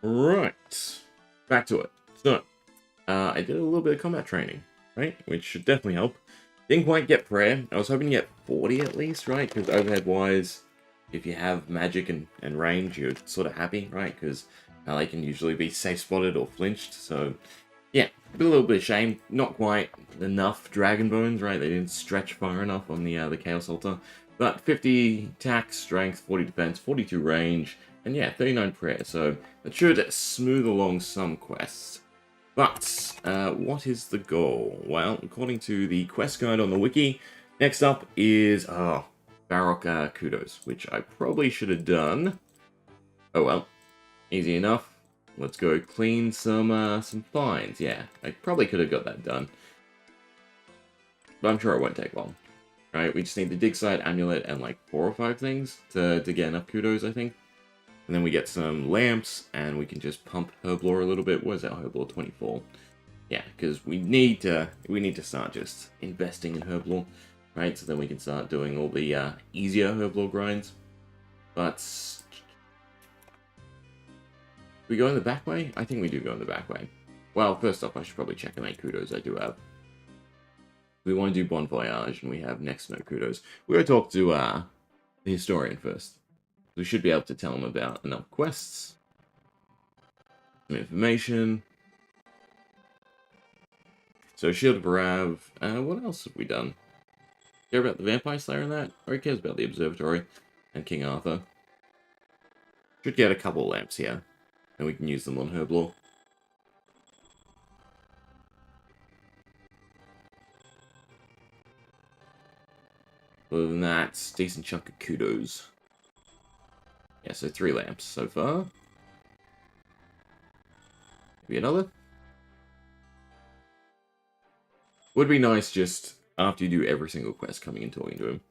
Right. Back to it. So, I did a little bit of combat training, right? Which should definitely help. Didn't quite get prayer. I was hoping to get 40 at least, right? Because overhead-wise, if you have magic and range, you're sort of happy, right? Because they can usually be safe-spotted or flinched. So, yeah, a little bit of shame. Not quite enough Dragon Bones, right? They didn't stretch far enough on the Chaos Altar. But 50 attack, strength, 40 defense, 42 range, and yeah, 39 prayer. So that should smooth along some quests. But what is the goal? Well, according to the quest guide on the wiki, next up is Barrock Kudos, which I probably should have done. Oh well, easy enough. Let's go clean some finds. Yeah, I probably could have got that done, but I'm sure it won't take long. Right, we just need the dig site, amulet, and like 4 or 5 things to get enough kudos, I think. And then we get some lamps, and we can just pump Herblore a little bit. What is that, Herblore 24? Yeah, because we need to start just investing in Herblore, right? So then we can start doing all the easier Herblore grinds. But we go in the back way? I think we do go in the back way. Well, first off, I should probably check how many kudos I do have. We want to do Bon Voyage, and we have next to no kudos. We're going to talk to the historian first. We should be able to tell him about enough quests, some information. So Shield of Rav. What else have we done? Care about the Vampire Slayer in that? Or he cares about the Observatory and King Arthur? Should get a couple lamps here, and we can use them on Herblore. Other than that, decent chunk of kudos. Yeah, so 3 lamps so far. Maybe another? Would be nice just after you do every single quest coming and talking to him.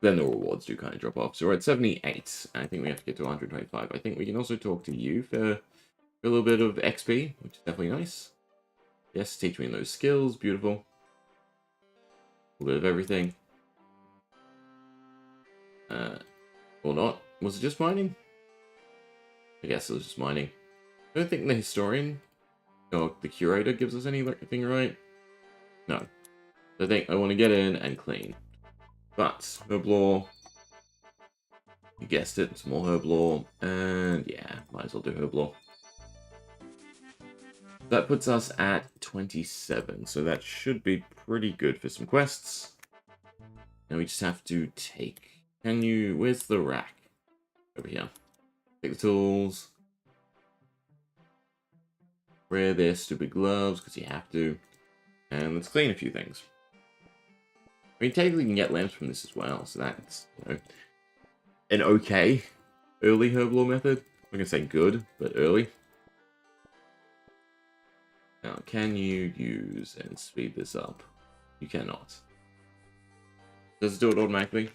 Then the rewards do kind of drop off. So we're at 78. I think we have to get to 125. I think we can also talk to you for a little bit of XP, which is definitely nice. Yes, teach me those skills. Beautiful. A little bit of everything. Or not. Was it just mining? I guess it was just mining. I don't think the historian or the curator gives us anything right. No. I think I want to get in and clean. But, Herblore. You guessed it, some more Herblore. And yeah, might as well do Herblore. That puts us at 27, so that should be pretty good for some quests. Now we just have to take... Can you... Where's the rack? Over here. Take the tools. Wear their stupid gloves, because you have to. And let's clean a few things. I mean, technically you can get lamps from this as well, so that's, you know, an okay early Herblore method. I'm going to say good, but early. Now, can you use and speed this up? You cannot. Does it do it automatically?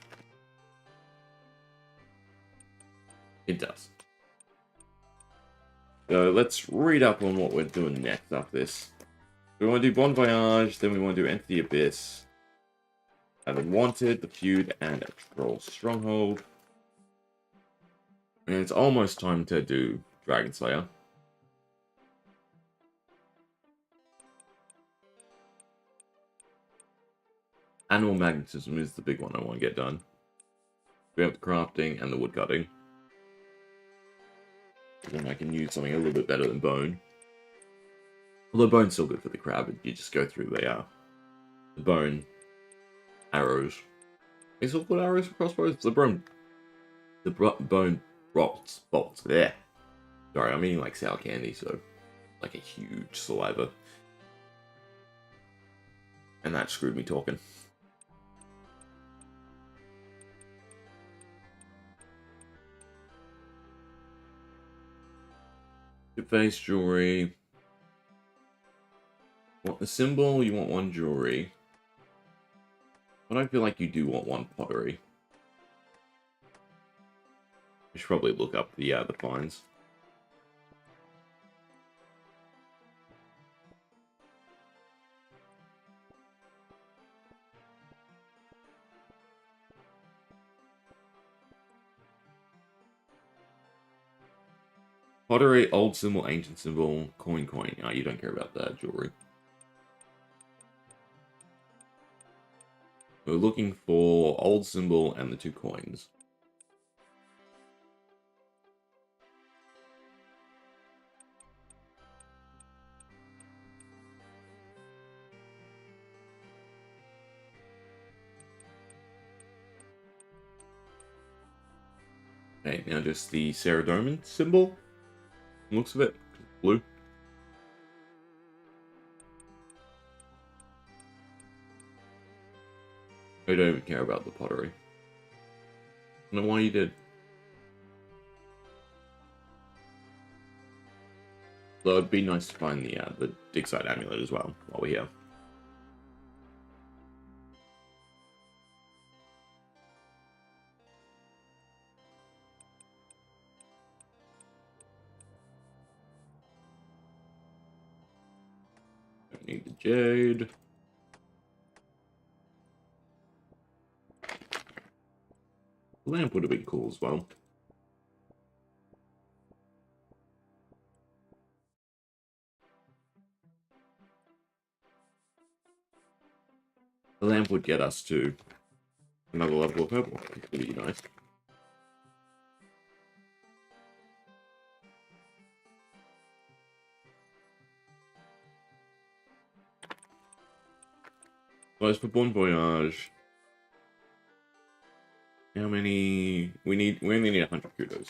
It does. So let's read up on what we're doing next after this. We want to do Bon Voyage, then we want to do Enter the Abyss. And then Wanted, The Feud, and a Troll Stronghold. And it's almost time to do Dragon Slayer. Animal Magnetism is the big one I want to get done. We have the crafting and the woodcutting. Then I can use something a little bit better than bone. Although bone's still good for the crab, you just go through the bone arrows. Is it called arrows for crossbows? The bone bolts. There. Sorry, I'm eating like sour candy, so like a huge saliva. And that screwed me talking. Good face jewelry. Want the symbol? You want 1 jewelry. But I feel like you do want 1 pottery. I should probably look up the fines. Pottery, old symbol, ancient symbol, coin. Oh, you don't care about that jewelry. We're looking for old symbol and the 2 coins. Okay, now just the Ceridonian symbol. Looks of it. Blue. I don't even care about the pottery. I don't know why you did. Though it'd be nice to find the dig site amulet as well while we're here. Don't need the jade. The lamp would have been cool as well. The lamp would get us to another level of purple. It would be nice. Well, for Bon Voyage, how many we only need 100 kudos.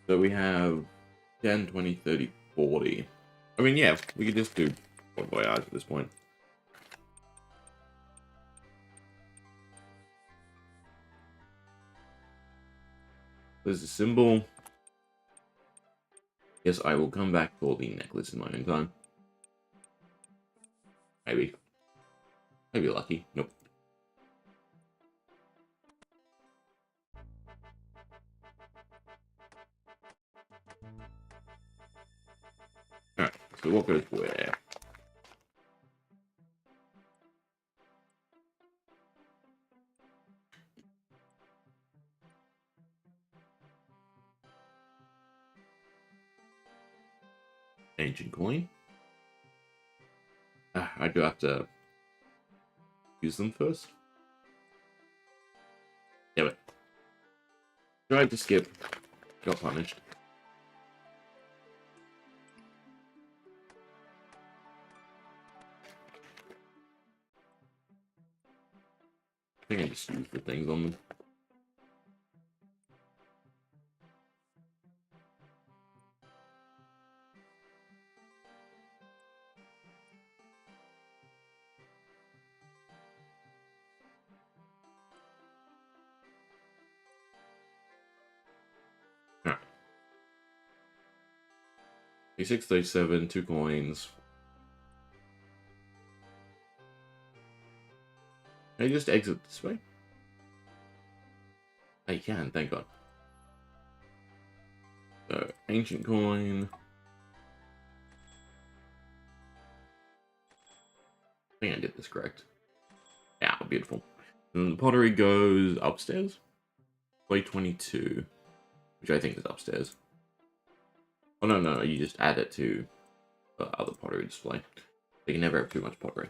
So we have 10, 20, 30, 40. I mean, yeah, we could just do Bon Voyage at this point. There's a symbol. Yes, I will come back for the necklace in my own time. Maybe. Maybe lucky. Nope. Alright, so what goes where? Ancient coin. I do have to use them first. Damn it. Tried to skip. Got punished. I think I just used the things on them. Alright. 36, 37, 2 coins. Can I just exit this way? I can, thank God. So, ancient coin. I think I did this correct. Yeah, beautiful. And the pottery goes upstairs. Play 22, which I think is upstairs. Oh, no, you just add it to the other pottery display. You can never have too much pottery.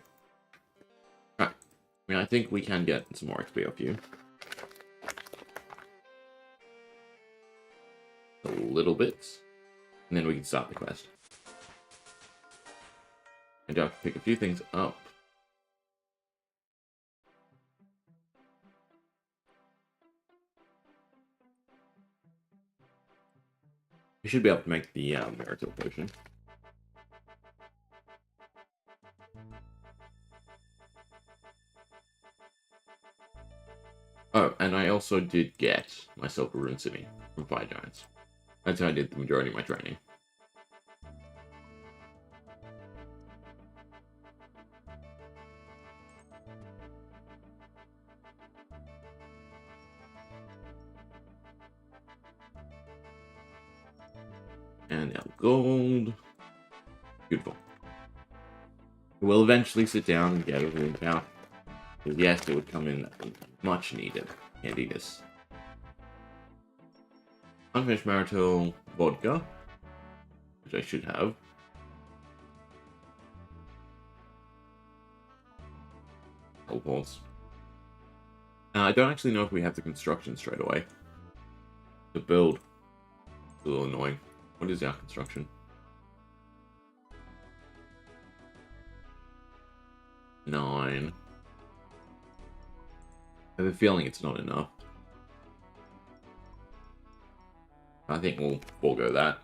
Right. I mean, I think we can get some more XP off you. A little bit. And then we can start the quest. I do have to pick a few things up. We should be able to make the Miratil potion. Oh, and I also did get myself a rune city from Fire Giants. That's how I did the majority of my training. And now gold. Beautiful. We'll eventually sit down and get a rune power. Because yes, it would come in much needed handiness. Unfinished marital vodka, which I should have. Teleports. I don't actually know if we have the construction straight away. The build. It's a little annoying. What is our construction? 9. I have a feeling it's not enough. I think we'll forego that.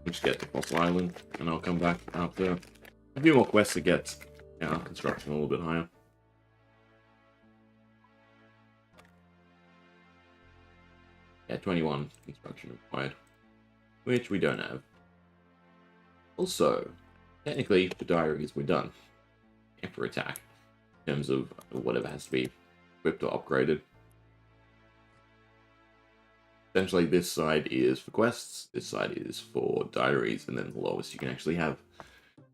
We'll just get to Fossil Island, and I'll come back after a few more quests to get our construction a little bit higher. Yeah, 21 construction required, which we don't have. Also, technically, the diaries were done. And for attack, in terms of whatever has to be equipped or upgraded. Essentially, this side is for quests, this side is for diaries, and then the lowest you can actually have.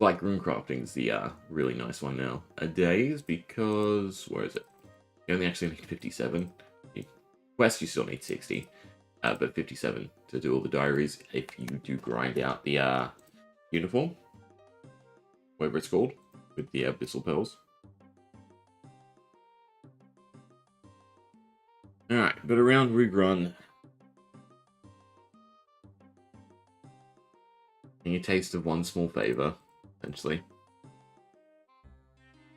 Like rune crafting is the really nice one now. A days, because where is it? You only actually need 57. Quests you still need 60, but 57 to do all the diaries if you do grind out the uniform, whatever it's called, with the abyssal pearls. Alright, but around Rug a taste of one small favor, essentially.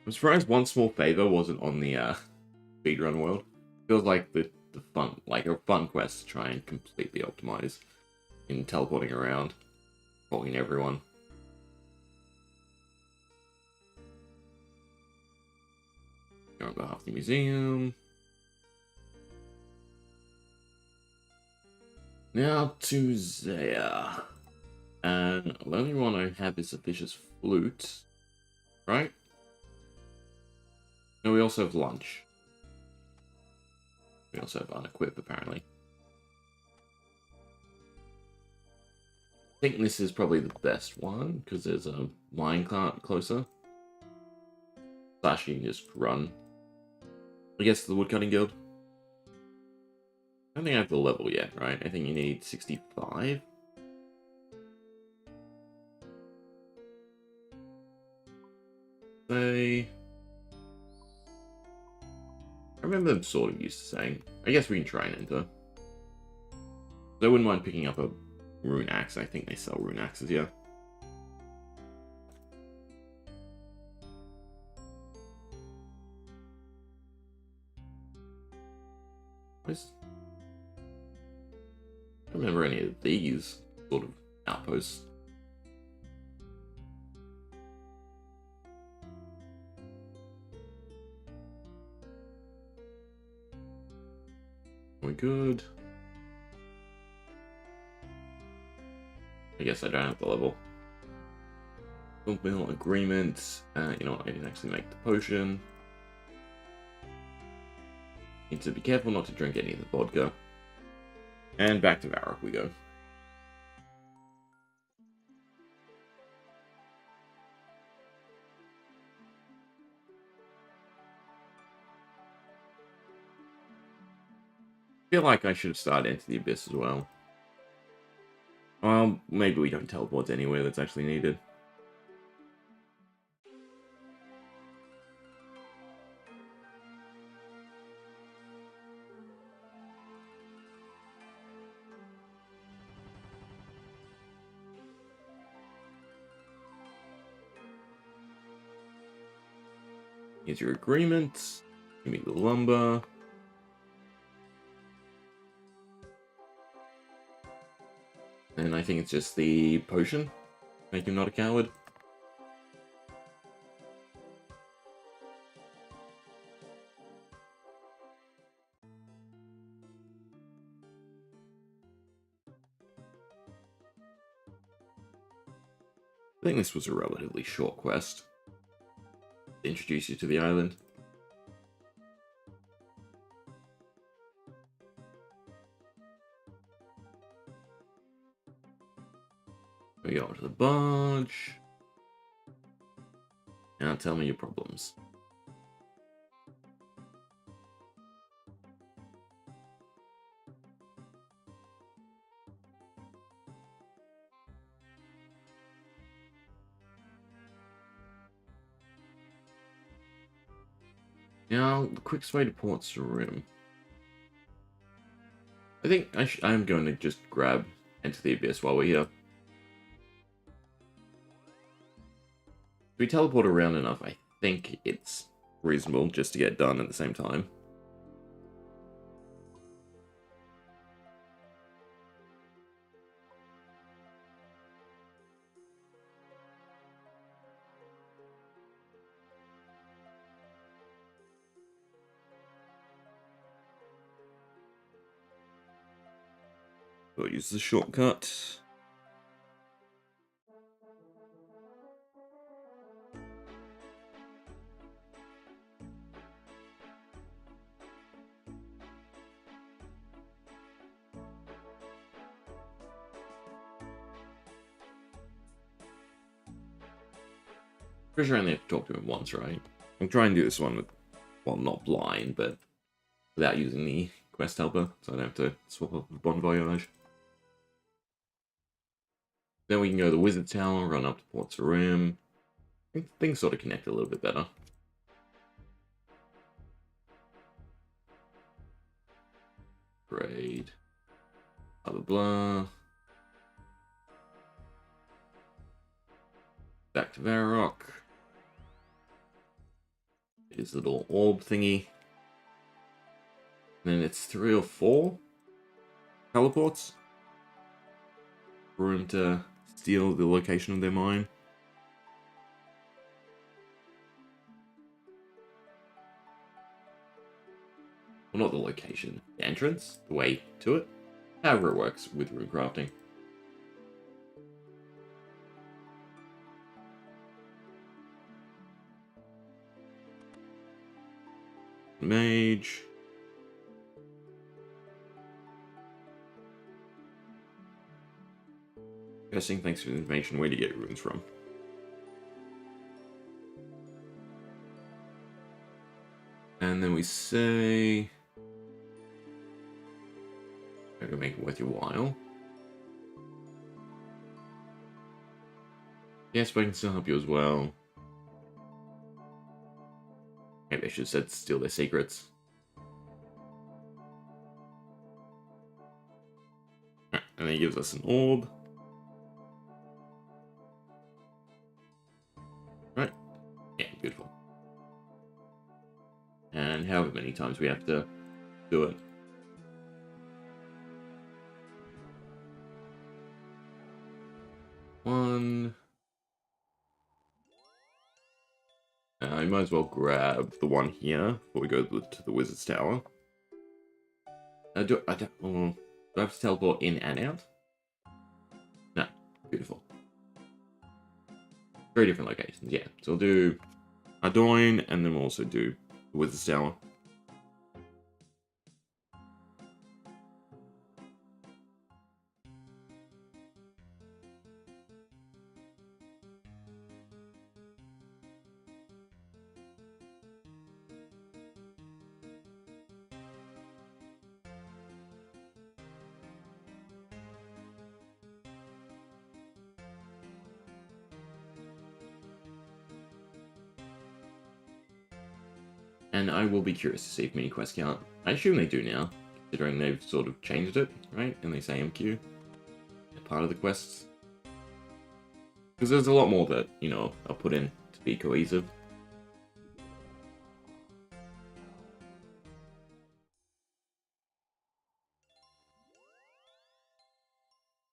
I'm surprised one small favor wasn't on the speedrun world. Feels like the fun, like a fun quest to try and completely optimize in teleporting around, talking to everyone. Go on behalf of the museum. Now to Zaya. And the only one I have is a vicious flute, right? No, we also have lunch. We also have unequip, apparently. I think this is probably the best one, because there's a mine cart closer. Slash, you can just run. I guess the Woodcutting Guild. I don't think I have the level yet, right? I think you need 65. I remember them sort of used to saying. I guess we can try and enter. I wouldn't mind picking up a rune axe. I think they sell rune axes here. I don't remember any of these sort of outposts. We good? I guess I don't have the level. Fulfill agreement. You know what? I didn't actually make the potion. Need to be careful not to drink any of the vodka. And back to Varrock we go. I feel like I should have started Into the Abyss as well. Well, maybe we don't teleport anywhere that's actually needed. Here's your agreement. Give me the lumber. And I think it's just the potion. Make him not a coward. I think this was a relatively short quest. To introduce you to the island. We go to the barge. Now tell me your problems. Now, the quickest way to Port's Rim. I think I'm going to just grab Enter the Abyss while we're here. If we teleport around enough, I think it's reasonable just to get done at the same time. We'll use the shortcut. Pretty sure I only have to talk to him once, right? I'm trying to do this one with, well, not blind, but without using the quest helper, so I don't have to swap up with Bon Voyage. Then we can go to the Wizard Tower, run up to Port's Rim. I think things sort of connect a little bit better. Grade. Blah, blah, blah. Back to Varrock. His little orb thingy. And then it's 3 or 4 teleports for him to steal the location of their mine. Well, not the location, the entrance, the way to it. However it works with rune crafting. Mage. Guessing, thanks for the information. Where to get runes from? And then we say, to make it worth your while. Yes, but I can still help you as well. Maybe I should have said steal their secrets. Right, and then he gives us an orb. Right. Yeah, beautiful. And however many times we have to do it. One. I might as well grab the one here before we go to the Wizard's Tower. Do I have to teleport in and out? No. Beautiful. 3 different locations, yeah. So we'll do Ardoin, and then we'll also do the Wizard's Tower. And I will be curious to see if mini quests count. I assume they do now, considering they've sort of changed it, right? And they say MQ. They're part of the quests. Because there's a lot more that, you know, I'll put in to be cohesive.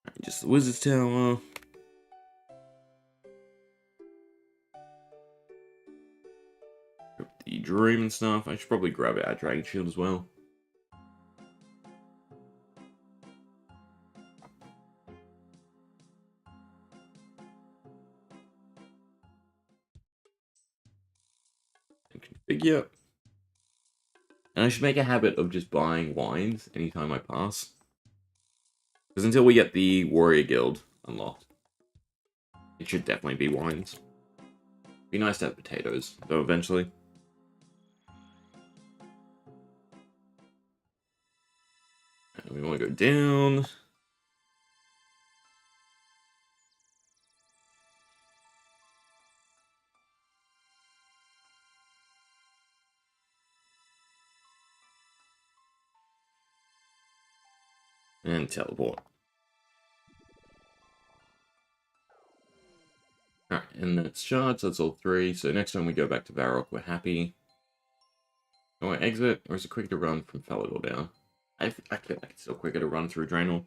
Right, just the Wizard's Tower. The Dream and stuff. I should probably grab our Dragon Shield as well. And configure. And I should make a habit of just buying wines anytime I pass. Because until we get the Warrior Guild unlocked, it should definitely be wines. Be nice to have potatoes, though, eventually. And we want to go down. And teleport. Alright, and that's shards, that's all 3. So next time we go back to Varrock, we're happy. Do I exit, or is it quicker to run from Falador down? I feel like it's still quicker to run through Draenor.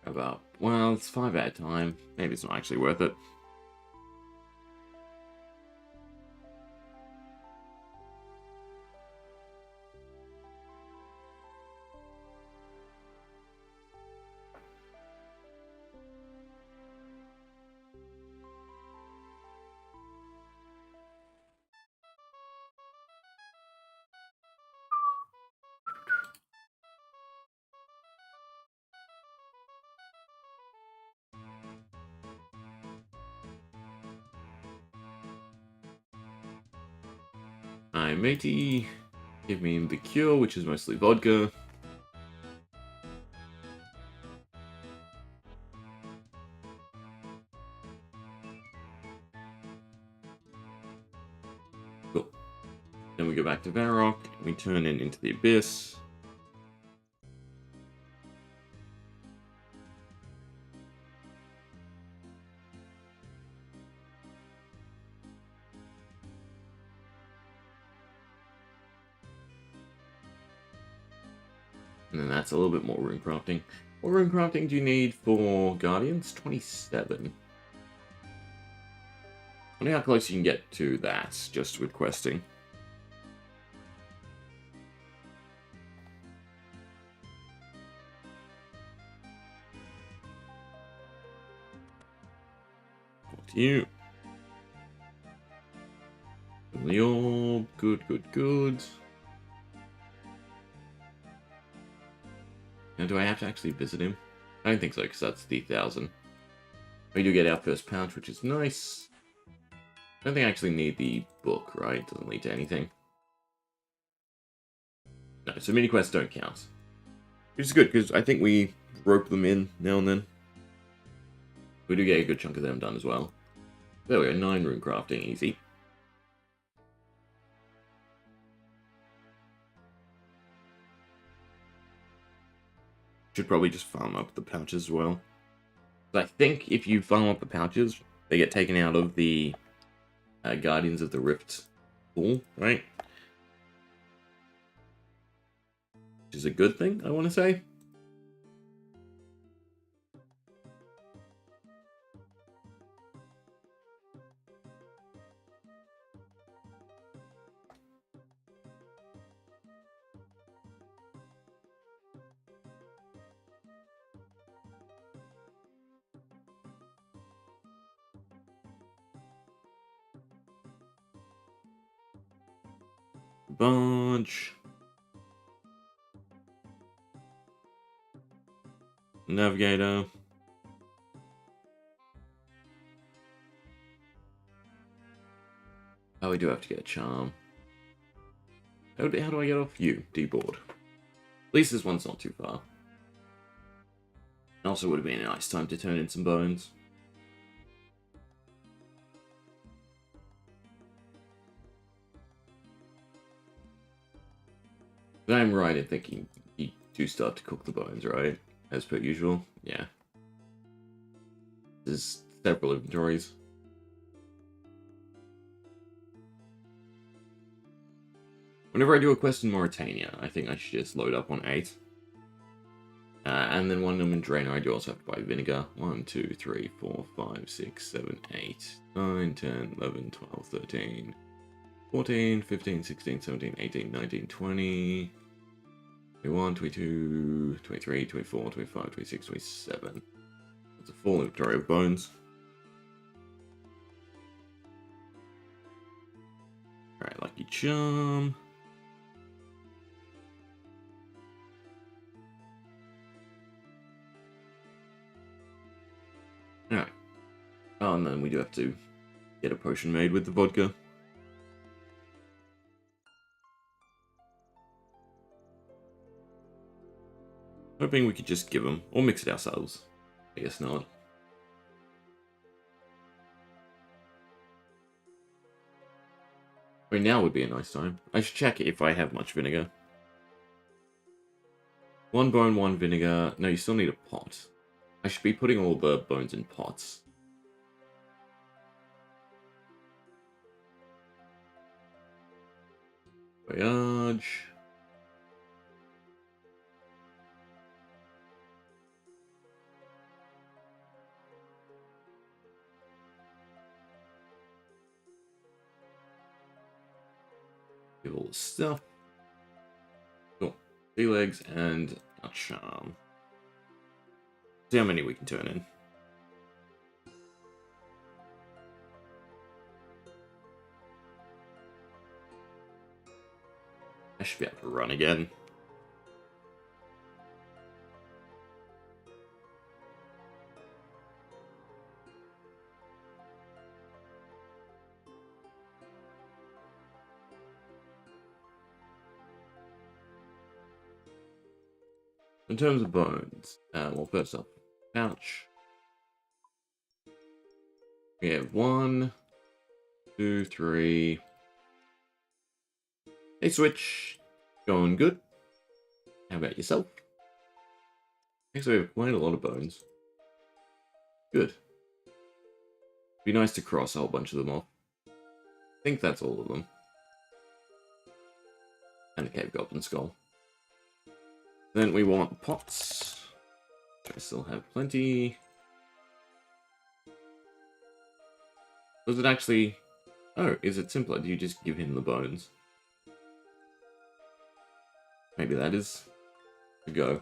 About, well, it's 5 at a time. Maybe it's not actually worth it. Hi, matey. Give me the cure, which is mostly vodka. Cool. Then we go back to Varrock, and we turn it into the Abyss. And then that's a little bit more rune crafting. What rune crafting do you need for Guardians? 27. I wonder how close you can get to that, just with questing. What to you? The orb. Good, good, good. Now, do I have to actually visit him? I don't think so, because that's the 1,000. We do get our first pouch, which is nice. I don't think I actually need the book, right? It doesn't lead to anything. No, so mini quests don't count. Which is good, because I think we rope them in now and then. We do get a good chunk of them done as well. There we go, 9 rune crafting, easy. Should probably just farm up the pouches as well. I think if you farm up the pouches, they get taken out of the Guardians of the Rift pool, right? Which is a good thing, I want to say. Bunch. Navigator. Oh, we do have to get a charm. How do I get off you? D-board. At least this one's not too far. And also would have been a nice time to turn in some bones. But I'm right in thinking you do start to cook the bones, right? As per usual. Yeah. There's several inventories. Whenever I do a quest in Mauritania, I think I should just load up on 8. And then one of them in Draenor, I do also have to buy vinegar. 1, 2, 3, 4, 5, 6, 7, 8, 9, 10, 11, 12, 13, 14, 15, 16, 17, 18, 19, 20, 21, 22, 23, 24, 25, 26, 27. It's a full inventory of bones. Alright, Lucky Charm. Alright. Oh, and then we do have to get a potion made with the vodka. Hoping we could just give them, or mix it ourselves. I guess not. I mean, now would be a nice time. I should check if I have much vinegar. 1 bone, 1 vinegar. No, you still need a pot. I should be putting all the bones in pots. Voyage. Give all the stuff. Cool. 3 legs and a charm. See how many we can turn in. I should be able to run again. In terms of bones, well, first off, pouch. We have 1, 2, 3. Hey, Switch. Going good. How about yourself? Actually, we have quite a lot of bones. Good. Be nice to cross a whole bunch of them off. I think that's all of them. And a cave goblin skull. Then we want pots. I still have plenty. Does it actually... Oh, is it simpler? Do you just give him the bones? Maybe that is a go.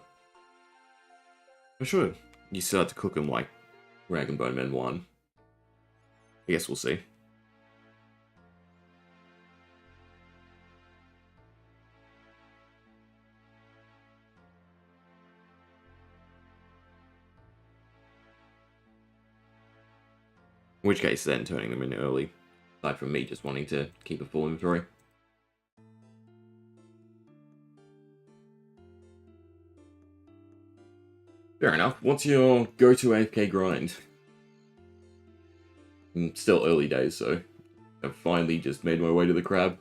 I'm sure you still have to cook them like Rag and Bone Men 1. I guess we'll see. In which case, then turning them in early, aside from me just wanting to keep a full inventory. Fair enough. What's your go-to AFK grind? Still early days, so I've finally just made my way to the crab.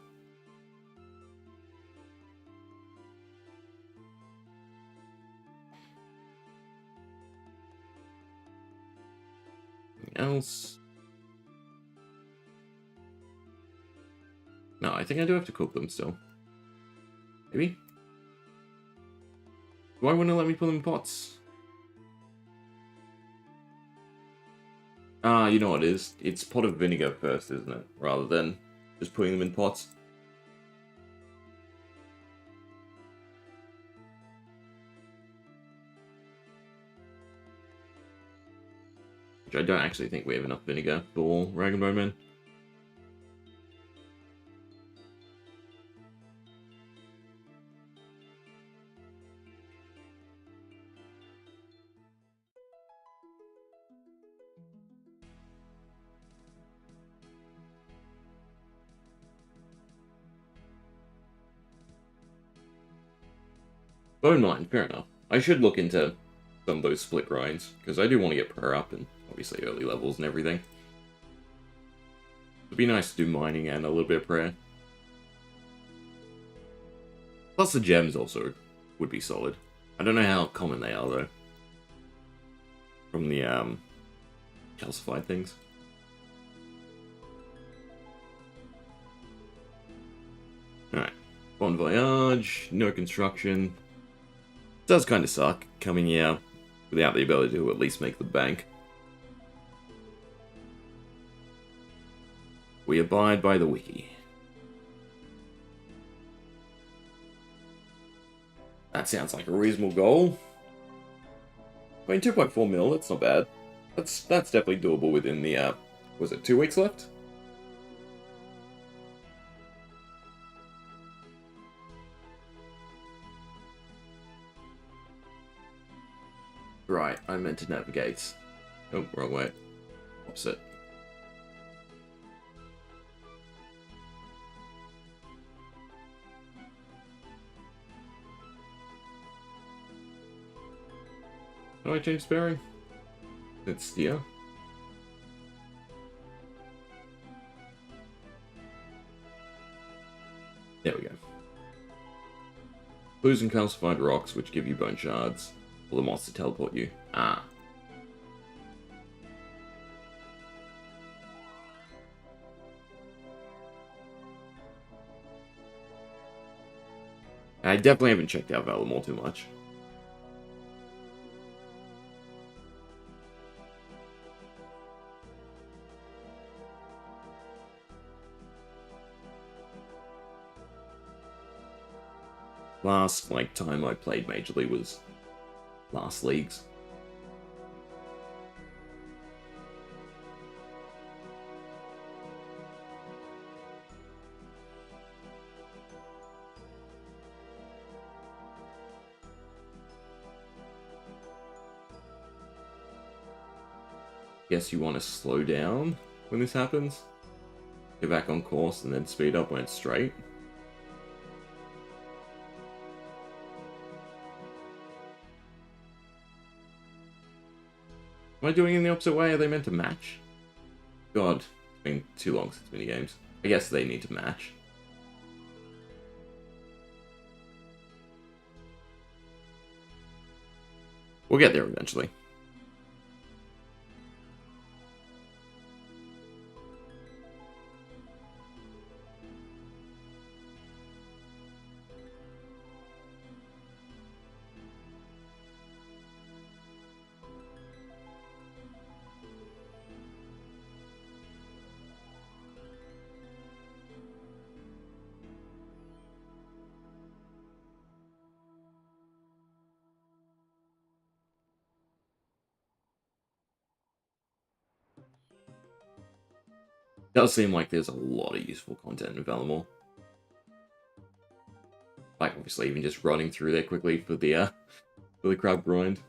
Anything else? No, I think I do have to cook them still. Maybe? Why wouldn't it let me put them in pots? Ah, you know what it is? It's pot of vinegar first, isn't it? Rather than just putting them in pots. Which I don't actually think we have enough vinegar for Rag and Bone Men. Bone mine, fair enough. I should look into some of those split grinds, because I do want to get prayer up and obviously early levels and everything. It'd be nice to do mining and a little bit of prayer. Plus the gems also would be solid. I don't know how common they are though. From the calcified things. Alright. Bon voyage, no construction. Does kind of suck coming here without the ability to at least make the bank. We abide by the wiki. That sounds like a reasonable goal. I mean, 2.4 mil, that's not bad. That's definitely doable within the, was it 2 weeks left? Right, I meant to navigate. Oh, wrong way. Opposite. How do I change bearing? It's steer. There we go. Clues and calcified rocks, which give you bone shards. Or the monster teleport you. Ah. I definitely haven't checked out Valamore too much. Last, like, time I played majorly was last leagues. Guess you want to slow down when this happens. Get back on course and then speed up when it's straight. Am I doing it in the opposite way? Are they meant to match? God, it's been too long since minigames. I guess they need to match. We'll get there eventually. Does seem like there's a lot of useful content in Valamore. Like, obviously, even just running through there quickly for the crab grind.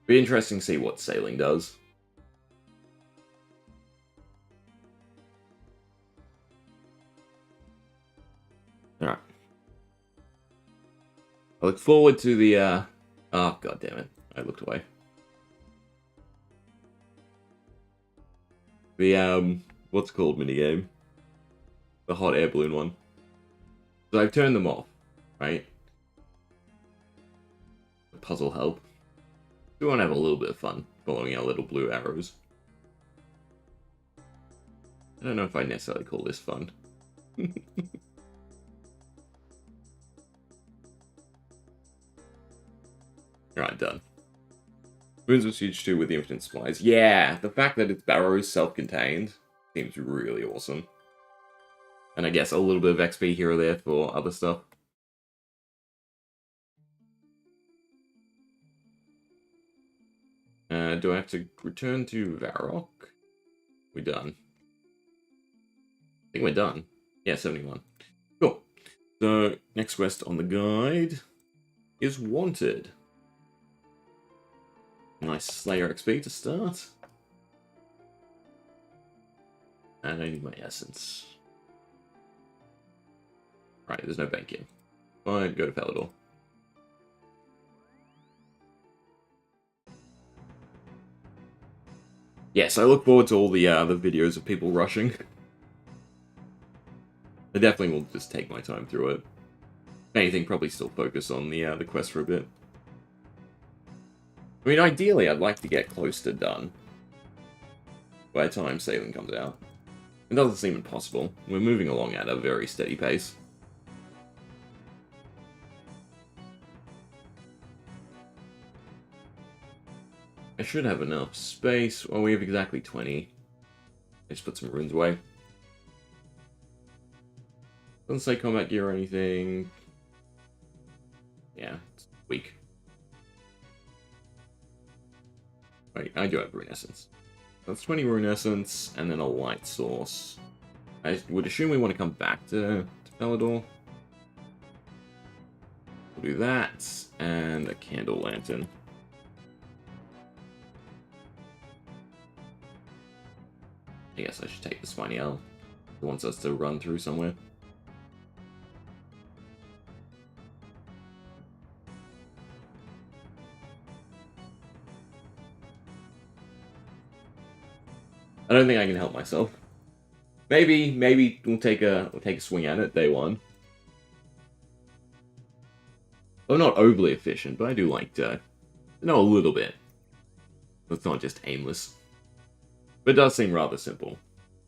Be interesting to see what sailing does. Alright. I look forward to the, oh, god damn it. I looked away. The, what's it called minigame? The hot air balloon one. So I've turned them off, right? The puzzle help. We want to have a little bit of fun following our little blue arrows. I don't know if I necessarily call this fun. Alright, done. Spoons was huge too with the infinite supplies. Yeah, the fact that it's Barrow's self-contained seems really awesome. And I guess a little bit of XP here or there for other stuff. Do I have to return to Varrock? We're done. I think we're done. Yeah, 71. Cool. So, next quest on the guide is Wanted. Nice Slayer XP to start. And I need my essence. Right, there's no bank in. Fine, go to Palador. Yes, I look forward to all the videos of people rushing. I definitely will just take my time through it. If anything, probably still focus on the quest for a bit. I mean, ideally, I'd like to get close to done by the time sailing comes out. It doesn't seem impossible. We're moving along at a very steady pace. I should have enough space. Well, we have exactly 20. Let's put some runes away. Doesn't say combat gear or anything. Yeah, it's weak. Wait, I do have rune essence. That's 20 rune essence, and then a light source. I would assume we want to come back to Felidor. We'll do that, and a candle lantern. I guess I should take the spiny owl. It wants us to run through somewhere. I don't think I can help myself. Maybe we'll take a swing at it day one. I'm not overly efficient, but I do like to know a little bit. It's not just aimless. But it does seem rather simple,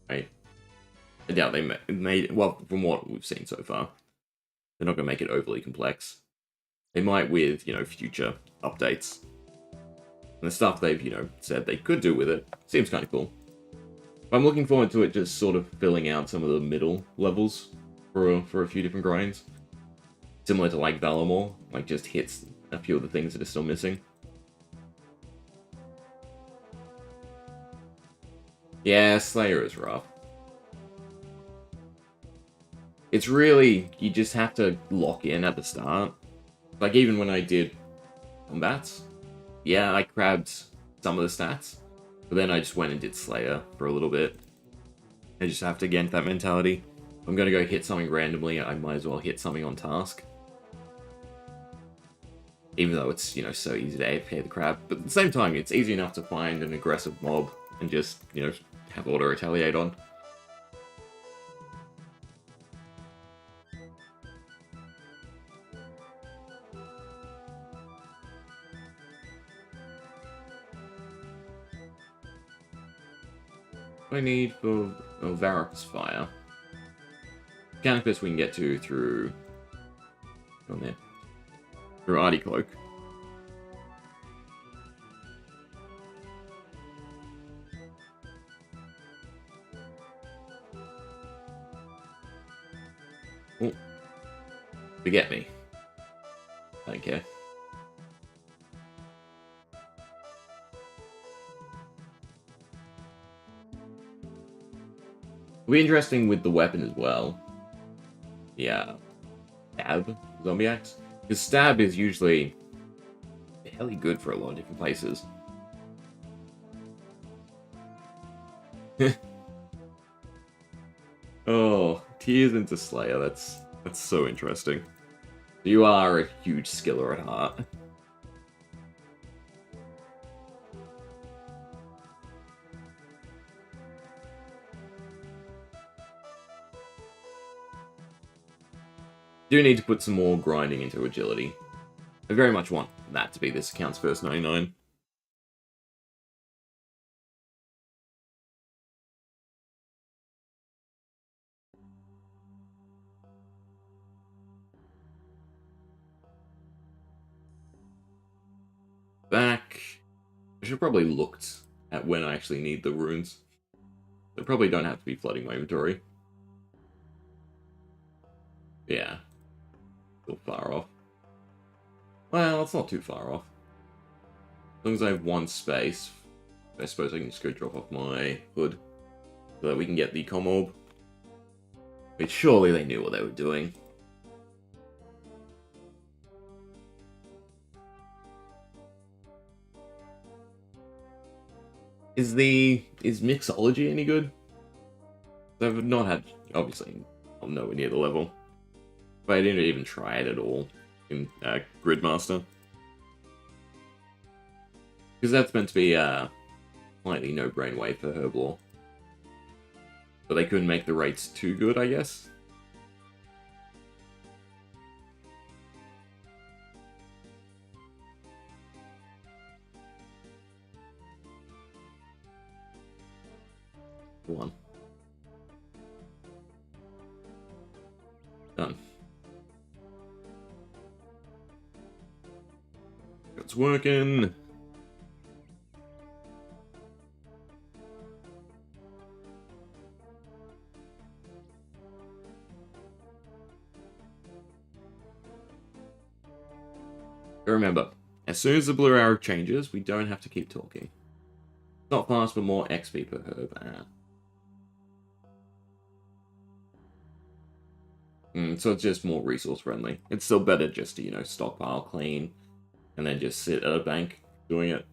right? I doubt they made it, well, from what we've seen so far. They're not going to make it overly complex. They might with, future updates. And the stuff they've, said they could do with it seems kind of cool. I'm looking forward to it just sort of filling out some of the middle levels for a few different grinds. Similar to like Valamore, like just hits a few of the things that are still missing. Yeah, Slayer is rough. It's really, you just have to lock in at the start. Like even when I did combats, yeah, I grabbed some of the stats. But then I just went and did Slayer for a little bit. I just have to get into that mentality. If I'm going to go hit something randomly, I might as well hit something on task. Even though it's, so easy to AFK the crap. But at the same time, it's easy enough to find an aggressive mob and just, have auto-retaliate on. What I need for Varrock's Fire. Canopus we can get to through... on there. Through Artie Cloak. Oh. Forget me. I don't care. It'll be interesting with the weapon as well. Yeah. Stab? Zombie axe? Because stab is usually fairly good for a lot of different places. Oh, Tears into Slayer, that's so interesting. You are a huge skiller at heart. Do need to put some more grinding into agility. I very much want that to be this account's first 99. Back. I should probably looked at when I actually need the runes. They probably don't have to be flooding my inventory. Yeah. Still far off. Well, it's not too far off. As long as I have one space, I suppose I can just go drop off my hood. So that we can get the comm orb. But surely they knew what they were doing. Is mixology any good? I've not had, obviously, I'm nowhere near the level. But I didn't even try it at all in Gridmaster. Because that's meant to be a slightly no-brain way for Herblore. But they couldn't make the rates too good, I guess. One. Done. It's working. But remember, as soon as the blue arrow changes, we don't have to keep talking. Not fast, but more XP per herb. So it's just more resource friendly. It's still better just to, stockpile, clean, and then just sit at a bank doing it.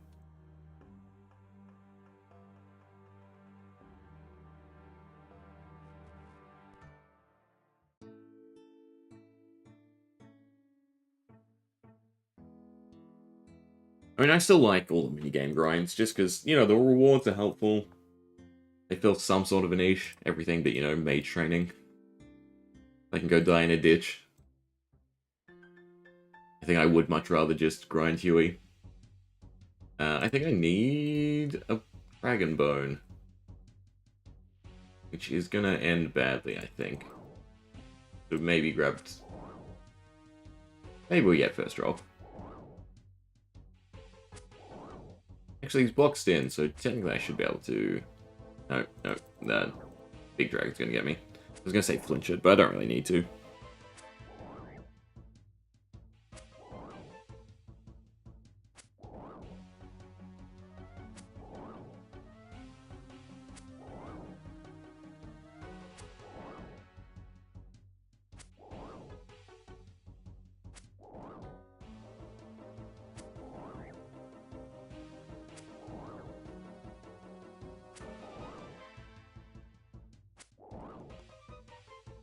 I mean, I still like all the minigame grinds, just because, the rewards are helpful. They fill some sort of a niche. Everything but, mage training. I can go die in a ditch. I think I would much rather just grind Huey. I think I need a Dragon Bone. Which is gonna end badly, I think. So maybe grabbed... Maybe we get first drop. Actually, he's boxed in, so technically I should be able to... No, that big dragon's gonna get me. I was gonna say flinch it, but I don't really need to.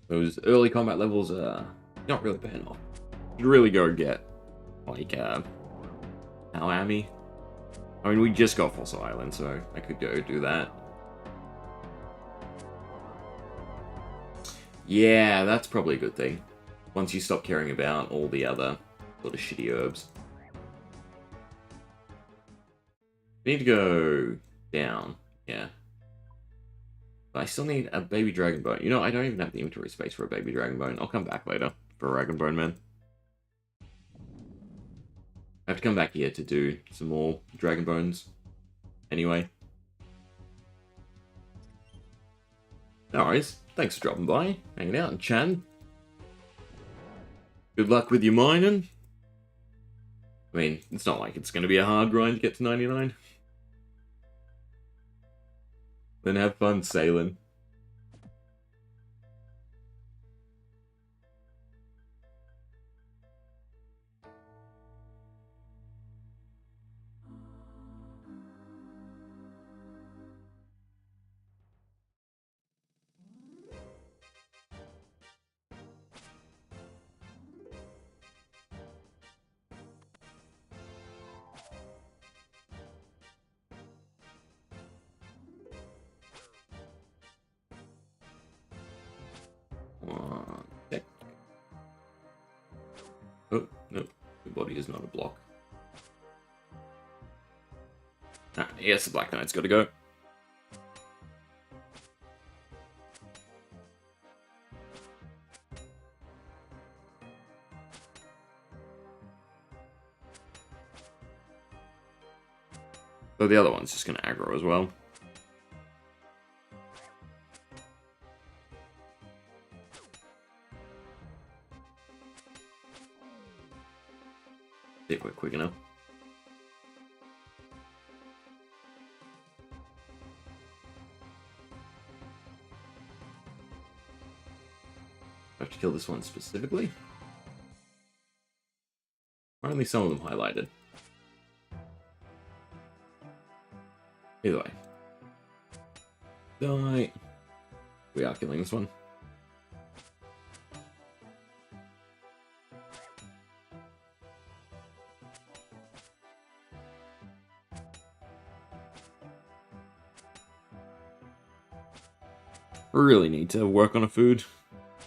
Those early combat levels are not really paying off. You'd really go get, like, Alami. I mean, we just got Fossil Island, so I could go do that. Yeah, that's probably a good thing. Once you stop caring about all the other sort of shitty herbs. We need to go down, yeah. But I still need a baby dragon bone. I don't even have the inventory space for a baby dragon bone. I'll come back later for a dragon bone, man. I have to come back here to do some more dragon bones. Anyway. No worries. Thanks for dropping by, hanging out and chatting. Good luck with your mining. I mean, it's not like it's going to be a hard grind to get to 99. Then have fun sailing. Okay. Oh, no. The body is not a block. Ah, yes, the Black Knight's got to go. So the other one's just going to aggro as well. See if we're quick enough. I have to kill this one specifically. Or only some of them highlighted. Either way. Die. We are killing this one. We really need to work on a food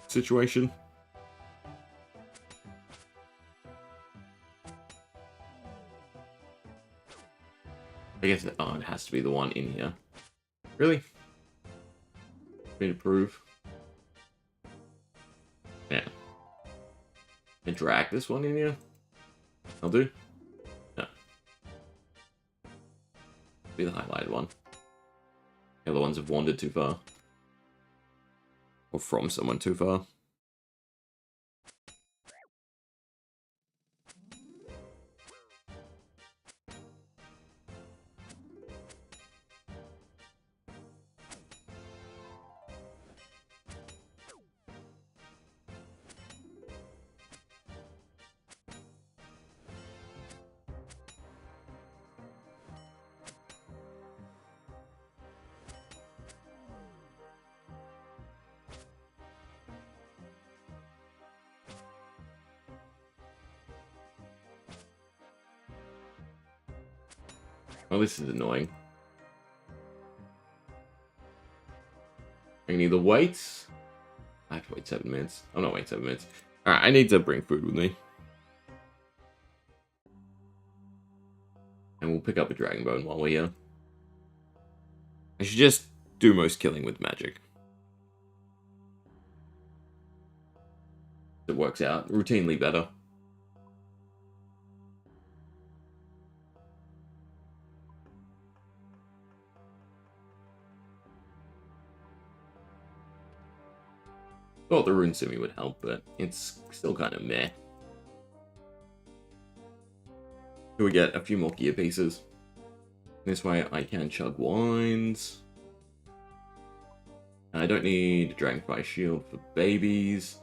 situation. I guess it has to be the one in here. Really? Me to prove. Yeah. And drag this one in here? I'll do. No. Be the highlighted one. The other ones have wandered too far. Or from someone too far. Oh, this is annoying. I can either wait. I have to wait 7 minutes. I'm not waiting 7 minutes. Alright, I need to bring food with me. And we'll pick up a dragon bone while we're here. I should just do most killing with magic. It works out routinely better. Thought the rune simi would help, but it's still kind of meh. Here we get a few more gear pieces. This way I can chug wines. I don't need Dragonfly Shield for babies.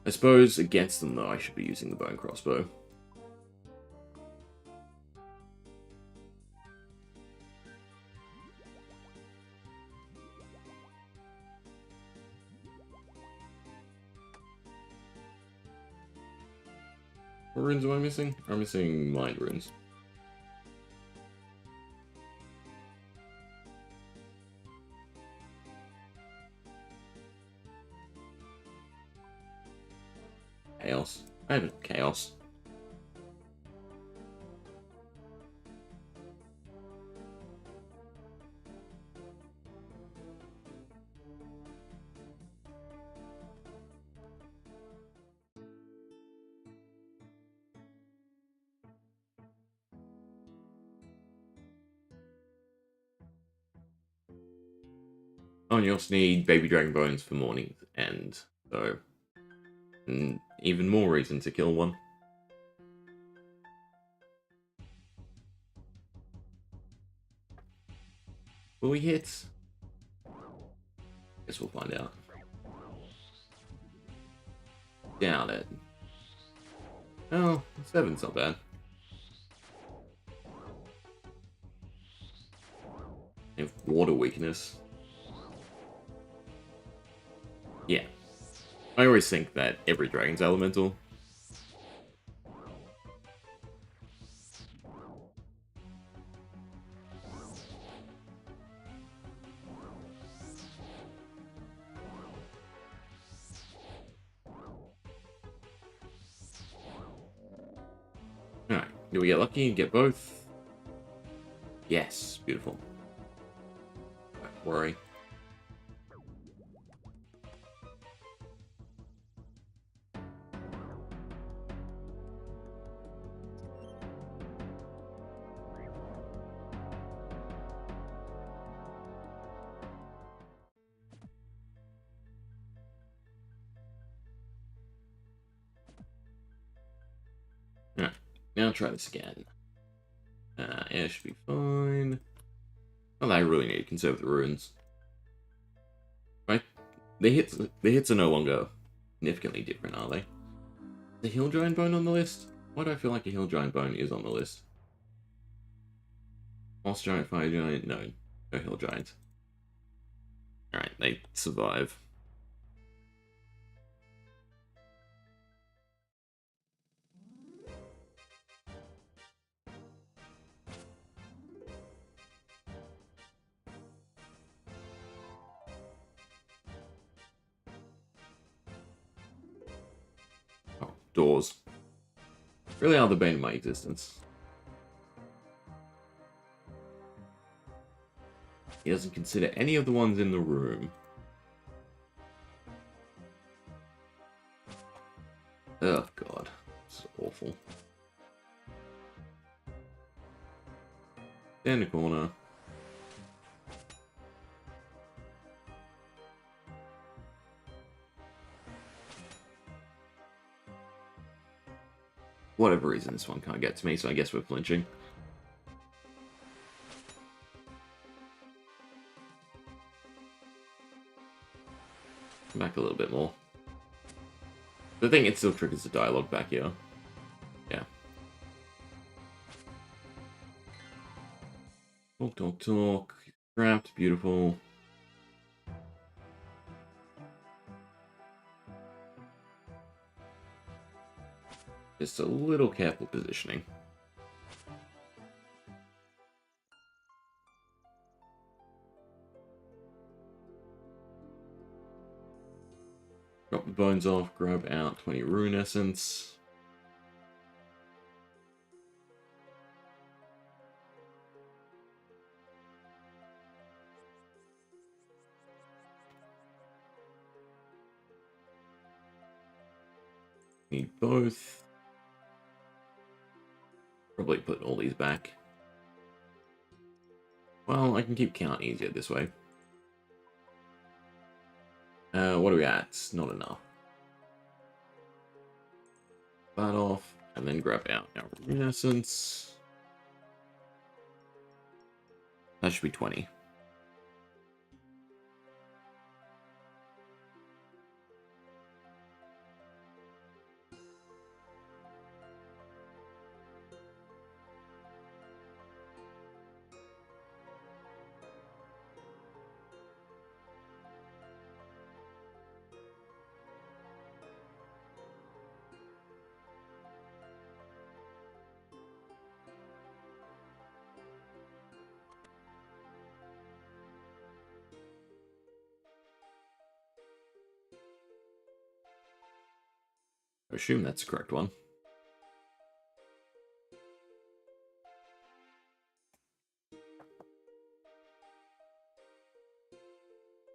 I suppose against them, though, I should be using the bone crossbow. What runes am I missing? I'm missing mind runes. Chaos. I have chaos. Oh, and you also need baby dragon bones for morning's end, so even more reason to kill one. Will we hit? Guess we'll find out. Doubt it. Oh, 7's not bad. I have water weakness. Yeah. I always think that every dragon's elemental. Alright, do we get lucky and get both? Yes, beautiful. Don't worry. Alright, now try this again. Yeah, should be fine. Not that I really need to conserve the runes. Right? The hits are no longer significantly different, are they? The Hill Giant Bone on the list? Why do I feel like a Hill Giant Bone is on the list? Moss Giant, Fire Giant? No. No Hill Giant. Alright, they survive. Oh, doors. Really are the bane of my existence. He doesn't consider any of the ones in the room. Oh, God. This is awful. Stand in the corner. Whatever reason, this one can't get to me, so I guess we're flinching. Come back a little bit more. The thing, it still triggers the dialogue back here. Yeah. Talk, talk, talk. Trapped, beautiful. Just a little careful positioning. bones off, grab out 20 rune essence. Need both. Probably put all these back. Well, I can keep count easier this way. What are we at? Not enough. That off, and then grab out our rune essence. That should be 20. I assume that's the correct one.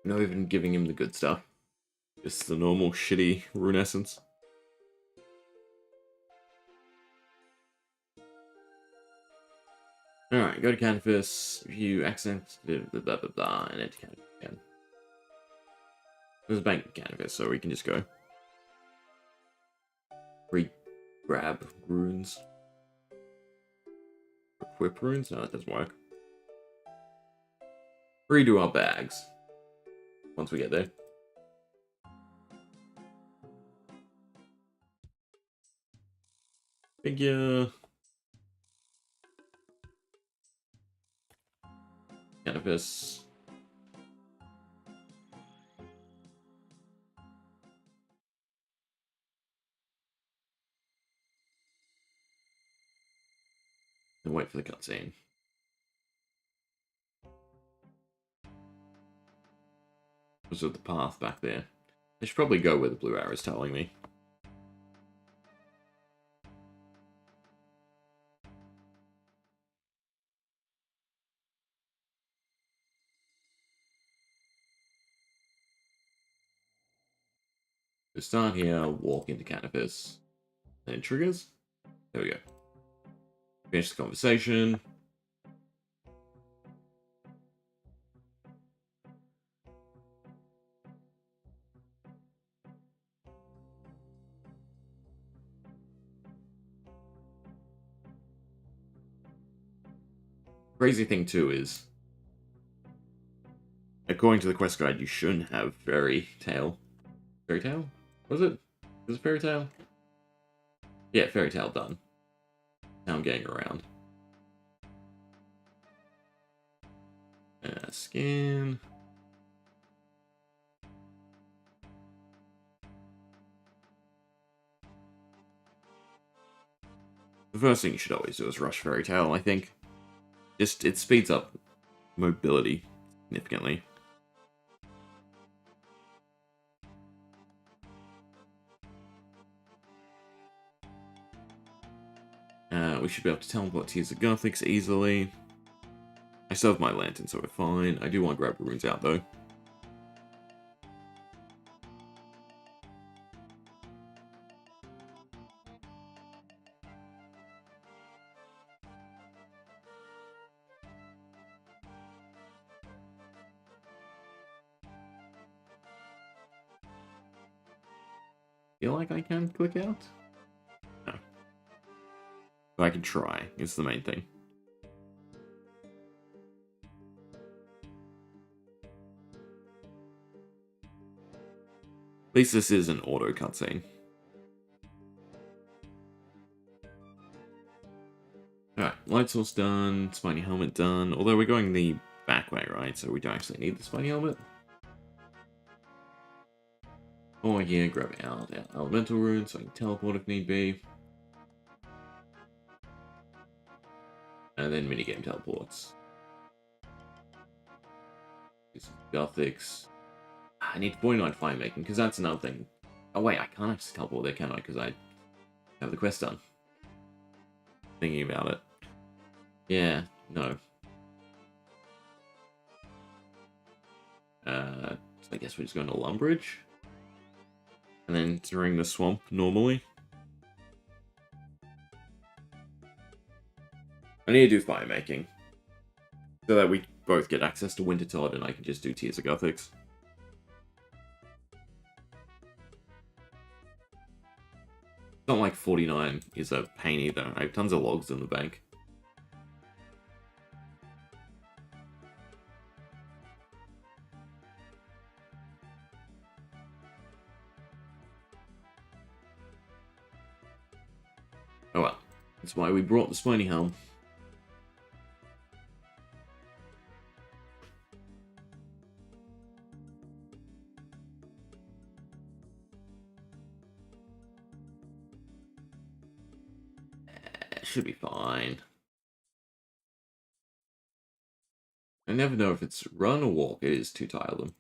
Not even giving him the good stuff. Just the normal shitty rune essence. Alright, go to canvas. If you accent blah blah blah blah and enter canvas again. There's a bank of canvas, so we can just go. Grab runes. Equip runes? No, that doesn't work. Redo our bags. Once we get there. Figure. Canvas. And wait for the cutscene. Was with the path back there. I should probably go where the blue arrow is telling me. So start here, walk into canvas. Then it triggers. There we go. Finish the conversation. Crazy thing too is, according to the quest guide, you shouldn't have fairy tale. Fairy tale? Was it? Was it fairy tale? Yeah, fairy tale done. Now I'm getting around. Scan. The first thing you should always do is rush fairy tale, I think. Just, it speeds up mobility significantly. We should be able to teleport to use the Gothics easily. I still have my lantern, so we're fine. I do want to grab runes out, though. Feel like I can click out? No. But I can try, is the main thing. At least this is an auto cutscene. Alright, light source done, spiny helmet done. Although we're going the back way, right? So we don't actually need the spiny helmet. Oh yeah, grab out elemental runes so I can teleport if need be. And then minigame teleports. Do some Gothics. I need 49 fire making, because that's another thing. Oh wait, I can't have teleport there, can I? Because I have the quest done. Thinking about it. Yeah, no. So I guess we're just going to Lumbridge. And then entering the swamp normally. I need to do fire making. So that we both get access to Winter Todd and I can just do Tears of Guthix. It's not like 49 is a pain either. I have tons of logs in the bank. Oh well. That's why we brought the Spiny Helm. Should be fine. I never know if it's run or walk. It is too tired of them.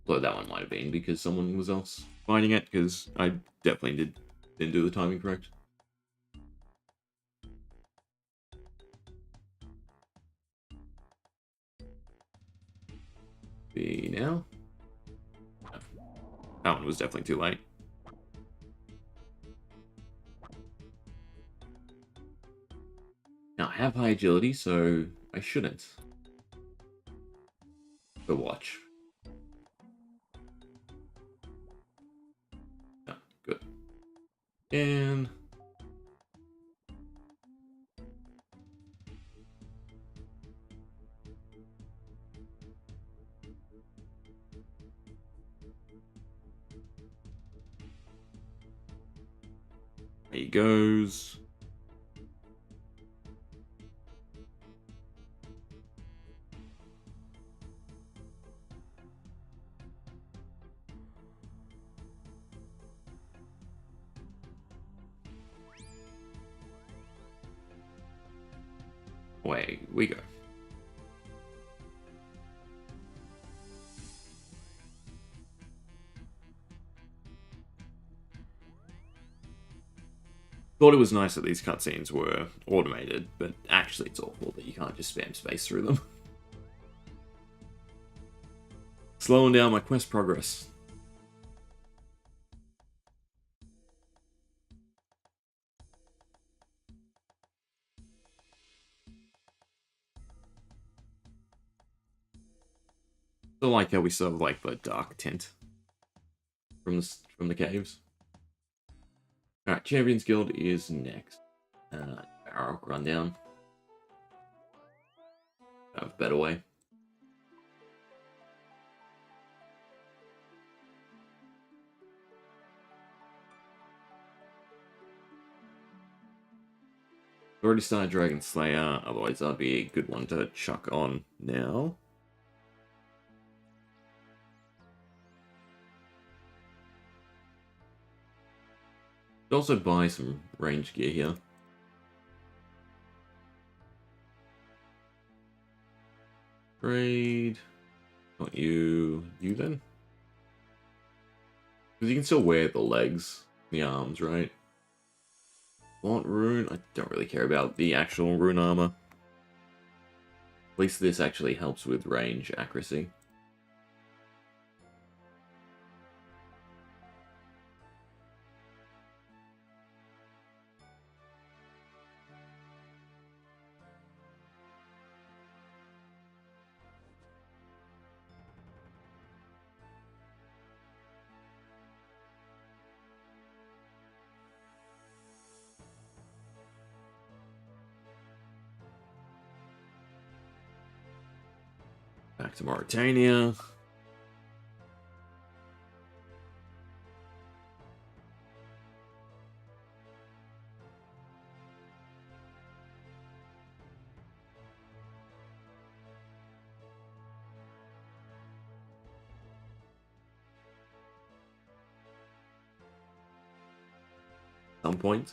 Although that one might have been because someone was else finding it, because I definitely didn't do the timing correct. Be now. That one was definitely too late. Now I have high agility, so I shouldn't. But watch. Oh, good. And there he goes. Away we go. Thought it was nice that these cutscenes were automated, but actually it's awful that you can't just spam space through them. Slowing down my quest progress. I like how we still have like the dark tint from the caves. Alright, Champions Guild is next. Barrow rundown. Have a better way. Already started Dragon Slayer, otherwise that'd be a good one to chuck on now. Could also buy some range gear here. Trade. Not you. You then? Because you can still wear the legs, the arms, right? Want rune? I don't really care about the actual rune armor. At least this actually helps with range accuracy. Back to Mauritania. some point.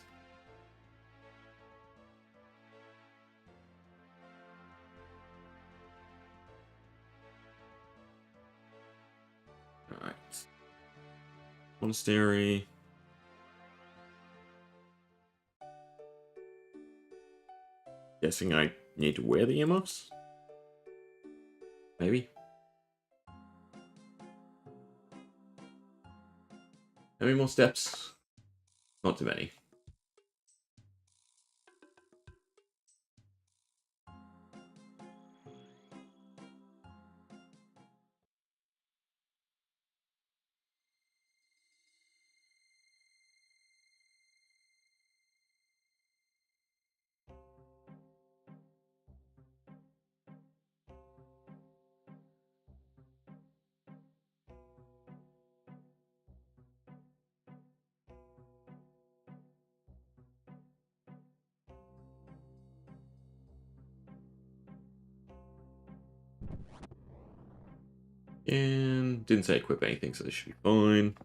Alright. Monastery. Guessing I need to wear the earmuffs? Maybe. How many more steps? Not too many. And didn't say equip anything, so this should be fine.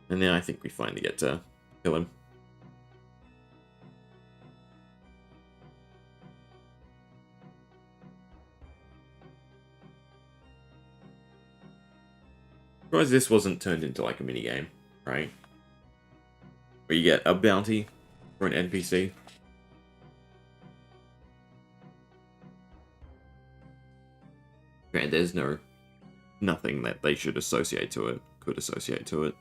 And now I think we finally get to kill him. Surprised this wasn't turned into like a mini game, right? Where you get a bounty for an NPC. Granted, there's nothing that they should associate to it, could associate to it.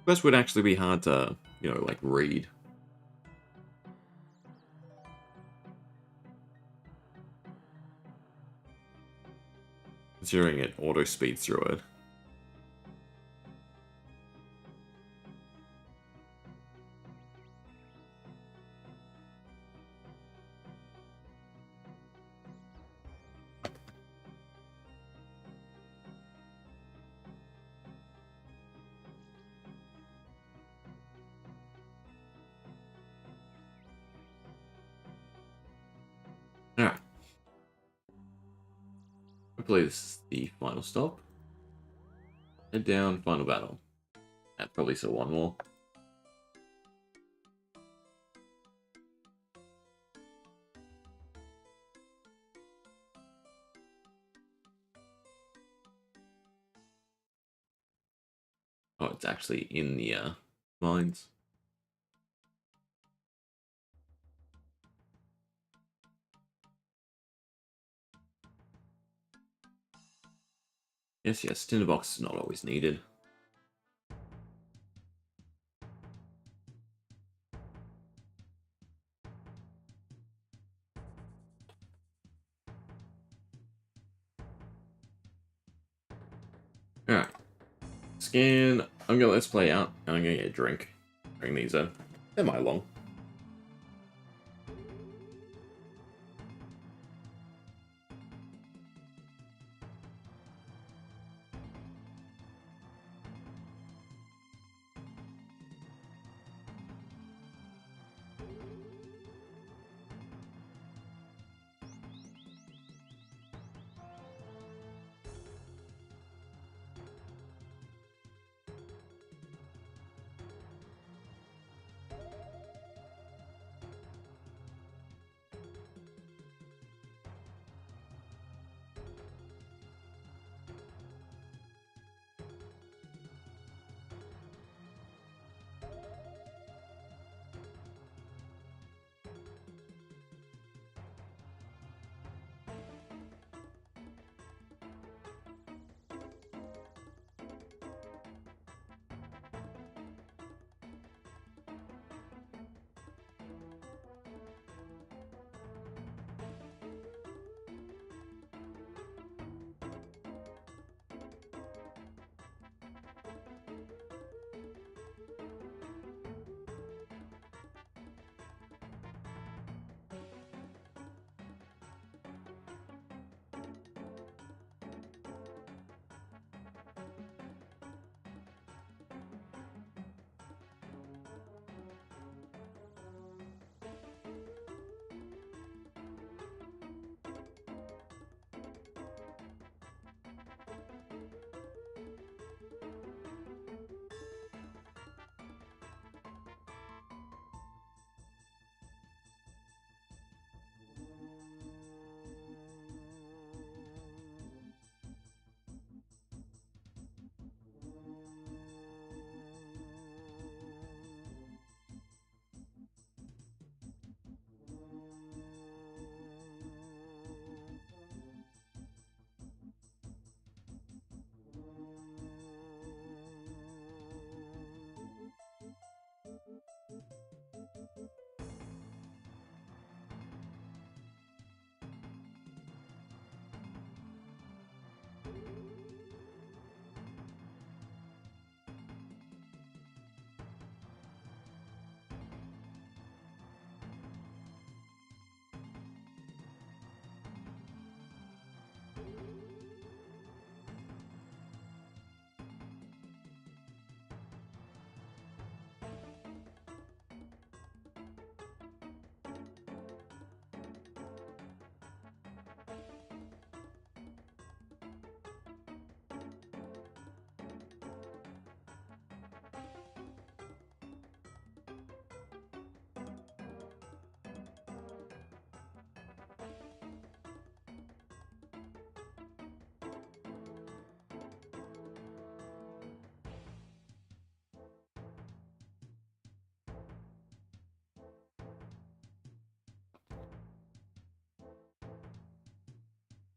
Quest would actually be hard to, you know, like read. Considering it auto speeds through it. Alright. Hopefully this is the final stop. Head down, final battle. And probably still one more. Oh, it's actually in the mines. Yes, tinderbox is not always needed. Alright. Scan. I'm gonna let's play out, and I'm gonna get a drink. Bring these in. Semi long.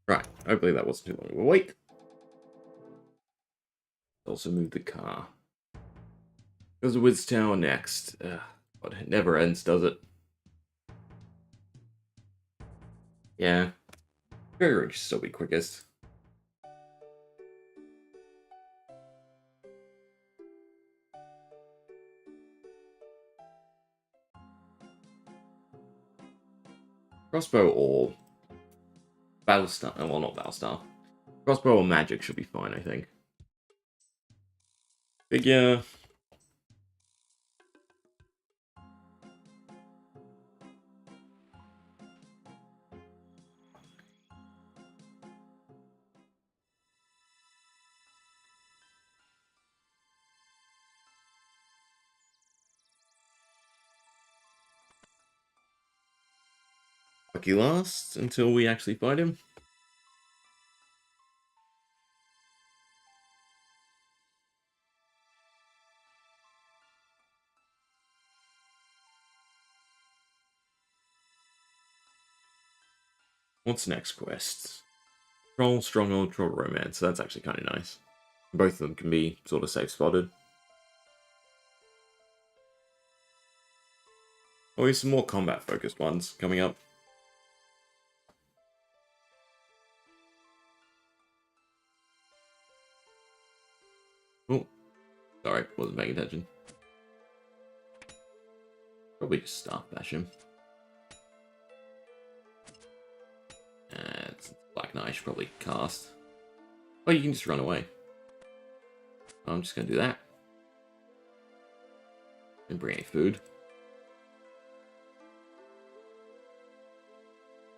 Right, hopefully that wasn't too long of a wait. Also move the car. Goes to Wiz Tower next. God, it never ends, does it? Yeah. Very should still be quickest. Crossbow or Battlestar. Well, not Battlestar. Crossbow or Magic should be fine, I think. Figure. Lucky last until we actually fight him. What's next quest? Troll, Stronghold, Troll Romance. That's actually kind of nice. Both of them can be sort of safe spotted. Oh, here's some more combat focused ones coming up. Oh, sorry, wasn't paying attention. Probably just Staff Bash him. It's Black Knight, I should probably cast. Oh, you can just run away. I'm just going to do that. And bring any food.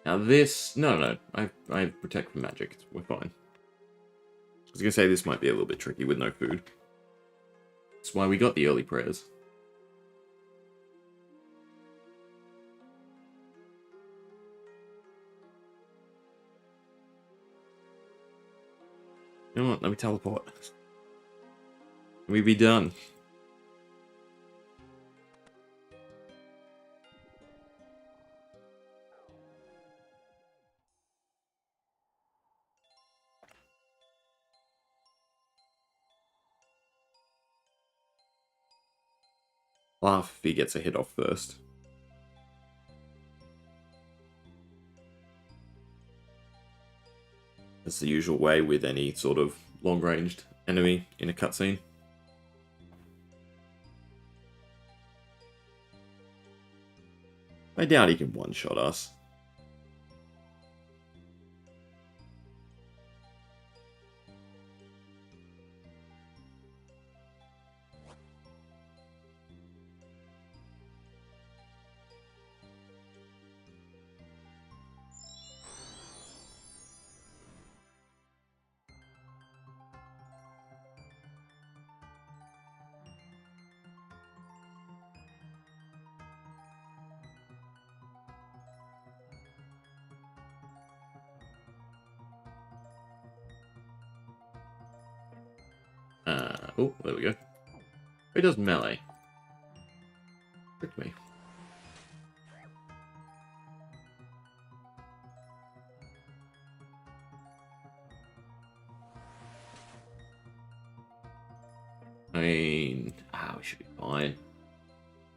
Now this... No. I protect from magic. We're fine. I was going to say this might be a little bit tricky with no food. That's why we got the early prayers. You know what? Let me teleport. Let me be done. Laugh if he gets a hit off first. That's the usual way with any sort of long-ranged enemy in a cutscene. I doubt he can one-shot us. Oh, there we go. He does melee. Tricked me. I mean, we should be fine.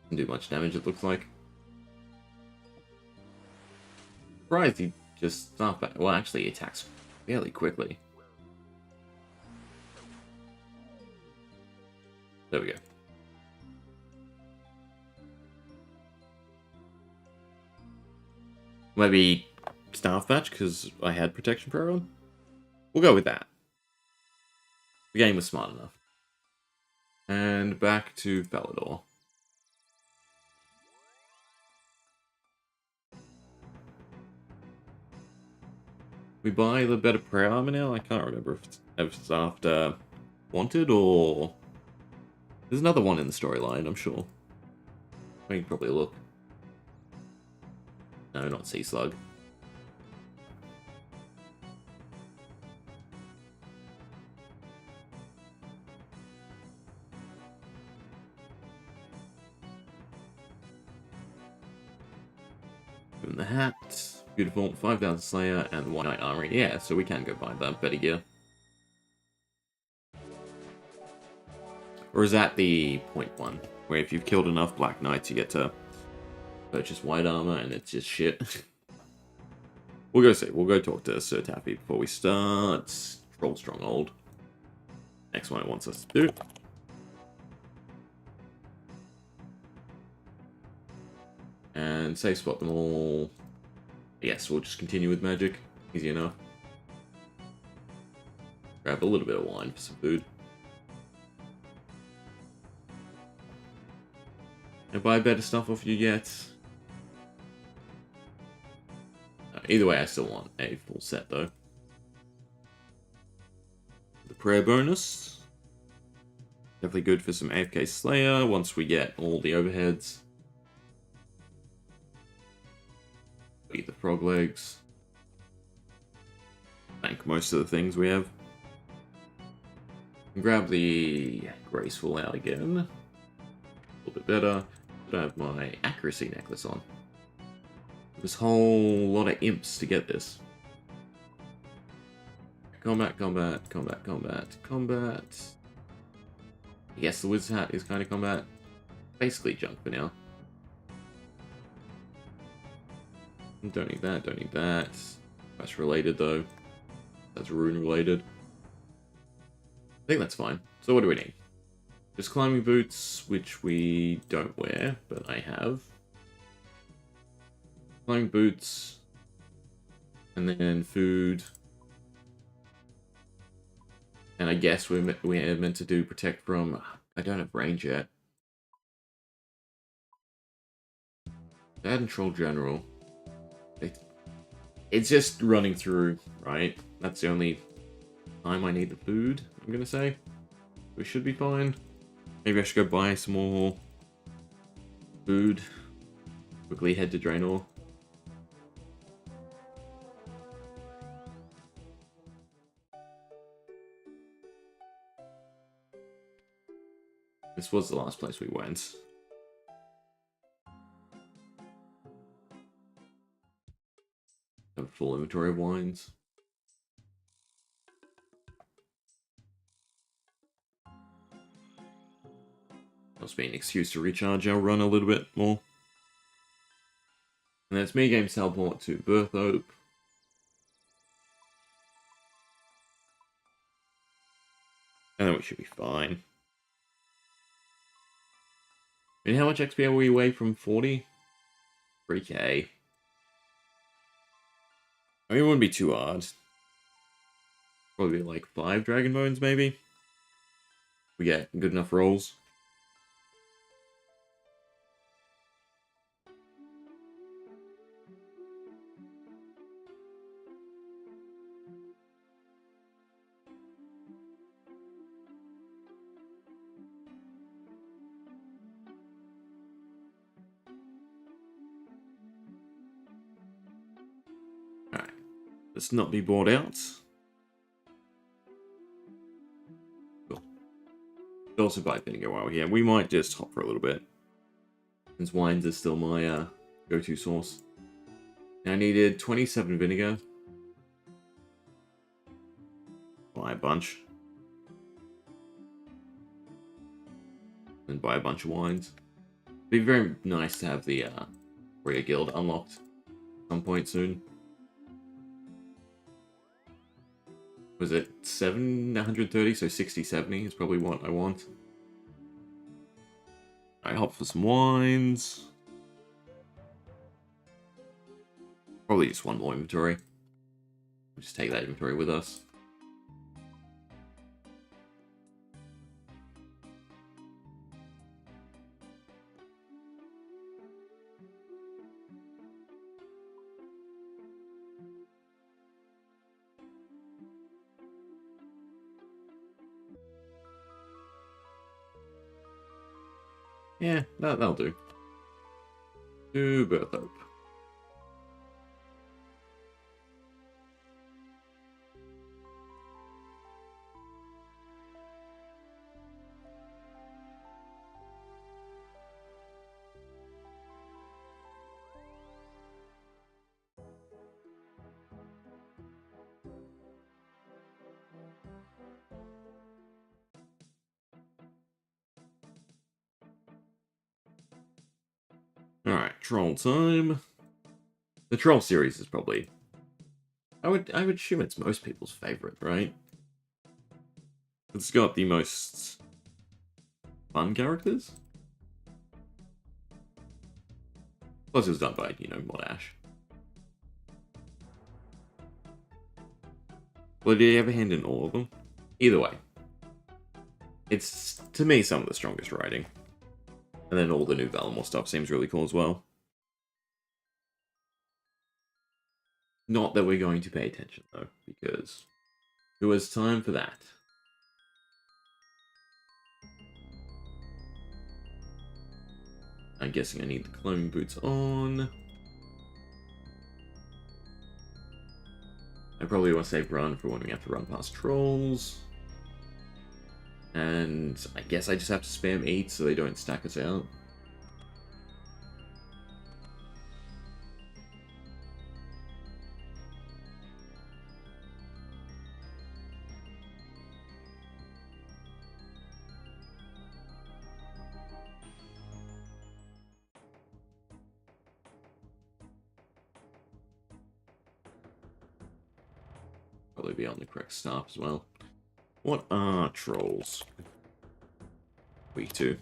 Doesn't do much damage, it looks like. Surprised he just stopped back. Well, actually, he attacks fairly quickly. There we go. Maybe staff match, because I had protection prayer on. We'll go with that. The game was smart enough. And back to Falador. We buy the better prayer armor now? I can't remember if it's after Wanted or... There's another one in the storyline, I'm sure. We can probably look. No, not Sea Slug. Give him the hat. Beautiful. 5,000 Slayer and 1 Knight Armory. Yeah, so we can go buy that better gear. Or is that the point one? Where if you've killed enough Black Knights, you get to purchase white armor and it's just shit. We'll go see. We'll go talk to Sir Taffy before we start. Troll Stronghold. Next one it wants us to do. And safe spot them all. Yes, we'll just continue with magic. Easy enough. Grab a little bit of wine for some food. And buy better stuff off you yet. Either way, I still want a full set though. The prayer bonus. Definitely good for some AFK Slayer once we get all the overheads. Eat the frog legs. Bank most of the things we have. And grab the graceful out again. A little bit better. But I have my accuracy necklace on. This whole lot of imps to get this. Combat, combat, combat, combat, combat. Yes, the wizard hat is kind of combat. Basically junk for now. Don't need that, don't need that. That's related though. That's rune related. I think that's fine. So what do we need? Just climbing boots, which we don't wear, but I have. Climbing boots. And then food. And I guess we're meant to do protect from... I don't have range yet. Dad and Troll General. It's just running through, right? That's the only time I need the food, I'm gonna say. We should be fine. Maybe I should go buy some more food. Quickly head to Draenor. This was the last place we went. Have a full inventory of wines. Must be an excuse to recharge our run a little bit more. And that's me game teleport to Berthope. And then we should be fine. I mean, how much XP are we away from 40? 3k. I mean, it wouldn't be too hard. Probably like 5 Dragon Bones, maybe. We get good enough rolls. Alright. Let's not be bored out. Cool. Also buy vinegar while we're here. We might just hop for a little bit. Since wines is still my go-to sauce. I needed 27 vinegar. Buy a bunch. And buy a bunch of wines. It'd be very nice to have the Warrior Guild unlocked at some point soon. Was it 730? So 60, 70 is probably what I want. I hop for some wines. Probably just one more inventory. We'll just take that inventory with us. Yeah, that'll do. To Birth Hope. Alright, Troll time. The Troll series is probably... I would assume it's most people's favorite, right? It's got the most fun characters. Plus it was done by, you know, Mod Ash. Well, did you ever hand in all of them? Either way. It's, to me, some of the strongest writing. And then all the new Valimor stuff seems really cool as well. Not that we're going to pay attention, though, because who has time for that? I'm guessing I need the climbing boots on. I probably want to save run for when we have to run past trolls. And I guess I just have to spam 8 so they don't stack us out. Probably be on the correct stop as well. What are trolls? Week 2.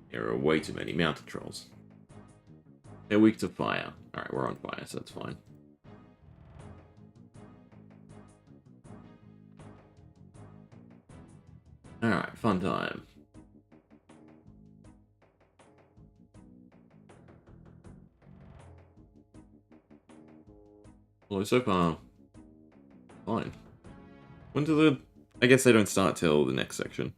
There are way too many mounted trolls. They're weak to fire. Alright, we're on fire, so that's fine. Alright, fun time. Well, so far, fine. When do the... I guess they don't start till the next section.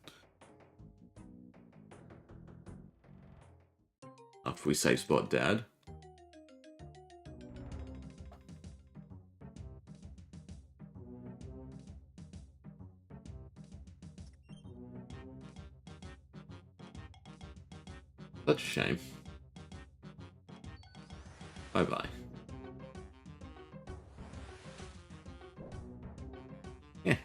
After we save spot Dad. Such a shame. Bye-bye. Yeah.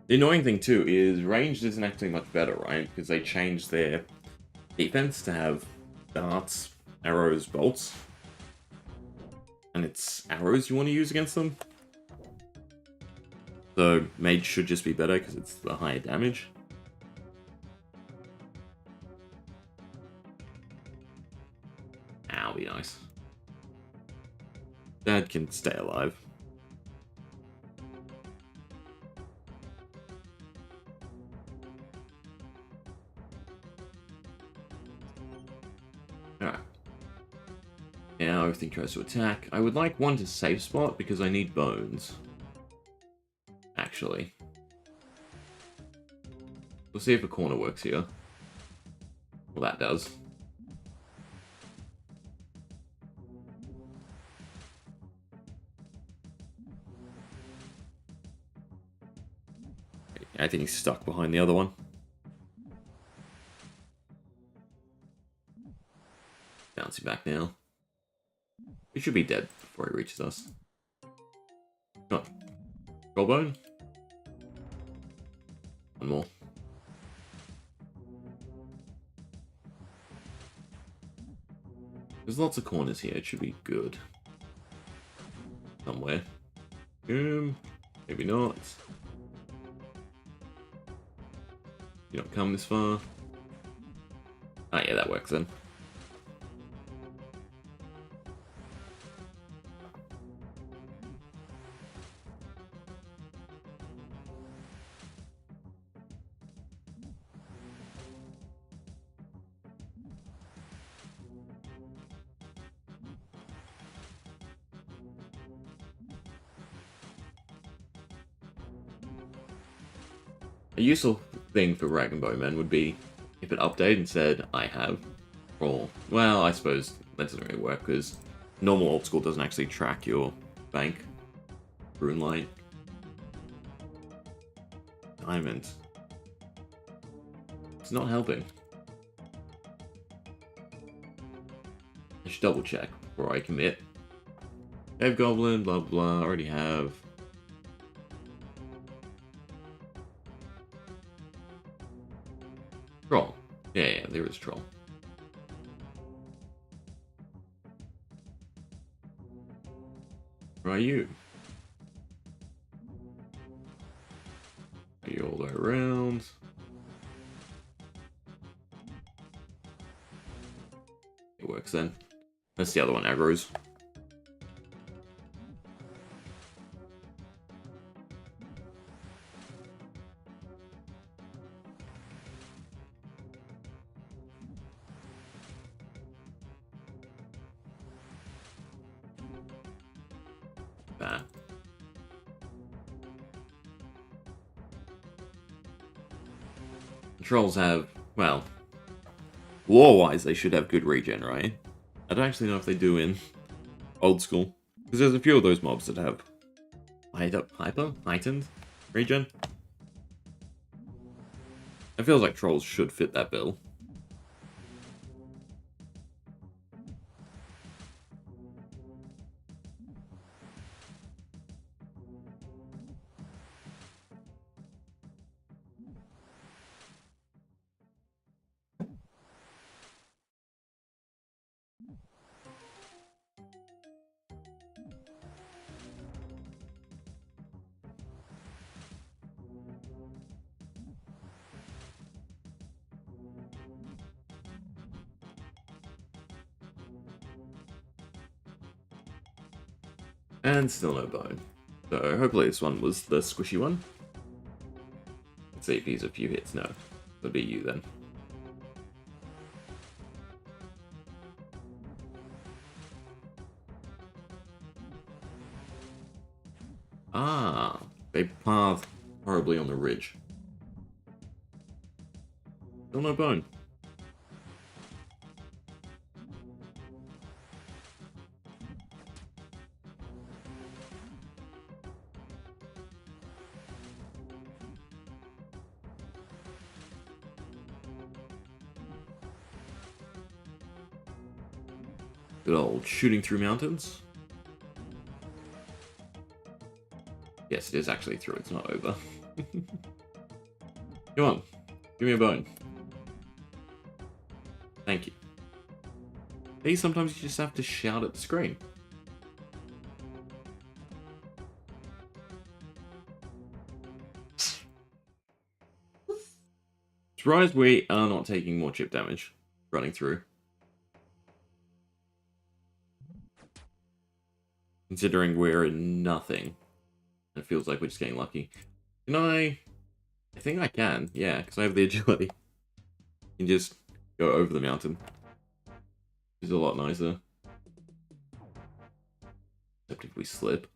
The annoying thing, too, is ranged isn't actually much better, right? Because they changed their defense to have darts, arrows, bolts. And it's arrows you want to use against them. So mage should just be better because it's the higher damage. That'll be nice. Dad can stay alive. Alright. Now everything tries to attack. I would like one to save spot because I need bones. Actually. We'll see if a corner works here. Well, that does. I think he's stuck behind the other one. Bouncing back now. He should be dead before he reaches us. Come on. Roll bone. One more. There's lots of corners here. It should be good. Somewhere. Maybe not. You don't come this far. Ah, yeah, that works then. A useful thing for Rag and Bowman would be if it updated and said, I have, or, well, I suppose that doesn't really work because normal old school doesn't actually track your bank. Rune light. Diamond. It's not helping. I should double check before I commit. Cave Goblin, blah blah, already have. Troll. Yeah, there is troll. Where are you? Are you all the way around? It works then. That's the other one, aggro's. That. Trolls have, well, lore-wise, they should have good regen, right? I don't actually know if they do in Old School. Because there's a few of those mobs that have heightened regen. It feels like trolls should fit that bill. And still no bone. So hopefully this one was the squishy one. Let's see if he's a few hits. No. It'll be you then. Ah, they path horribly on the ridge. Still no bone. Good old shooting through mountains. Yes, it is actually through. It's not over. Come on. Give me a bone. Thank you. Hey, sometimes you just have to shout at the screen. Surprised we are not taking more chip damage running through. Considering we're in nothing. It feels like we're just getting lucky. Can I... I think I can, yeah, because I have the agility. You can just go over the mountain. It's a lot nicer. Except if we slip.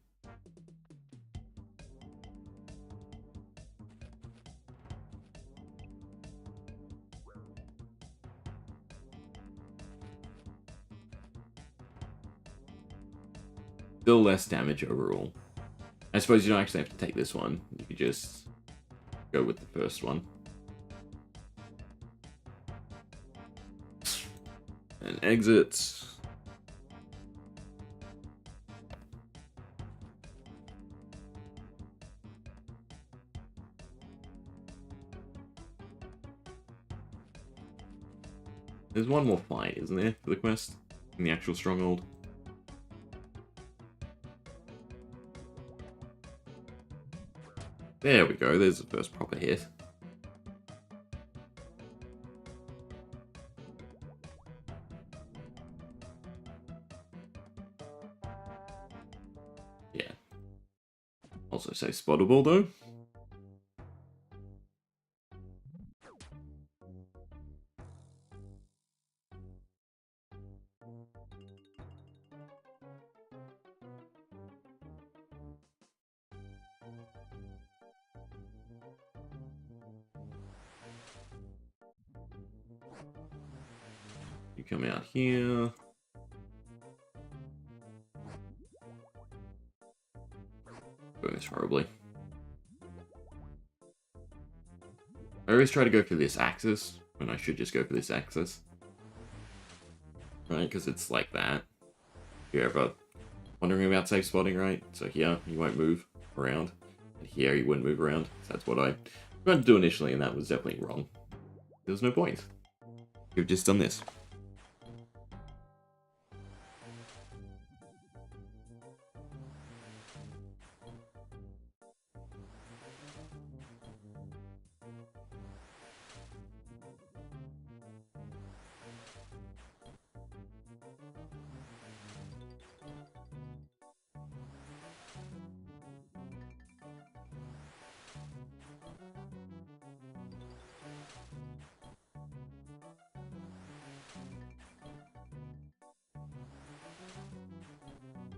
Still less damage overall. I suppose you don't actually have to take this one. You could just go with the first one. And exit. There's one more fight, isn't there, for the quest? In the actual stronghold. There we go, there's the first proper hit. Yeah. Also say spottable, though. You come out here. Doing this horribly. I always try to go for this axis, when I should just go for this axis. Right, because it's like that. If you're ever wondering about safe spotting, right? So here, you won't move around. And here, you wouldn't move around. So that's what I tried to do initially, and that was definitely wrong. There was no point. You've just done this.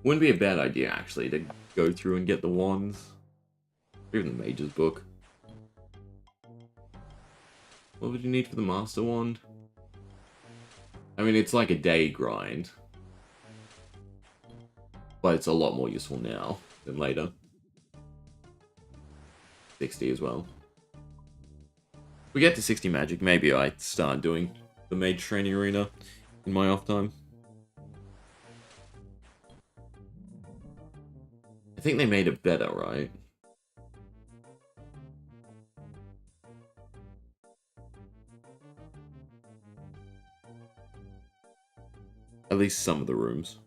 Wouldn't be a bad idea, actually, to go through and get the wands. Or even the mage's book. What would you need for the master wand? I mean, it's like a day grind. But it's a lot more useful now than later. 60 as well. If we get to 60 magic, maybe I start doing the mage training arena in my off time. I think they made it better, right? At least some of the rooms.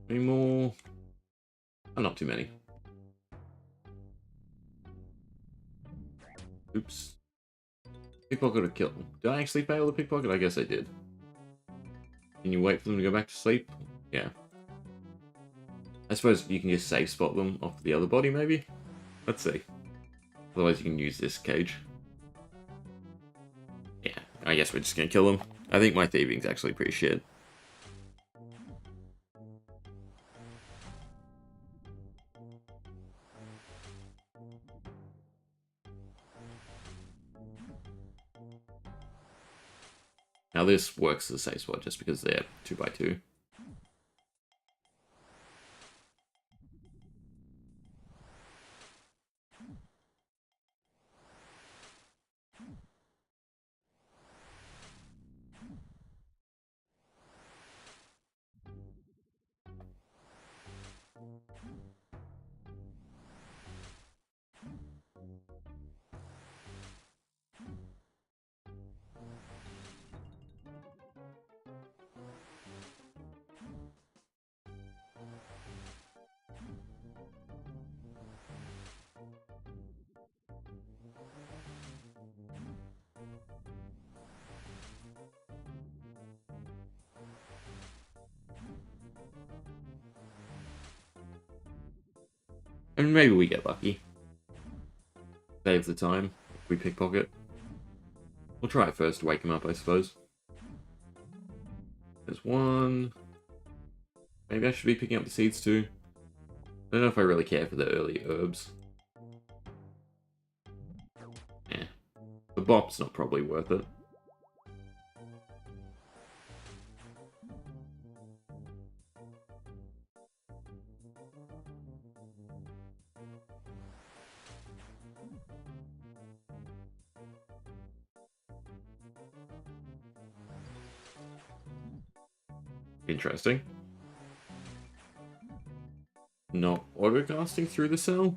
Any more? Oh, not too many. Oops. Pickpocket or kill. Did I actually fail the pickpocket? I guess I did. Can you wait for them to go back to sleep? Yeah. I suppose you can just safe spot them off the other body, maybe? Let's see. Otherwise you can use this cage. Yeah, I guess we're just gonna kill them. I think my thieving's actually pretty shit. Now this works as a safe spot just because they're 2x2. And maybe we get lucky. Saves the time if we pickpocket. We'll try it first to wake him up, I suppose. There's one. Maybe I should be picking up the seeds too. I don't know if I really care for the early herbs. Yeah. The bop's not probably worth it. Interesting. Not autocasting through the cell?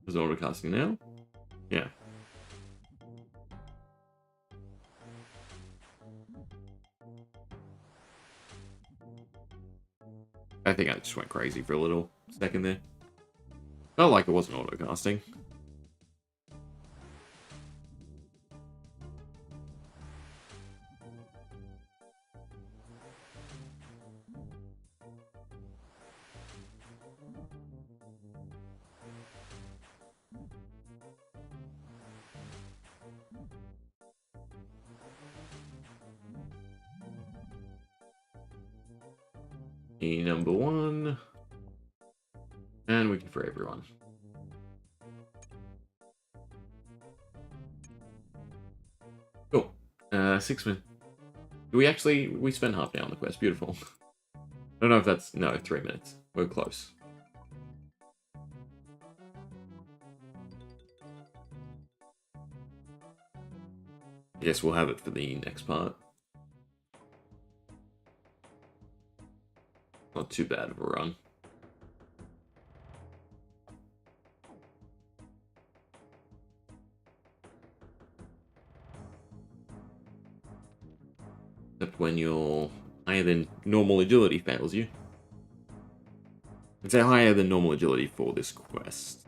Is it autocasting now? Yeah. I think I just went crazy for a little second there. Felt like it wasn't autocasting. Number one. And we can for everyone. Cool. 6 minutes. We spent half an hour on the quest. Beautiful. I don't know if that's... No, 3 minutes. We're close. Yes, we'll have it for the next part. Not too bad of a run. Except when your higher than normal agility fails you. I'd say higher than normal agility for this quest.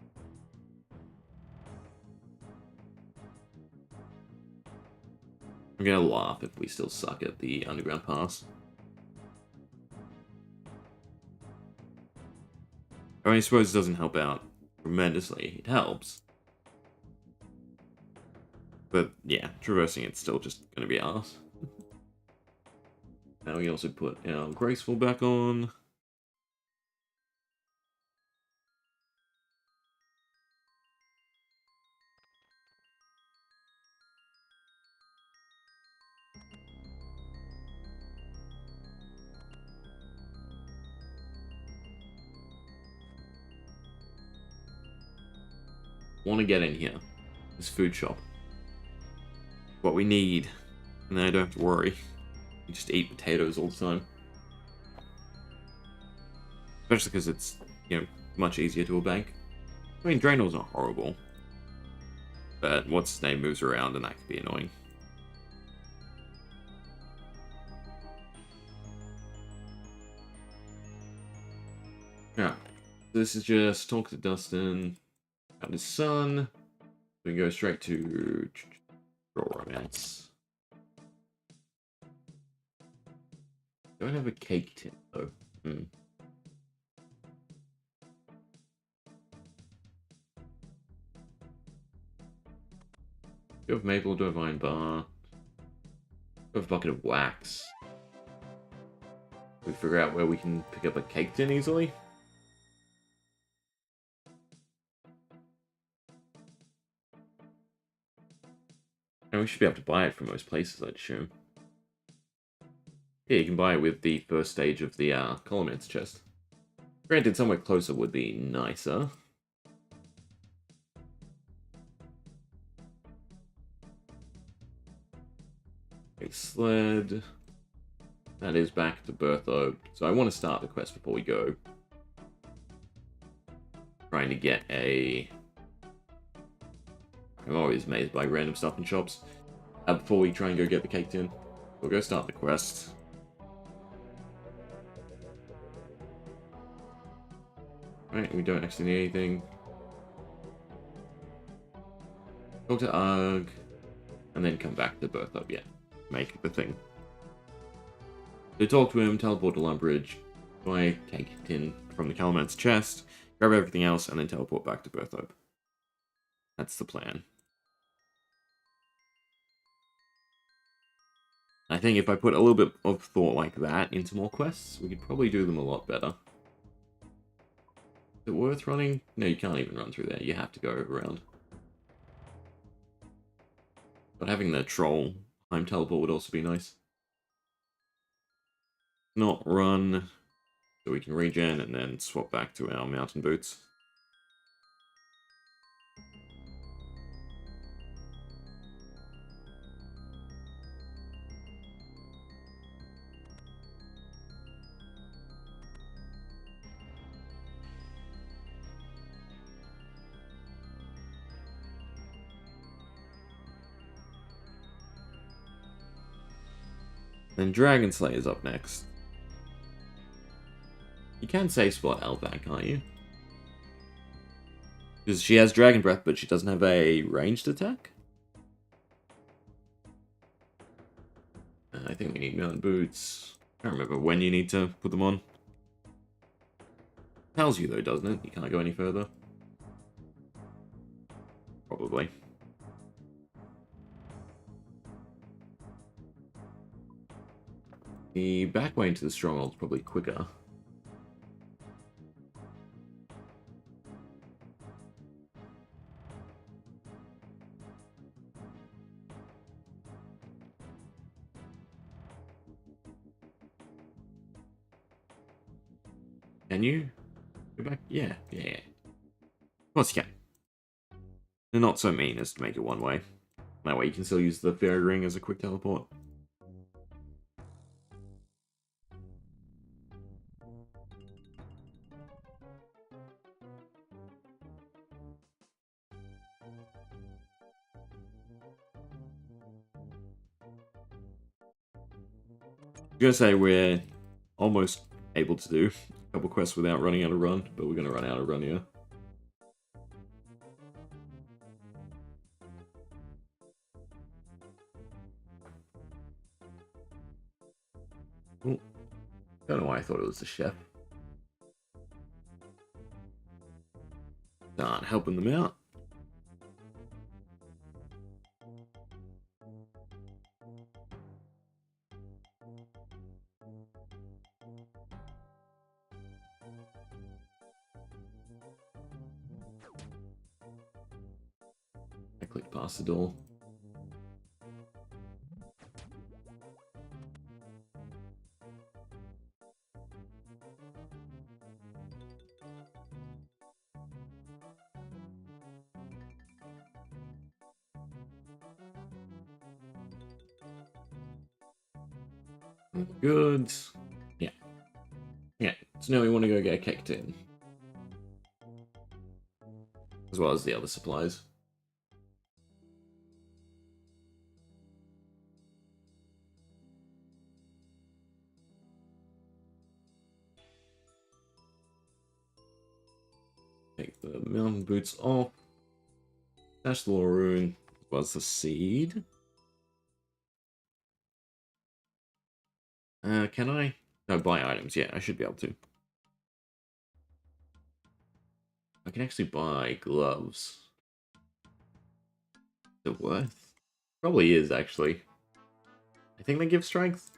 I'm gonna laugh if we still suck at the underground pass. I mean, I suppose it doesn't help out tremendously. It helps. But yeah, traversing it's still just gonna be arse. Now we also put our graceful back on. Want to get in here. This food shop. What we need. And then I don't have to worry. You just eat potatoes all the time. Especially because it's, you know, much easier to a bank. I mean, Draenor's not horrible. But what's his name moves around and that can be annoying. Yeah. This is just talk to Dustin about his son. We can go straight to romance. Don't have a cake tin though. Do have maple, do have iron bar. Do have a bucket of wax. We figure out where we can pick up a cake tin easily. And we should be able to buy it from most places, I'd assume. Yeah, you can buy it with the first stage of the Columnance chest. Granted, somewhere closer would be nicer. A sled. That is back to Bertho. So I want to start the quest before we go. Trying to get a... I'm always amazed by random stuff in shops. Before we try and go get the cake tin. We'll go start the quest. Right, we don't actually need anything. Talk to Arg, and then come back to Bertha. Yeah, make the thing. So talk to him, teleport to Lumbridge, buy cake tin from the Calaman's chest, grab everything else, and then teleport back to Berthope. That's the plan. I think if I put a little bit of thought like that into more quests, we could probably do them a lot better. Is it worth running? No, you can't even run through there. You have to go around. But having the troll time teleport would also be nice. Not run, so we can regen and then swap back to our mountain boots. Then Dragon Slayer's up next. You can save spot Elvac, can't you? Because she has Dragon Breath, but she doesn't have a ranged attack? I think we need mountain boots. I can't remember when you need to put them on. Tells you though, doesn't it? You can't go any further. Probably. The back way into the stronghold's probably quicker. Can you go back? Yeah. Of course you can. They're not so mean as to make it one way. That way you can still use the fairy ring as a quick teleport. I'm gonna say we're almost able to do a couple quests without running out of run, but we're gonna run out of run here. Ooh. Don't know why I thought it was the chef. Not helping them out. I clicked past the door. Good. Yeah. So now we want to go get kicked in. As well as the other supplies. Take the mountain boots off. Dash the lore rune. As well as the seed. Can I? No, buy items. Yeah, I should be able to. I can actually buy gloves. Is it worth? Probably is, actually. I think they give strength.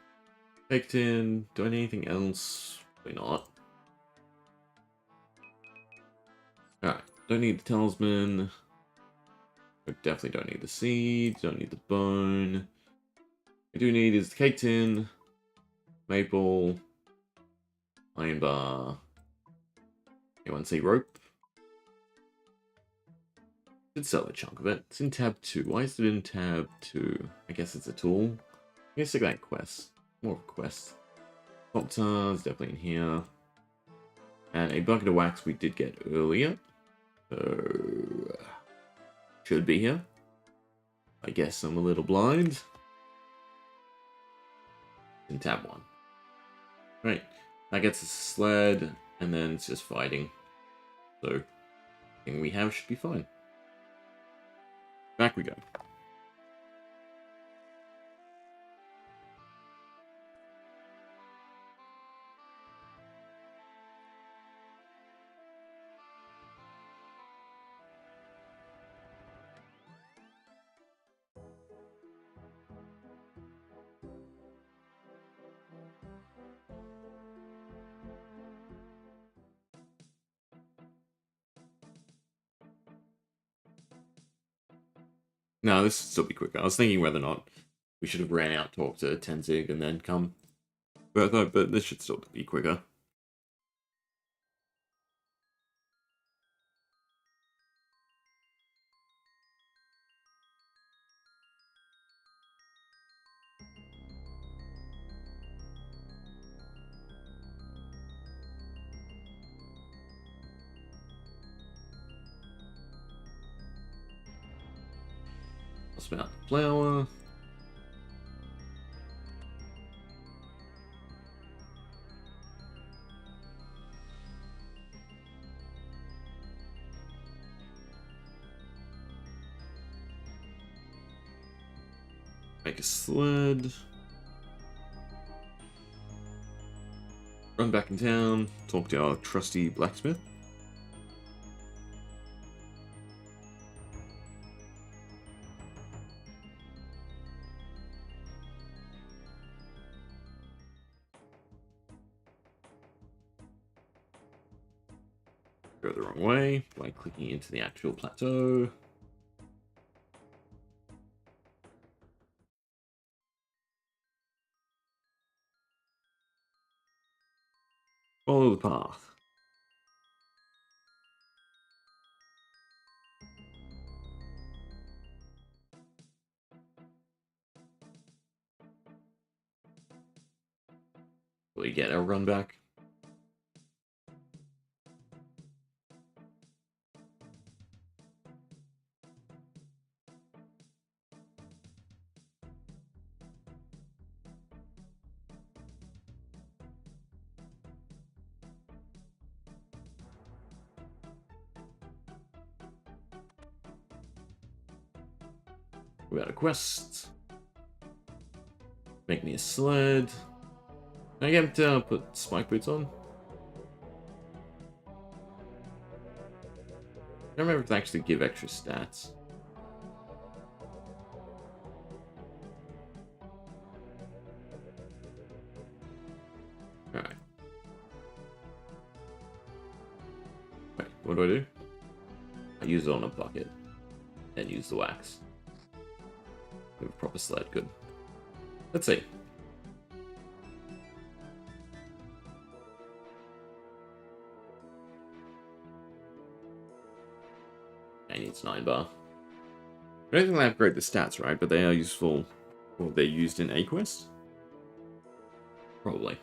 Baked in. Do I need anything else? Probably not. Alright. Don't need the talisman. I definitely don't need the seed. Don't need the bone. I do need is the cake tin. Maple. Iron bar. Anyone see rope? Should sell a chunk of it. It's in tab 2. Why is it in tab 2? I guess it's a tool. I'm gonna stick that in quest. More of a quest. Pop tars, definitely in here. And a bucket of wax we did get earlier. So should be here. I guess I'm a little blind. In tab 1. Right. That gets a sled, and then it's just fighting. So, everything we have should be fine. Back we go. No, this should still be quicker. I was thinking whether or not we should have ran out, talked to Tenzig, and then come further, but this should still be quicker. I'll smell the flour. Make a sled. Run back in town. Talk to our trusty blacksmith. Go the wrong way by clicking into the actual plateau. Follow the path. Will we get our run back? We got a quest. Make me a sled. Can I get him to put spike boots on? I don't remember if they actually give extra stats. Alright. Wait, what do? I use it on a bucket. And use the wax. We have a proper sled, good. Let's see. I need 9 bar. I don't think they upgrade the stats, right? But they are useful. Or they're used in A quest? Probably.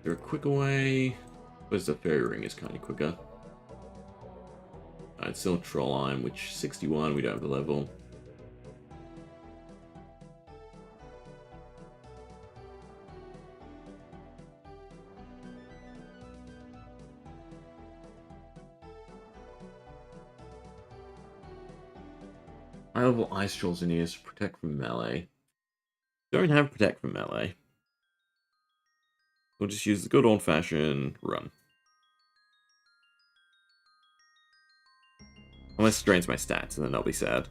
They're a quicker way. Whereas the fairy ring is kind of quicker. It's still Troll Iron, which 61, we don't have the level. High level Ice Trolls in here to protect from melee. Don't have protect from melee. We'll just use the good old fashioned run. Unless it drains my stats, and then I'll be sad.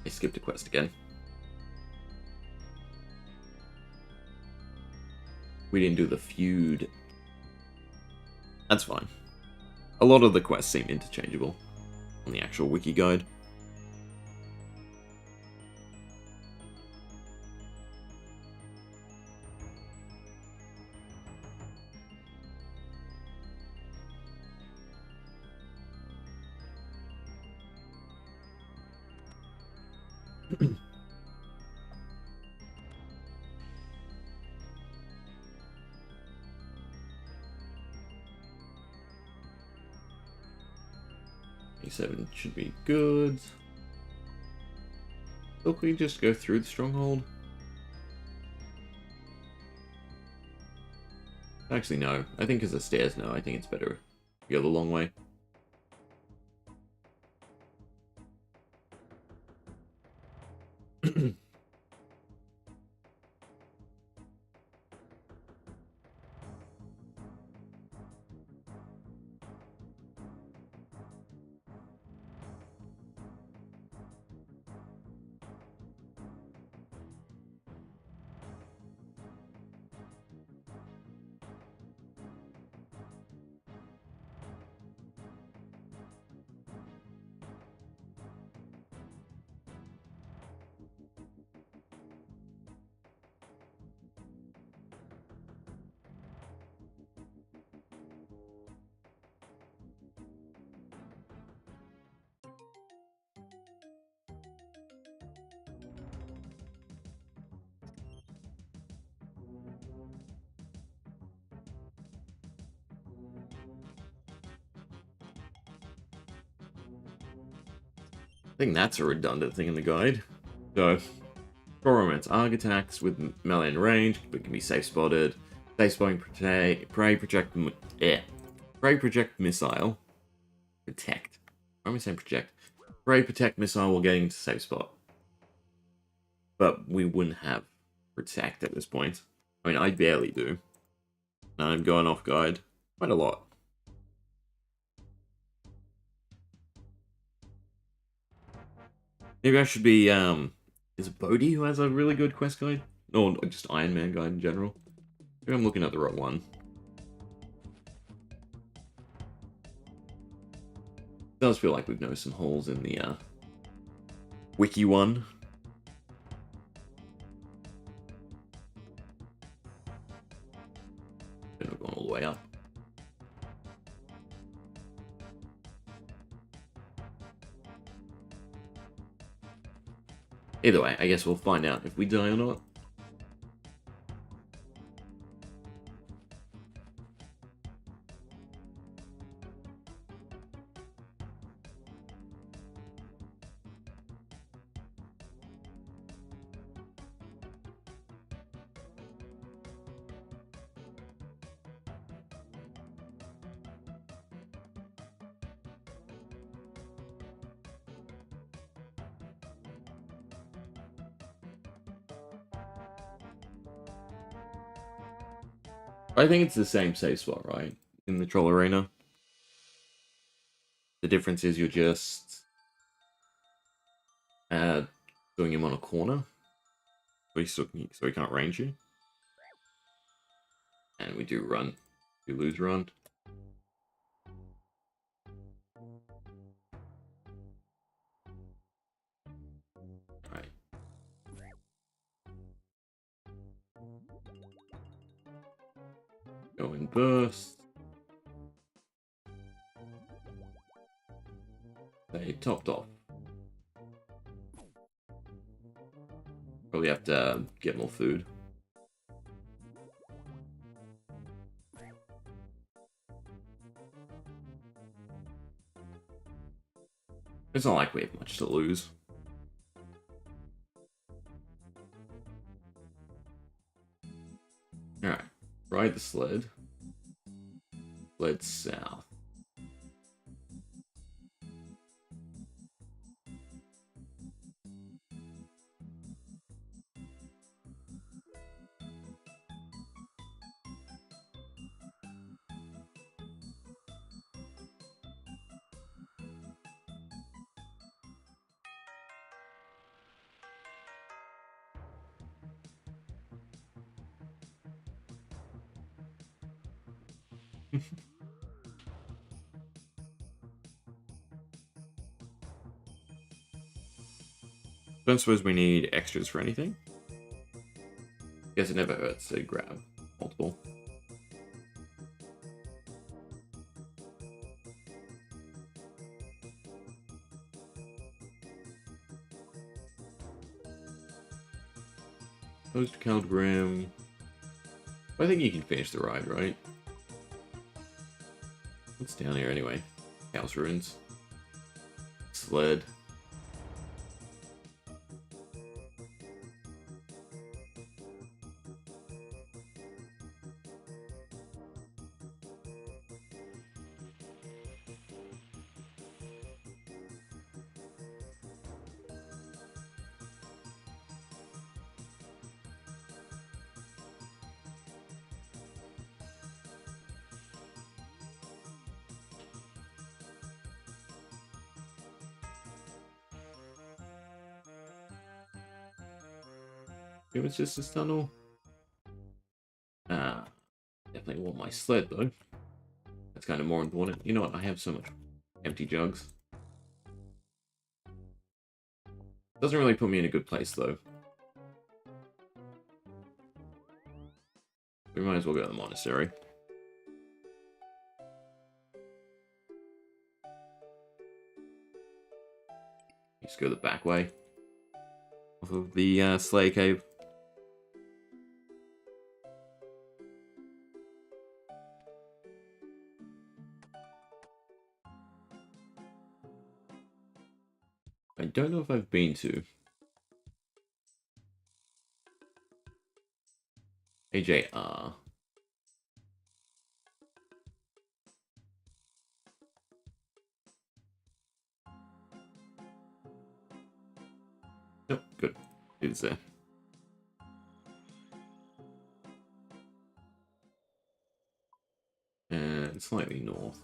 I skipped a quest again. We didn't do the feud. That's fine. A lot of the quests seem interchangeable on the actual wiki guide. 27 should be good. Or can we just go through the stronghold? Actually, no. I think because the stairs, no. I think it's better to go the long way. I think that's a redundant thing in the guide. So, Romance arc attacks with melee and range, but can be safe spotted. Safe spotting prey project missile. Protect. Why am I saying project? Prey protect missile while getting into safe spot. But we wouldn't have protect at this point. I mean, I barely do. And I'm going off guide quite a lot. Maybe I should be, is it Bodhi who has a really good quest guide? Or just Ironman guide in general? Maybe I'm looking at the wrong one. It does feel like we've noticed some holes in the, wiki one. Then we've gone all the way up. Either way, I guess we'll find out if we die or not. I think it's the same save spot, right? In the Troll Arena. The difference is you're just doing him on a corner. So he can't range you. And we do run. We lose run. Alright. Go in burst. They topped off. Probably have to get more food. It's not like we have much to lose. Alright. Ride the sled. Sled south. Don't suppose we need extras for anything. Guess it never hurts to grab multiple. Close to Caldgrim. I think you can finish the ride, right? What's down here anyway? House ruins. sled. It was just this tunnel. Definitely want my sled though. That's kind of more important. You know what? I have so much empty jugs. Doesn't really put me in a good place though. We might as well go to the monastery. Just go the back way. Off of the Slayer Cave. I don't know if I've been to AJR. Nope, good. It's there. And slightly north.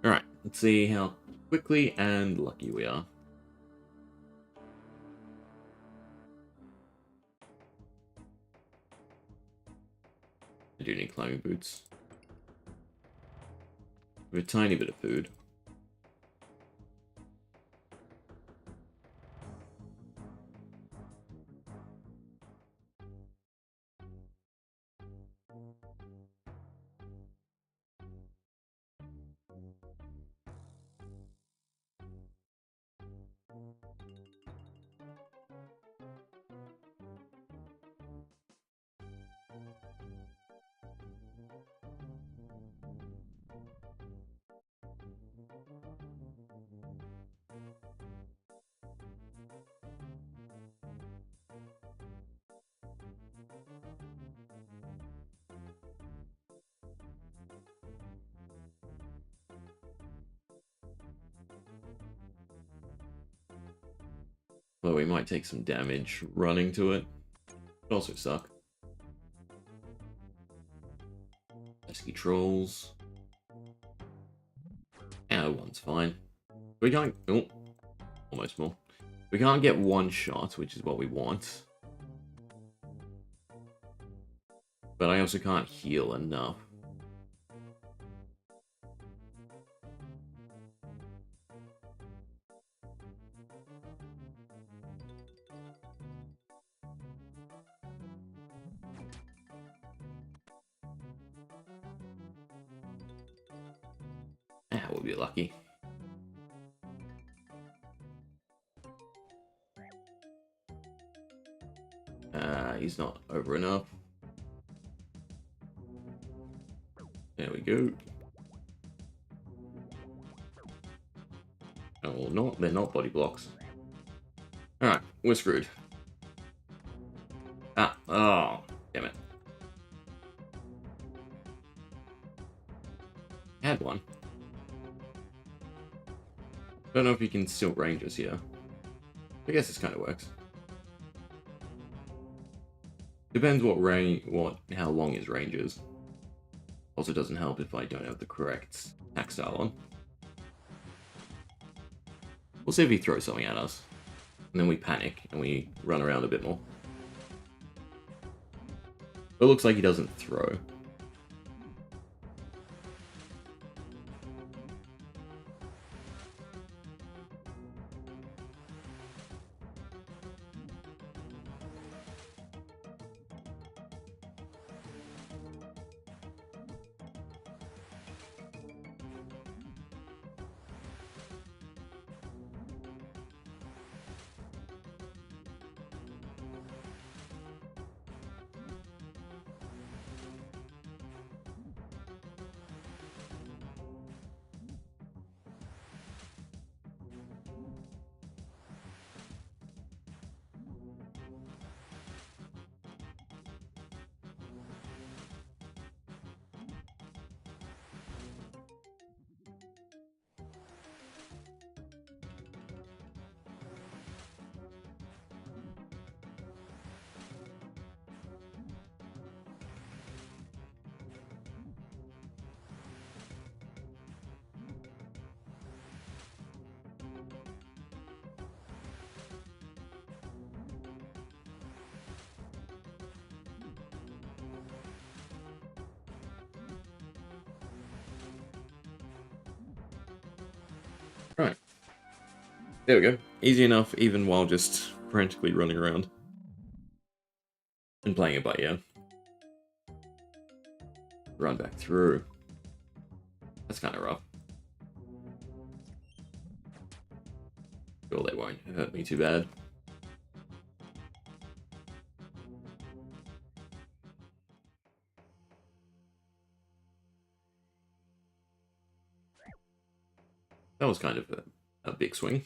Alright, let's see how quickly and lucky we are. I do need climbing boots. With a tiny bit of food. Well, we might take some damage running to it. Could also suck. Pesky trolls. One's fine. We can't... Oh, almost more. We can't get one shot, which is what we want. But I also can't heal enough. We'll be lucky. He's not over enough. There we go. Oh, no, they're not body blocks. Alright, we're screwed. Oh, damn it. Had one. Don't know if you can still range us here. I guess this kind of works. Depends what how long his range is. Also doesn't help if I don't have the correct attack style on. We'll see if he throws something at us. And then we panic and we run around a bit more. But it looks like he doesn't throw. There we go. Easy enough, even while just frantically running around. And playing it by ear. Run back through. That's kind of rough. Sure, they won't hurt me too bad. That was kind of a big swing.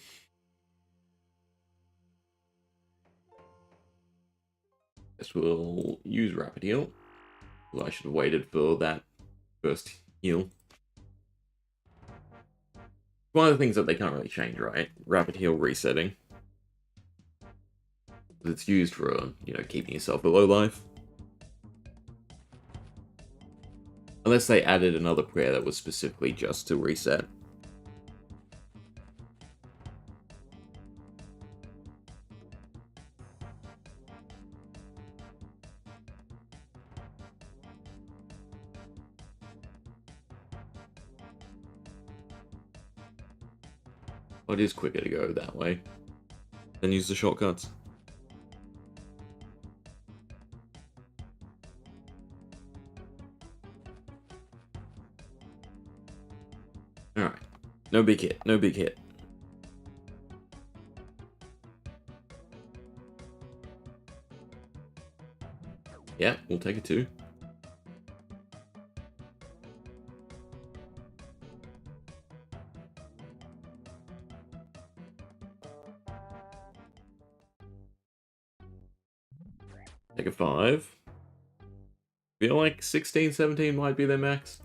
Guess we'll use Rapid Heal. Well, I should have waited for that first heal. One of the things that they can't really change, right? Rapid Heal resetting. It's used for, you know, keeping yourself at low life. Unless they added another prayer that was specifically just to reset. Well, it is quicker to go that way than use the shortcuts. Alright. No big hit. No big hit. Yeah, we'll take a 2. Take a 5. Feel like 16, 17 might be their max.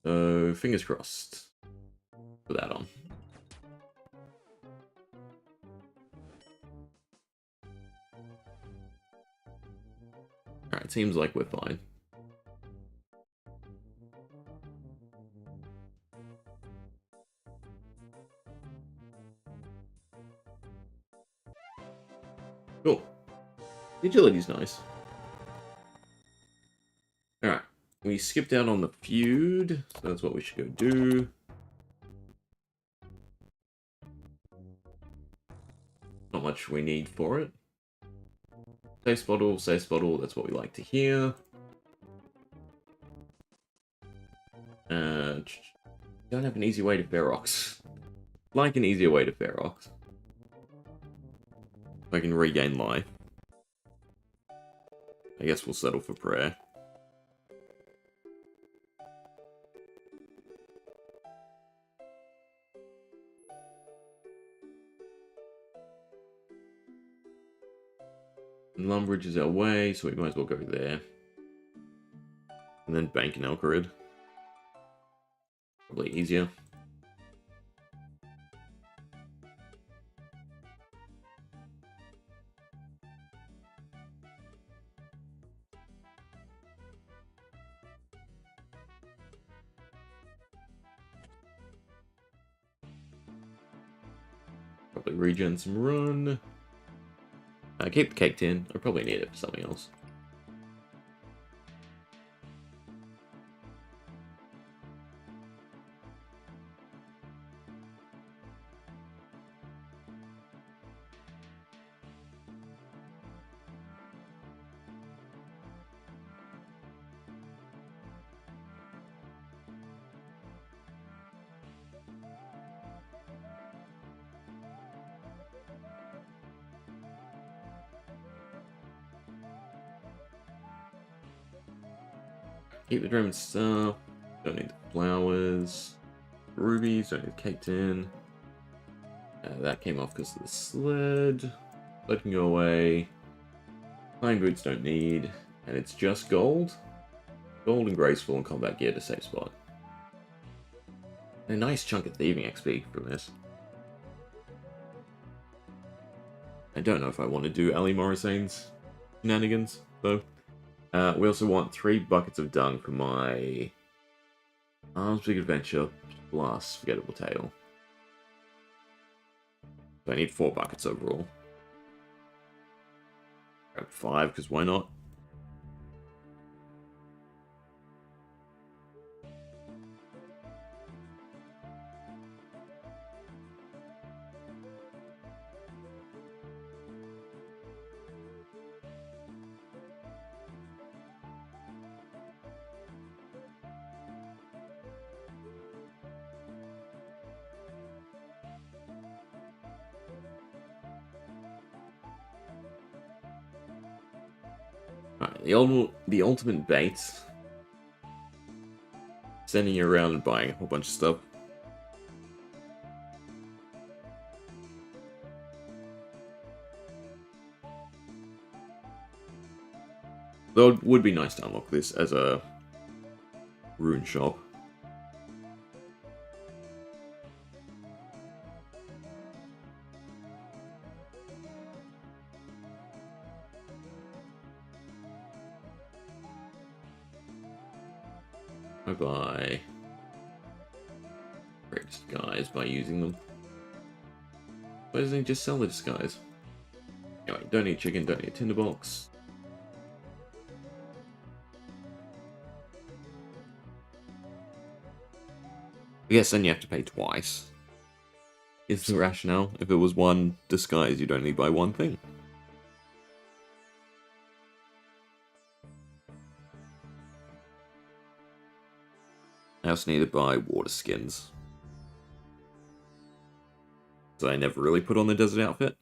So, fingers crossed. Put that on. Alright, seems like we're fine. Cool. The agility's nice. Alright. We skipped out on the feud, so that's what we should go do. Not much we need for it. Safe bottle, that's what we like to hear. Don't have an easy way to Ferox. Like an easier way to Ferox. If I can regain life. I guess we'll settle for prayer. And Lumbridge is our way, so we might as well go there. And then bank in Elkorid. Probably easier. Probably regen some run. Keep the cake tin. I probably need it for something else. Keep the German stuff. Don't need the flowers. Rubies, don't need the cake tin. That came off because of the sled. Sled can go away. Flying boots don't need. And it's just gold. Gold and graceful and combat gear to safe spot. And a nice chunk of thieving XP from this. I don't know if I want to do Ali Morissane's shenanigans, though. We also want 3 buckets of dung for my Arms Big Adventure plus Forgettable Tale. So I need 4 buckets overall. Grab 5, because why not? the ultimate bait. Sending you around and buying a whole bunch of stuff. Though it would be nice to unlock this as a rune shop. I buy great disguise by using them. Why doesn't he just sell the disguise? Anyway, don't need chicken, don't need a tinderbox. I guess then you have to pay twice. Is the rationale? If it was one disguise, you'd only buy one thing. I also need to buy water skins. So I never really put on the desert outfit.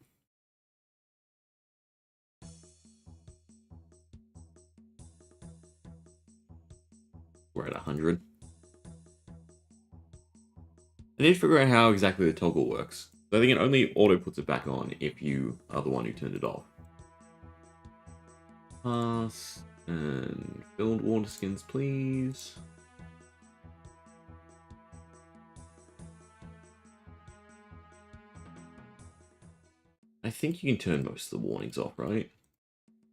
We're at 100. I need to figure out how exactly the toggle works. So I think it only auto puts it back on if you are the one who turned it off. Pass and build water skins, please. I think you can turn most of the warnings off, right?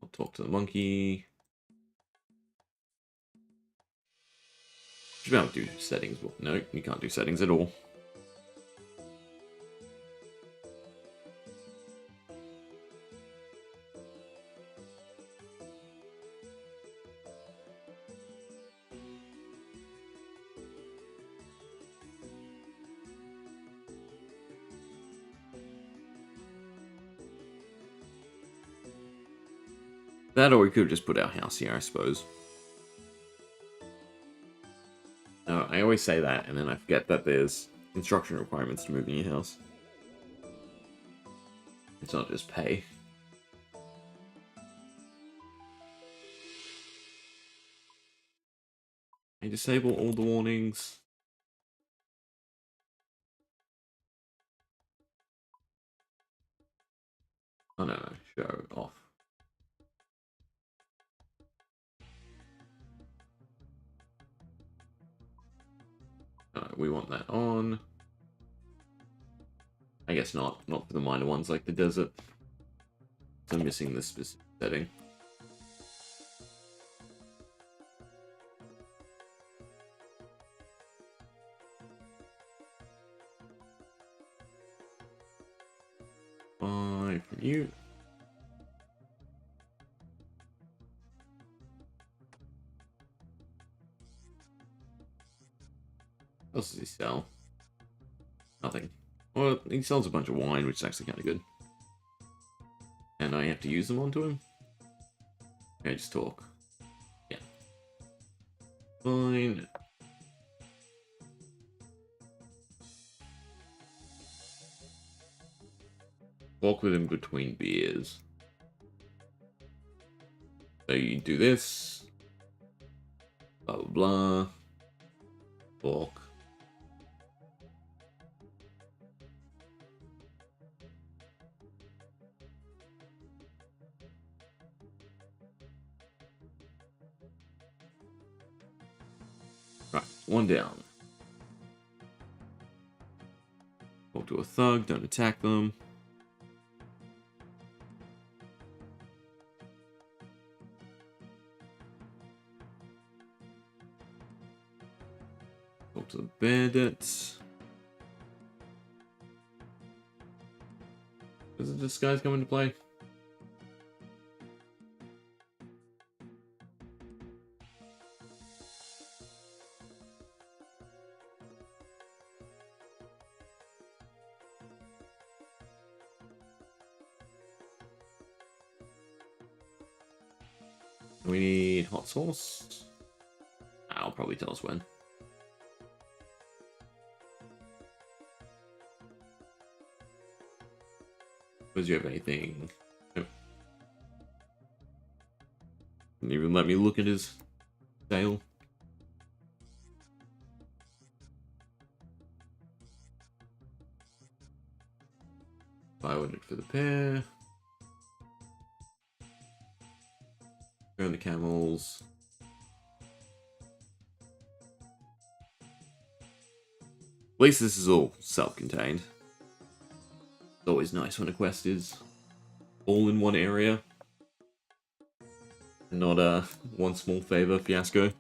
I'll talk to the monkey. Should be able to do settings. No, you can't do settings at all. That, or we could have just put our house here, I suppose. I always say that, and then I forget that there's construction requirements to move in your house. It's not just pay. I disable all the warnings. Oh no, show off. We want that on. I guess not for the minor ones like the desert. So I'm missing this specific setting. Buy from you. What else does he sell? Nothing. Well, he sells a bunch of wine, which is actually kind of good. And I have to use them onto him? Okay, just talk. Yeah. Fine. Walk with him between beers. So you do this. Blah, blah, blah. Walk. Right, one down. Talk to a thug, don't attack them. Talk to the bandits. Does the disguise come into play? We need hot sauce. I'll probably tell us when. Does you have anything? Nope. Didn't even let me look at his tail. 500 for the pair. Turn the camels. At least this is all self-contained. It's always nice when a quest is all in one area. And not one small favor fiasco.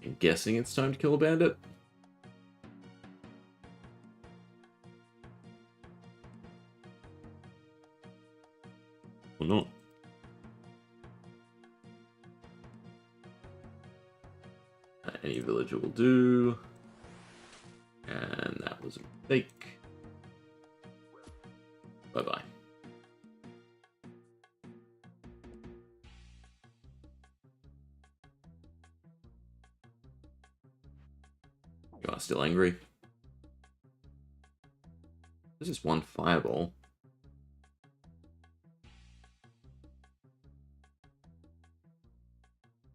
I'm guessing it's time to kill a bandit. Or not. Any villager will do. And that was a mistake. Bye-bye. You are still angry. This is one fireball.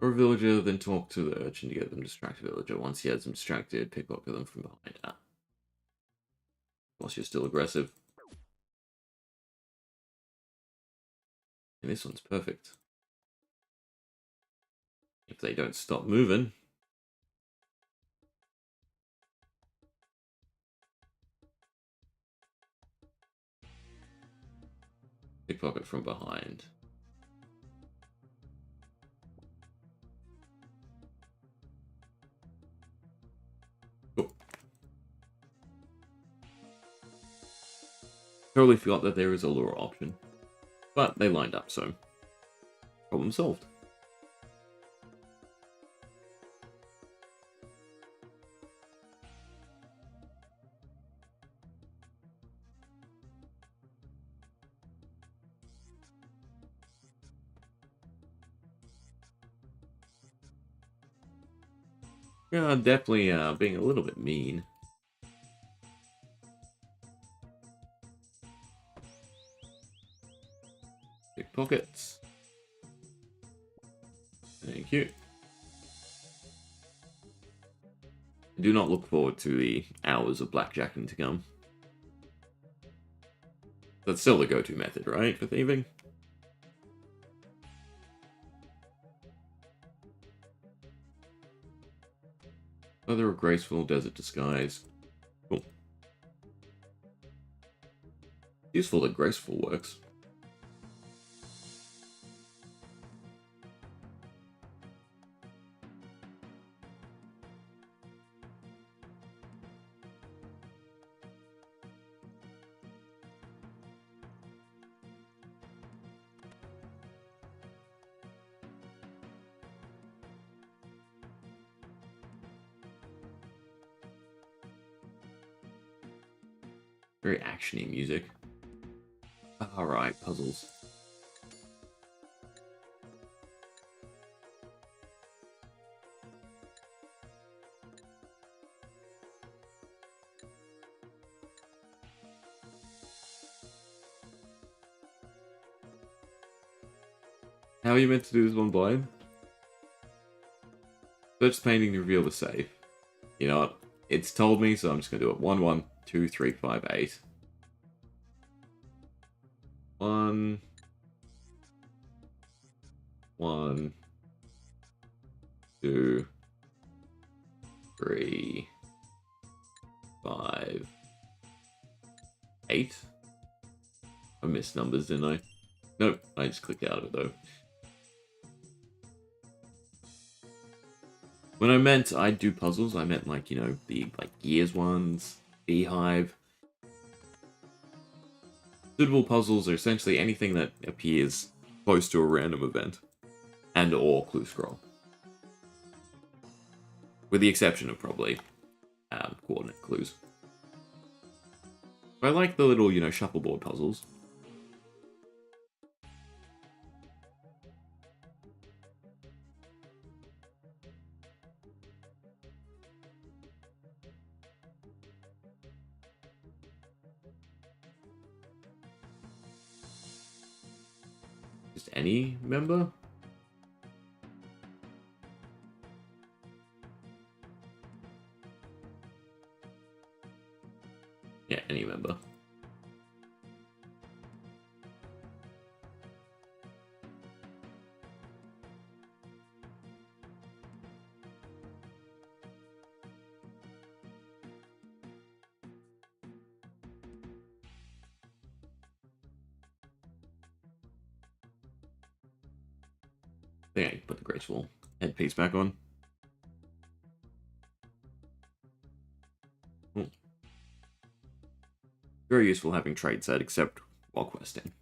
Or a villager, then talk to the urchin to get them distracted villager. Once he has them distracted, pickpocket them from behind. Whilst you're still aggressive. And this one's perfect. If they don't stop moving. Pickpocket from behind. Cool. Totally forgot that there is a lure option. But they lined up, so problem solved. Yeah, definitely being a little bit mean. Pickpockets. Thank you. I do not look forward to the hours of blackjacking to come. That's still the go-to method, right, for thieving? Feather of graceful desert disguise. Cool. Useful that graceful works. Very actiony music. Alright, puzzles. How are you meant to do this one blind? Search painting to reveal the safe. You know what? It's told me, so I'm just gonna do it. 1, 1, 2, 3, 5, 8. 1, 1, 2, 3, 5, 8. I missed numbers, didn't I? Nope, I just clicked out of it though. When I meant I'd do puzzles, I meant like, you know, the Gears ones, Beehive. Suitable puzzles are essentially anything that appears close to a random event. and or Kloo scroll. With the exception of probably coordinate clues. I like the little, you know, shuffleboard puzzles. Just any member? Yeah, any member. I think I can put the graceful headpiece back on. Very useful having trade set, except while questing.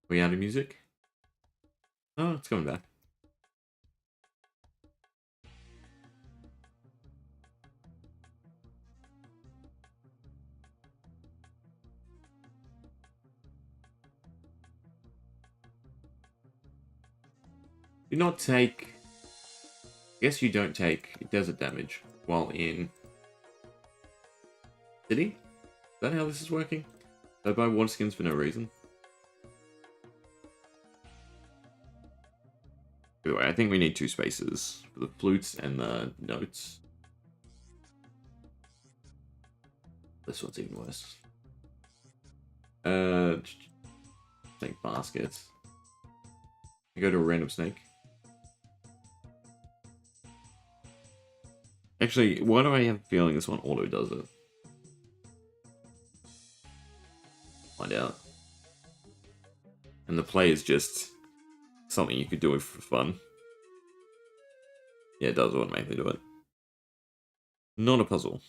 Are we out of music? Oh, it's coming back. Do not take... I guess you don't take desert damage while in... City? Is that how this is working? Do I buy water skins for no reason? Anyway, I think we need 2 spaces for the flutes and the notes. This one's even worse. Snake baskets. I go to a random snake. Actually, why do I have a feeling this one auto does it? Find out. And the play is just something you could do for fun. Yeah, it does automatically do it. Not a puzzle.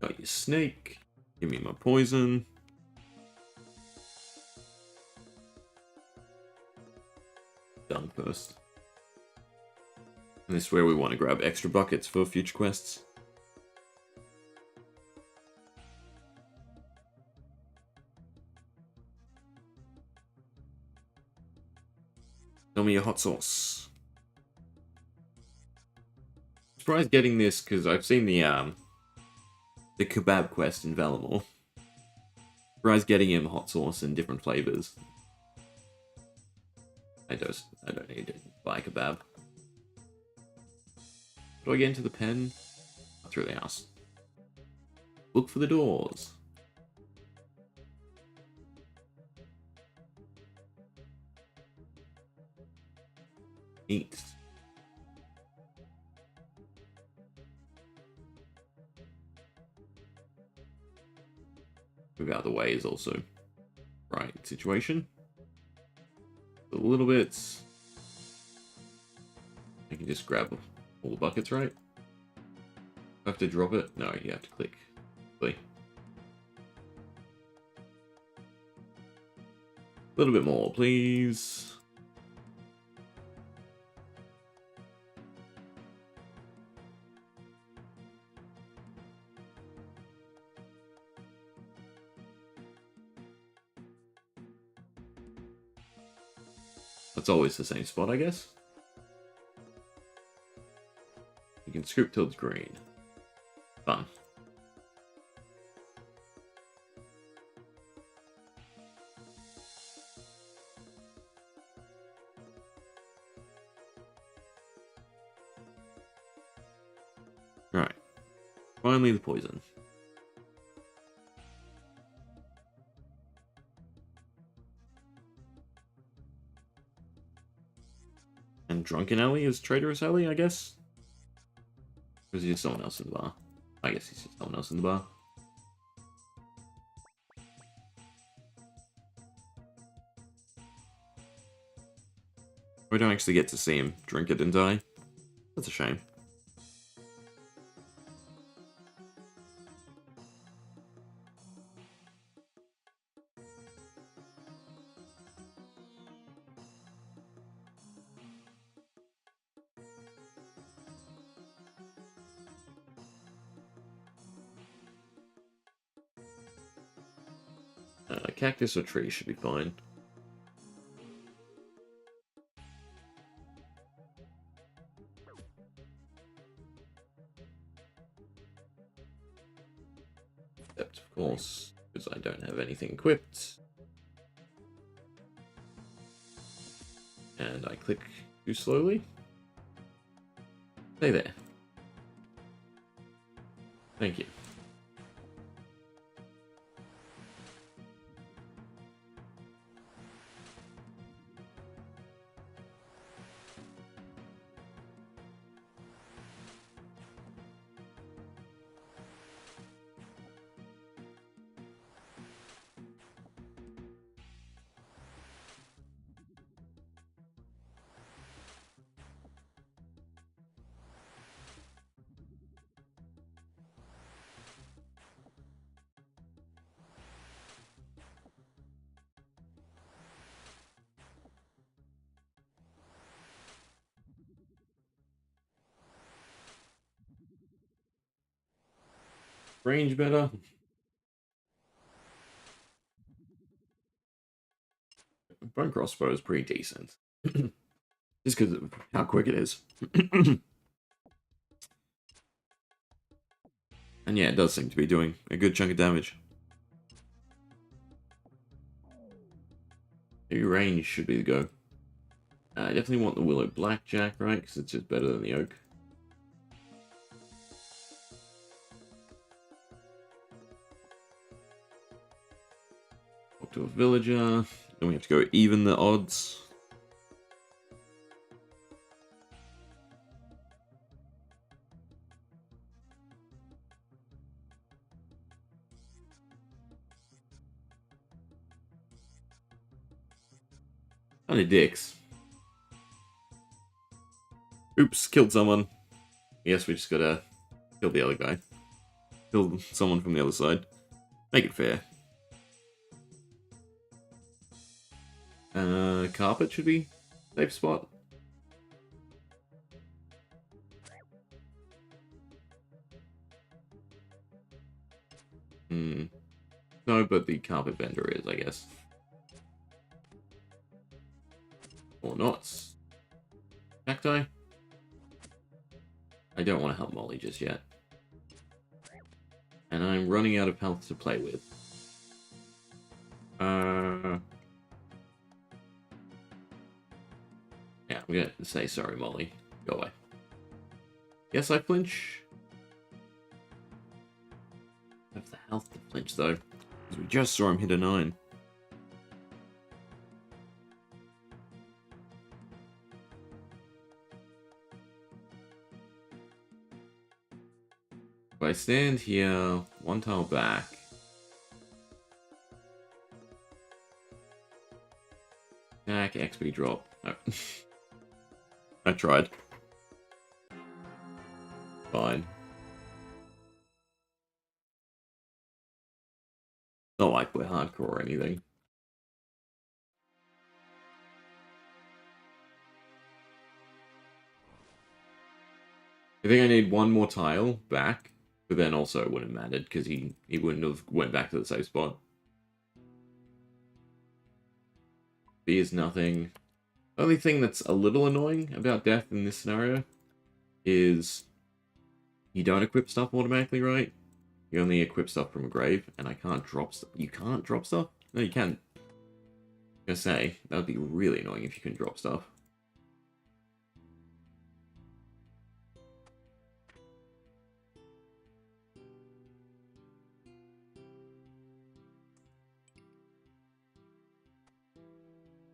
Got your snake. Give me my poison. Done first. And this is where we want to grab extra buckets for future quests. Tell me your hot sauce. Surprised getting this because I've seen the kebab quest in Valamore. Surprised getting him hot sauce in different flavors. I don't need to buy kebab. Do I get into the pen? Through the house. Look for the doors. Eat. Move out of the way is also right situation. A little bit. I can just grab all the buckets, right? I have to drop it? No, you have to click. A little bit more, please. That's always the same spot, I guess. You can scoop till it's green. Fun. Right. Finally the poison. drunken Ellie as traitorous Ellie, I guess? Or is he just someone else in the bar? I guess he's just someone else in the bar. We don't actually get to see him drink it and die. That's a shame. Cactus or tree should be fine. Except, of course, because I don't have anything equipped. And I click too slowly. Stay there. Thank you. Range better. Bone crossbow is pretty decent. Just because of how quick it is. And yeah, it does seem to be doing a good chunk of damage. Maybe range should be the go. I definitely want the Willow Blackjack, right? Because it's just better than the Oak. Talk to a villager. Then we have to go even the odds. Kind of dicks. Oops, killed someone. Yes, we just gotta kill the other guy. Kill someone from the other side. Make it fair. Carpet should be safe spot. No, but the carpet vendor is, I guess. Or not. Cacti? I don't want to help Molly just yet. And I'm running out of health to play with. Yeah, I'm gonna say sorry, Molly. Go away. Yes, I flinch. I have the health to flinch, though. Because we just saw him hit a 9. If I stand here, one tile back. Attack, XP drop. No. I tried. Fine. Not like we're hardcore or anything. I think I need one more tile back, but then also it wouldn't have mattered because he wouldn't have went back to the safe spot. B is nothing. The only thing that's a little annoying about death in this scenario is you don't equip stuff automatically, right? You only equip stuff from a grave, and I can't drop stuff. You can't drop stuff? No, you can. I was gonna say, that would be really annoying if you can drop stuff.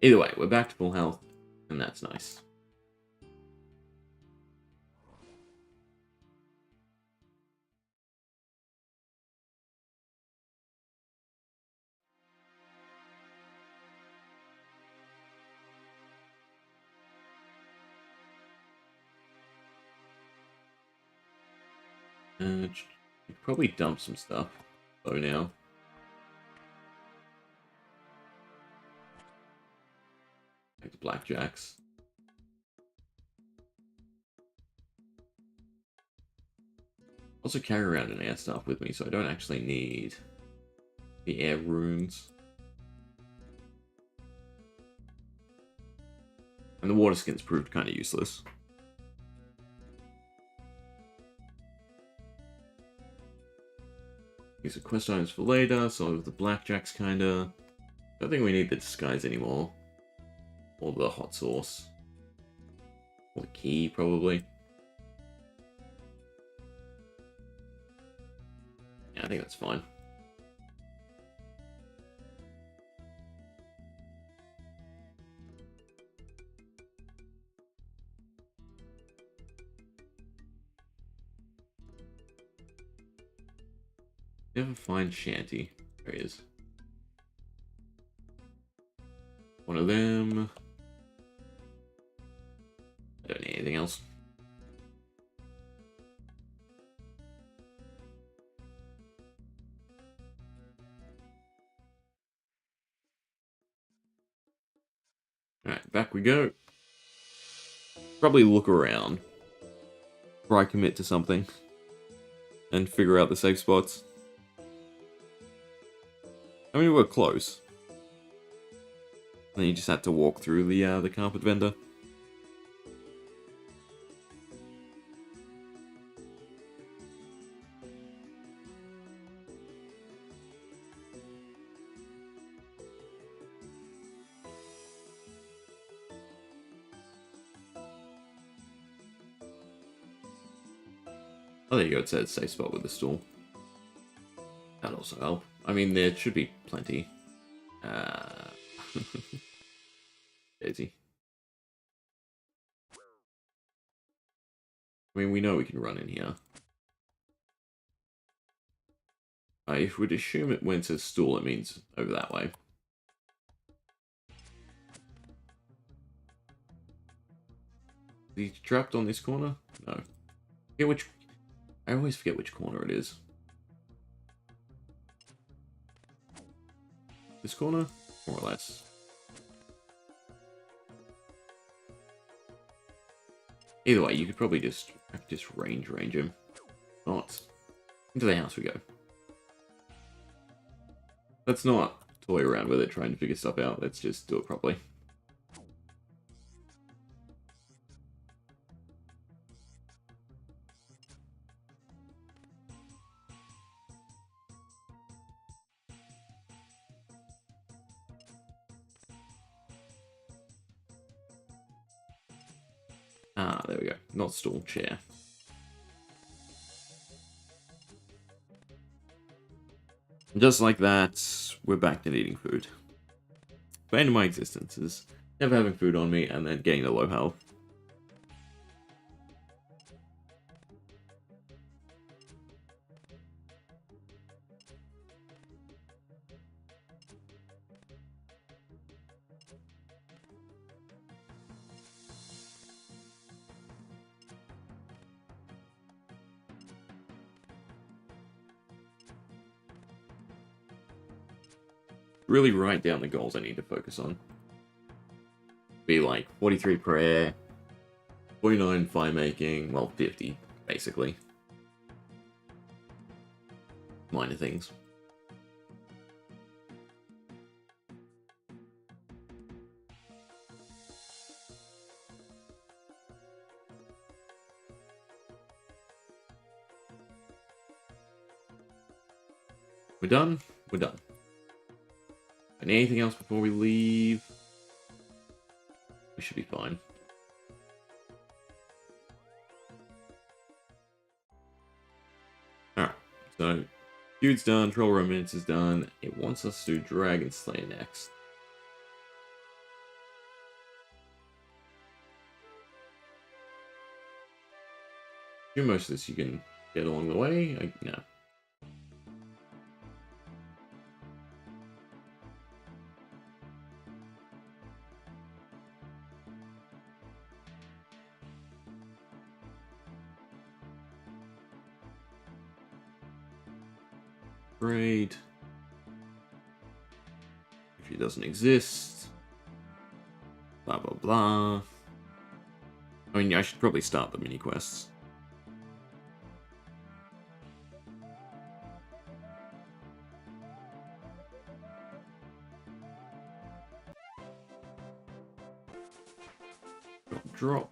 Either way, we're back to full health, and that's nice. Probably dump some stuff. Oh, now. Like the blackjacks. Also carry around an air staff with me, so I don't actually need the air runes. And the water skins proved kind of useless. These are quest items for later, so the blackjacks kinda. I don't think we need the disguise anymore. Or the hot sauce. Or the key, probably. Yeah, I think that's fine. Never find Shanty. There he is. One of them. I don't need anything else. Alright, back we go. Probably look around before I commit to something. And figure out the safe spots. I mean, we're close. And then you just had to walk through the carpet vendor. Oh, there you go. It says safe spot with the stool. That'll also help. I mean, there should be plenty. Daisy. I mean, we know we can run in here. If we'd assume it when it says stool, it means over that way. Is he trapped on this corner? No. I always forget which corner it is. This corner? More or less. Either way, you could probably just range him. Not. Into the house we go. Let's not toy around with it trying to figure stuff out. Let's just do it properly. Ah, there we go. Not stool, chair. Just like that, we're back to eating food. The end of my existence is never having food on me and then getting the low health. Really write down the goals I need to focus on. Be like 43 prayer, 49 fire making, well 50 basically. Minor things. We're done? We're done. And anything else before we leave? We should be fine. Alright, so Dude's done, Troll Romance is done. It wants us to do Dragon Slayer next. Do most of this you can get along the way. No. upgrade. If he doesn't exist. Blah, blah, blah. I mean, I should probably start the mini quests. Drop.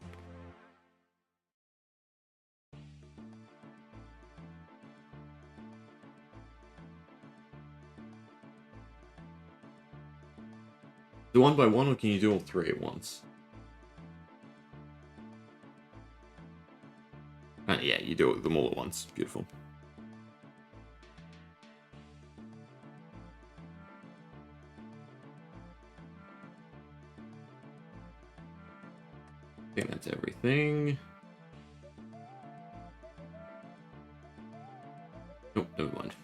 Do one by one, or can you do all three at once? Yeah, you do them all at once. Beautiful. I think that's everything. Nope, never mind.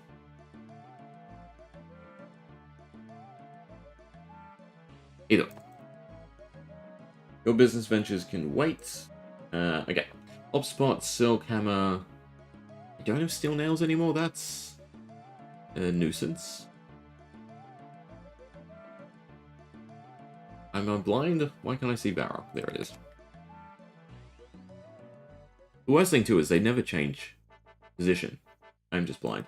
Either. Your business ventures can wait. Okay. Hopspot, silk, hammer. You don't have steel nails anymore? That's a nuisance. I'm blind? Why can't I see Varrock? There it is. The worst thing, too, is they never change position. I'm just blind.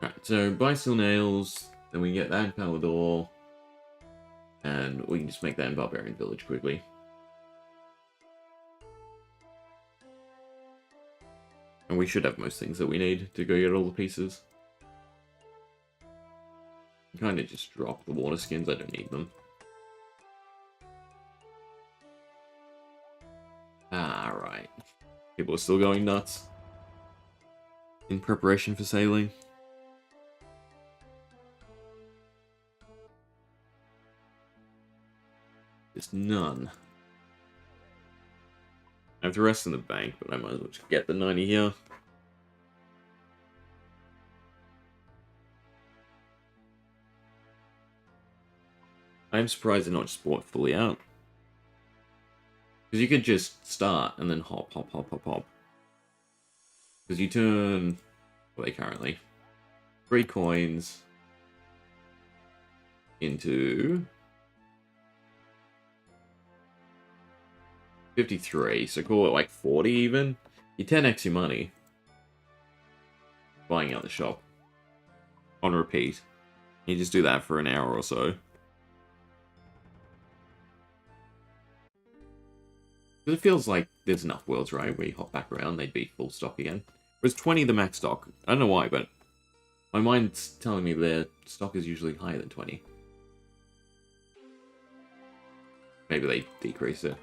Alright, so buy steel nails, then we get that in Palador, and we can just make that in Barbarian Village quickly. And we should have most things that we need to go get all the pieces. Kind of just drop the water skins, I don't need them. Right. People are still going nuts. In preparation for sailing. There's none. I have the rest in the bank, but I might as well just get the 90 here. I'm surprised they're not just bought fully out. Because you could just start and then hop, hop, hop, hop, hop. Because you turn... What are they currently? 3 coins into 53, so call it like 40 even. You 10x your money buying out the shop on repeat. You just do that for an hour or so. It feels like there's enough worlds, right, where you hop back around, they'd be full stock again. Whereas 20 the max stock. I don't know why, but my mind's telling me their stock is usually higher than 20. Maybe they decrease it.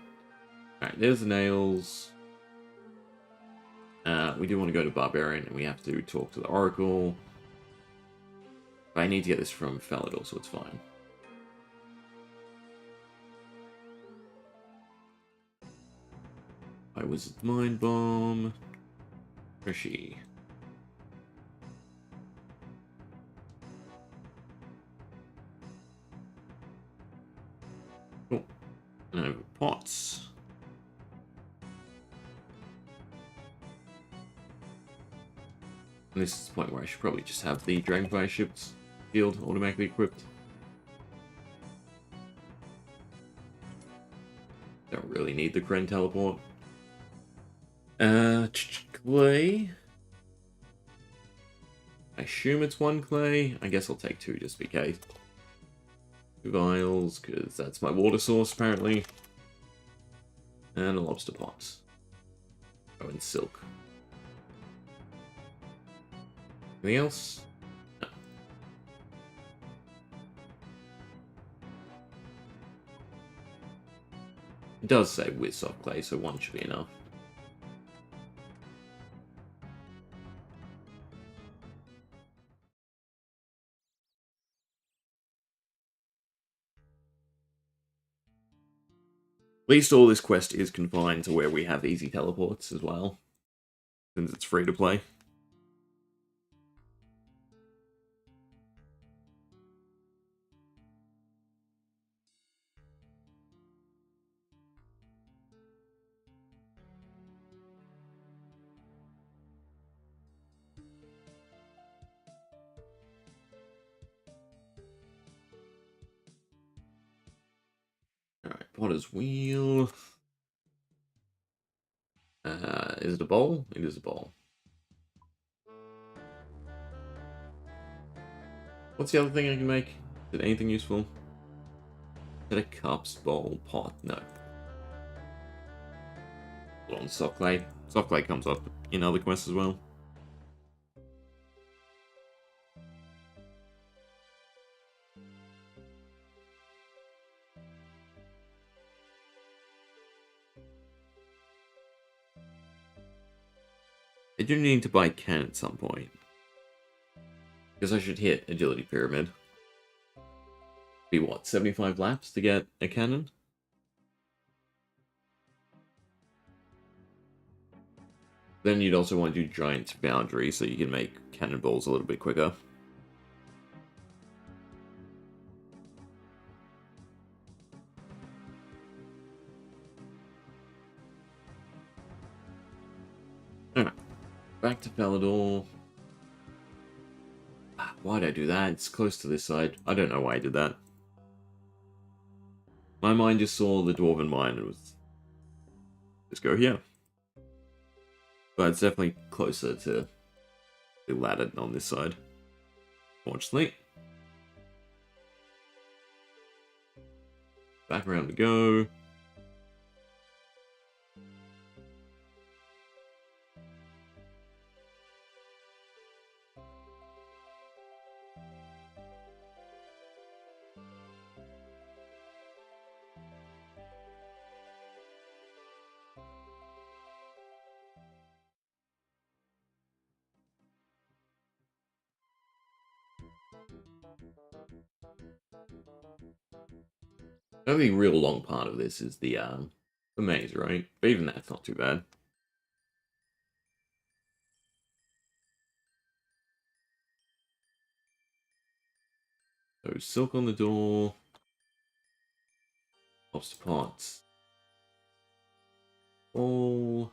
Alright, there's the nails. We do want to go to Barbarian, and we have to talk to the Oracle. But I need to get this from Falador, so it's fine. I was Mind Bomb. Where's she? Oh, no, pots. And this is the point where I should probably just have the Dragonfire Ship's shield automatically equipped. Don't really need the Kren teleport. Clay. I assume it's 1 clay. I guess I'll take 2 just in case. 2 vials, because that's my water source apparently. And a lobster pot. Oh, and silk. Anything else? No. It does say with soft clay, so 1 should be enough. At least all this quest is confined to where we have easy teleports as well, since it's free to play. Potter's wheel. Is it a bowl? It is a bowl. What's the other thing I can make? Is it anything useful? Is it a cups, bowl, pot? No. Hold on, soft clay. Soft clay comes up in other quests as well. I do need to buy a cannon at some point. Because I should hit Agility Pyramid. Be what, 75 laps to get a cannon? Then you'd also want to do Giant Boundary so you can make cannonballs a little bit quicker. Alright, back to Falador. Why'd I do that? It's close to this side. I don't know why I did that. My mind just saw the Dwarven Mine and was... Just go here. But it's definitely closer to the ladder on this side. Fortunately. Back around we go. The only real long part of this is the maze, right? But even that's not too bad. So silk on the door. Pops to pots. Bowl.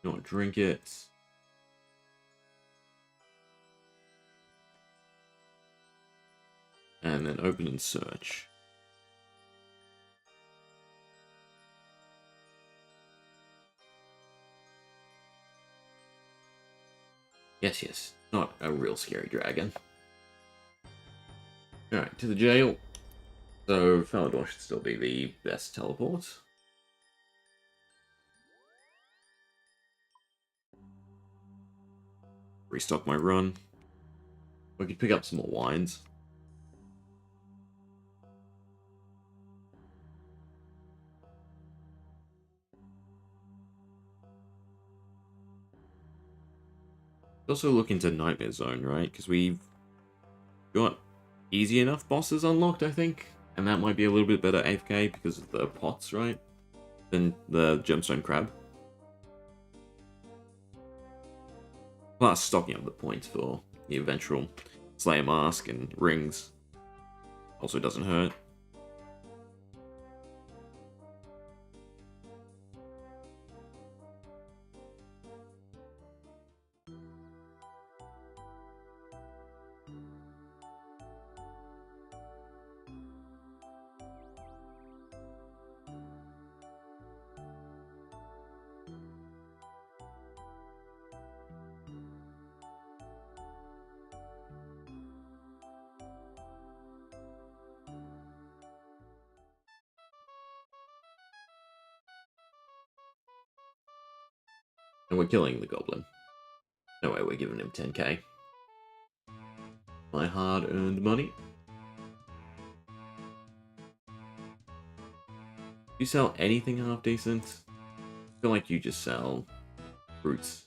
Not drink it. And then open and search. Yes, yes. Not a real scary dragon. Alright, to the jail. So, Falador should still be the best teleport. Restock my run. We could pick up some more wines. Also look into Nightmare Zone, right? Because we've got easy enough bosses unlocked, I think. And that might be a little bit better AFK because of the pots, right? Than the Gemstone Crab. Plus, stocking up the points for the eventual Slayer Mask and rings also doesn't hurt. And we're killing the goblin. No way we're giving him 10k. My hard-earned money. Do you sell anything half decent? I feel like you just sell fruits.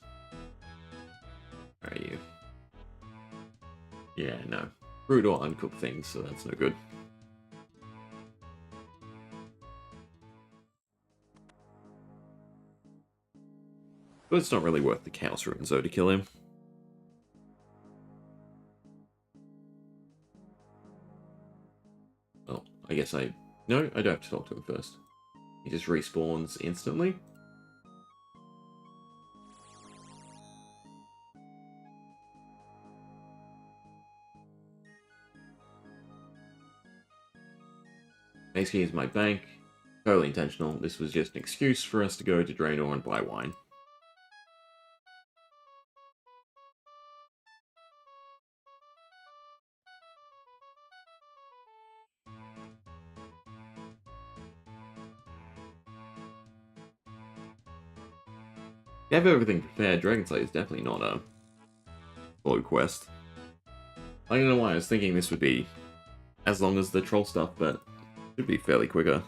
Where are you? Yeah, no. Fruit or uncooked things, so that's no good. But it's not really worth the Chaos Runes, though, to kill him. Oh, I guess I... No, I don't have to talk to him first. He just respawns instantly. Basically, is my bank. Totally intentional. This was just an excuse for us to go to Draenor and buy wine. You have everything prepared. Dragonslate is definitely not a slow quest. I don't know why I was thinking this would be as long as the troll stuff, but it should be fairly quicker.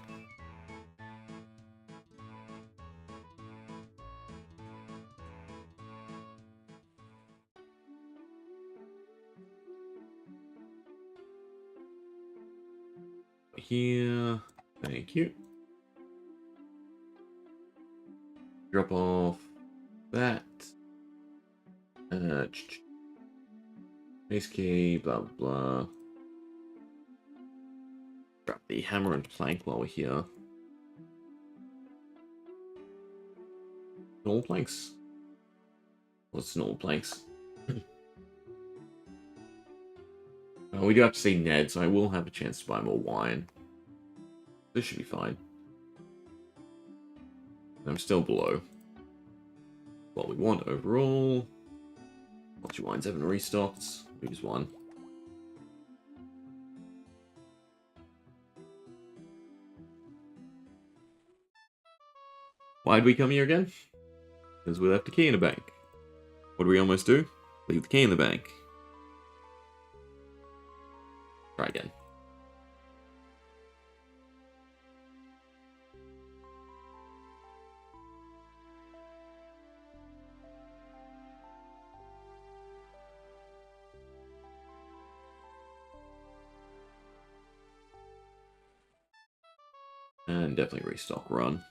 Here, thank you. Drop off that. Base key, blah blah. Drop the hammer and plank while we're here. Normal planks. What's normal planks? We do have to see Ned, so I will have a chance to buy more wine. This should be fine. I'm still below what we want overall. Multi wines haven't restocked. Lose one. Why'd we come here again? Because we left a key in the bank. What do we almost do? Leave the key in the bank. Try again. And definitely restock run.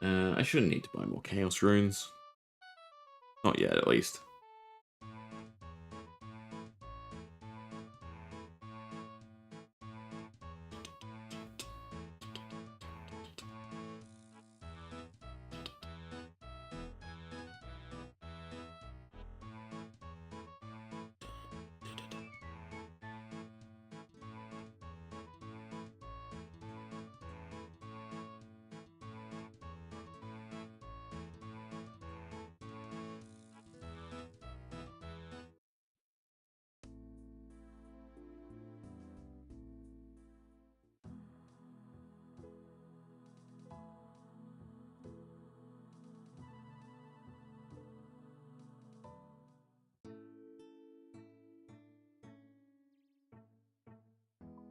I shouldn't need to buy more Chaos Runes. Not yet, at least.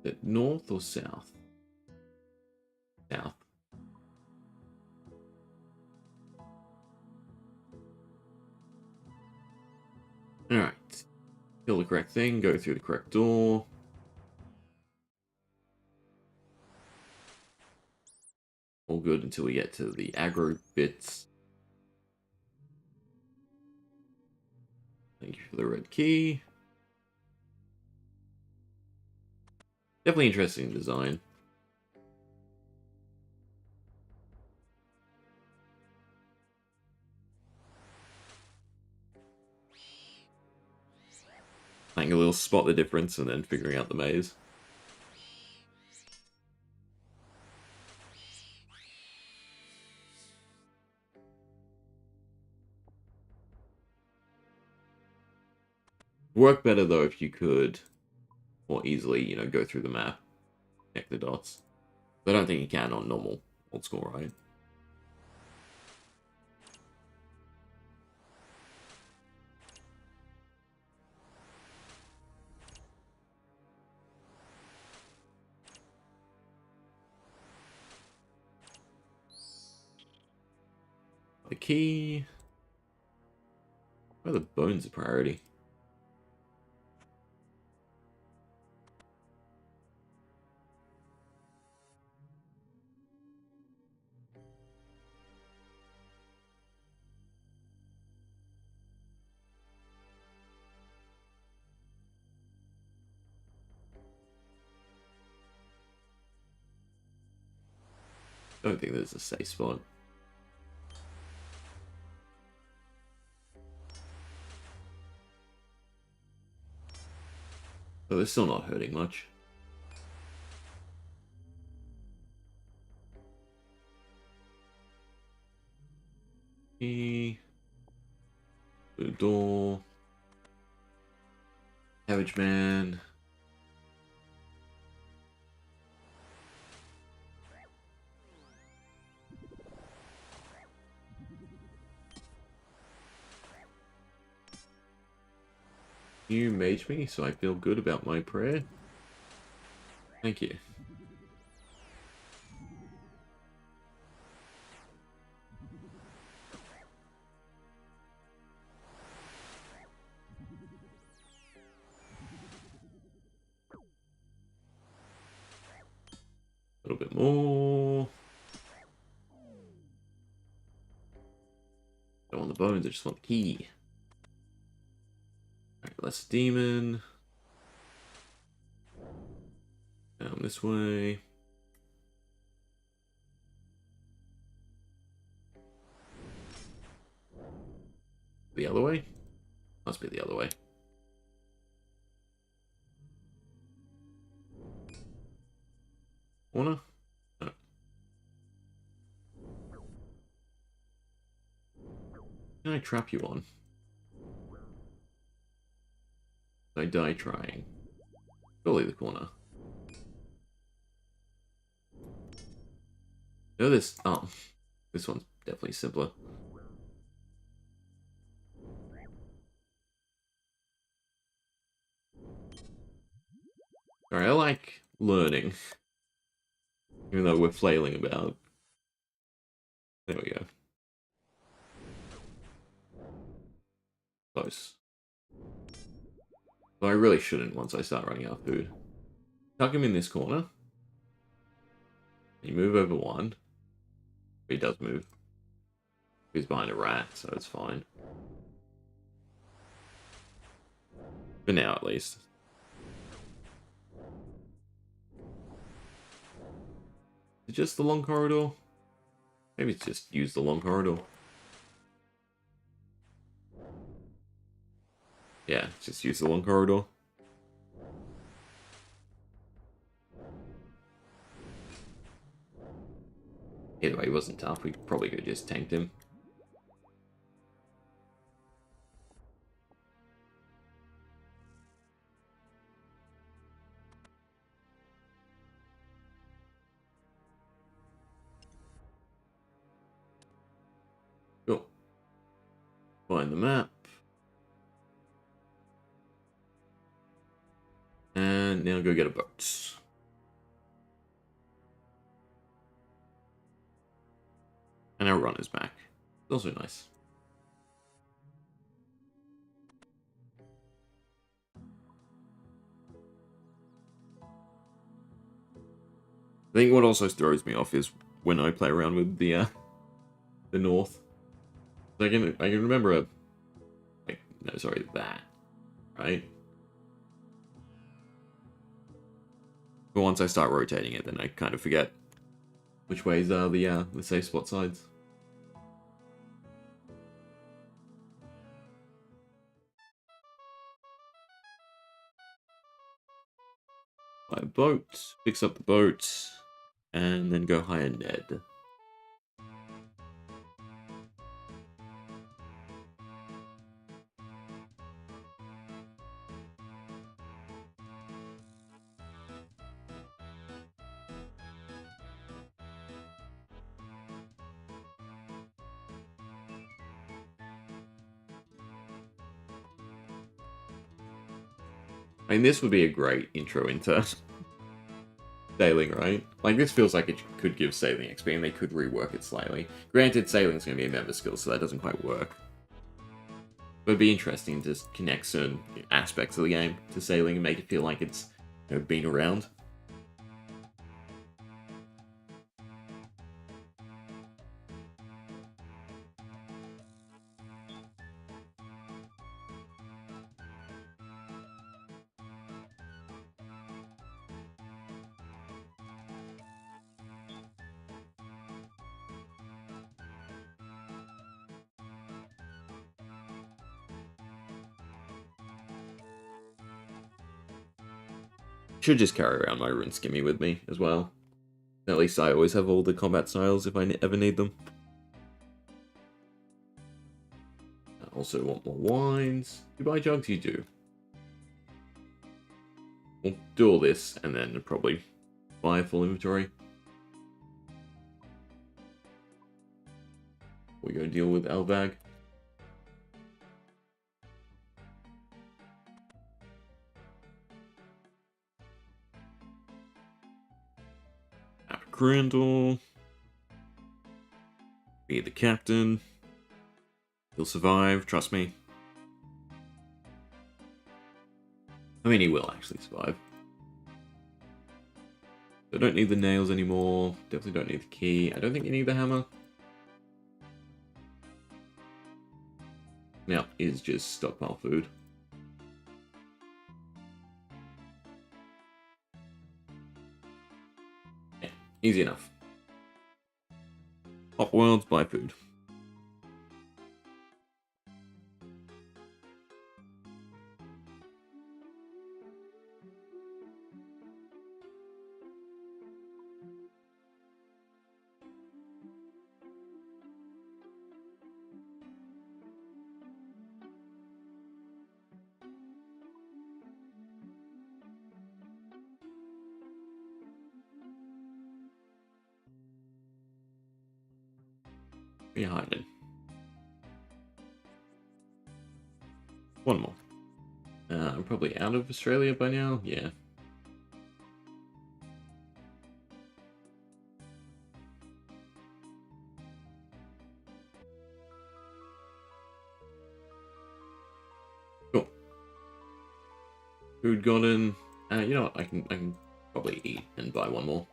Is it north or south? South. Alright. Kill the correct thing, go through the correct door. All good until we get to the aggro bits. Thank you for the red key. Definitely interesting design. Playing a little spot the difference and then figuring out the maze. Work better though if you could more easily, you know, go through the map, connect the dots. But I don't think you can on normal old school, right? The key. Why are the bones a priority? Don't think there's a safe spot. But they're still not hurting much. Blue door. Cabbage Man. You mage me, so I feel good about my prayer. Thank you. A little bit more. Don't want the bones, I just want the key. Alright, less demon. Down this way. The other way? Must be the other way. Corner? No. Can I trap you on? I die trying. Surely the corner. No, this. Oh. This one's definitely simpler. Sorry, I like learning. Even though we're flailing about. There we go. Close. Well, I really shouldn't once I start running out of food. Tuck him in this corner. You move over one. He does move. He's behind a rat, so it's fine. For now, at least. Is it just the long corridor? Maybe it's just use the long corridor. Yeah, just use the long corridor. Either way, he wasn't tough. We probably could have just tanked him. Cool. Find the map. And now go get a boat. And our runner's back. It's also nice. I think what also throws me off is when I play around with the north. I can remember that, right? But once I start rotating it, then I kind of forget which ways are the safe spot sides. Buy a boat, fix up the boat, and then go hire Ned. I mean, this would be a great intro into sailing, right? Like, this feels like it could give sailing XP, and they could rework it slightly. Granted, sailing's going to be a member skill, so that doesn't quite work. But it'd be interesting to connect certain aspects of the game to sailing and make it feel like it's, you know, been around. Should just carry around my Runeskimmy with me as well. At least I always have all the combat styles if I ever need them. Also want more wines. You buy jugs? You do. We'll do all this and then probably buy a full inventory. We go deal with Elbag. Grandel. Be the captain. He'll survive, trust me. I mean, he will actually survive. I don't need the nails anymore. Definitely don't need the key. I don't think you need the hammer. Now is just stockpile food. Yeah, easy enough. Hot worlds, buy food. Behind it. One more. I'm probably out of Australia by now. Yeah. Cool. Food gotten. You know what? I can probably eat and buy one more.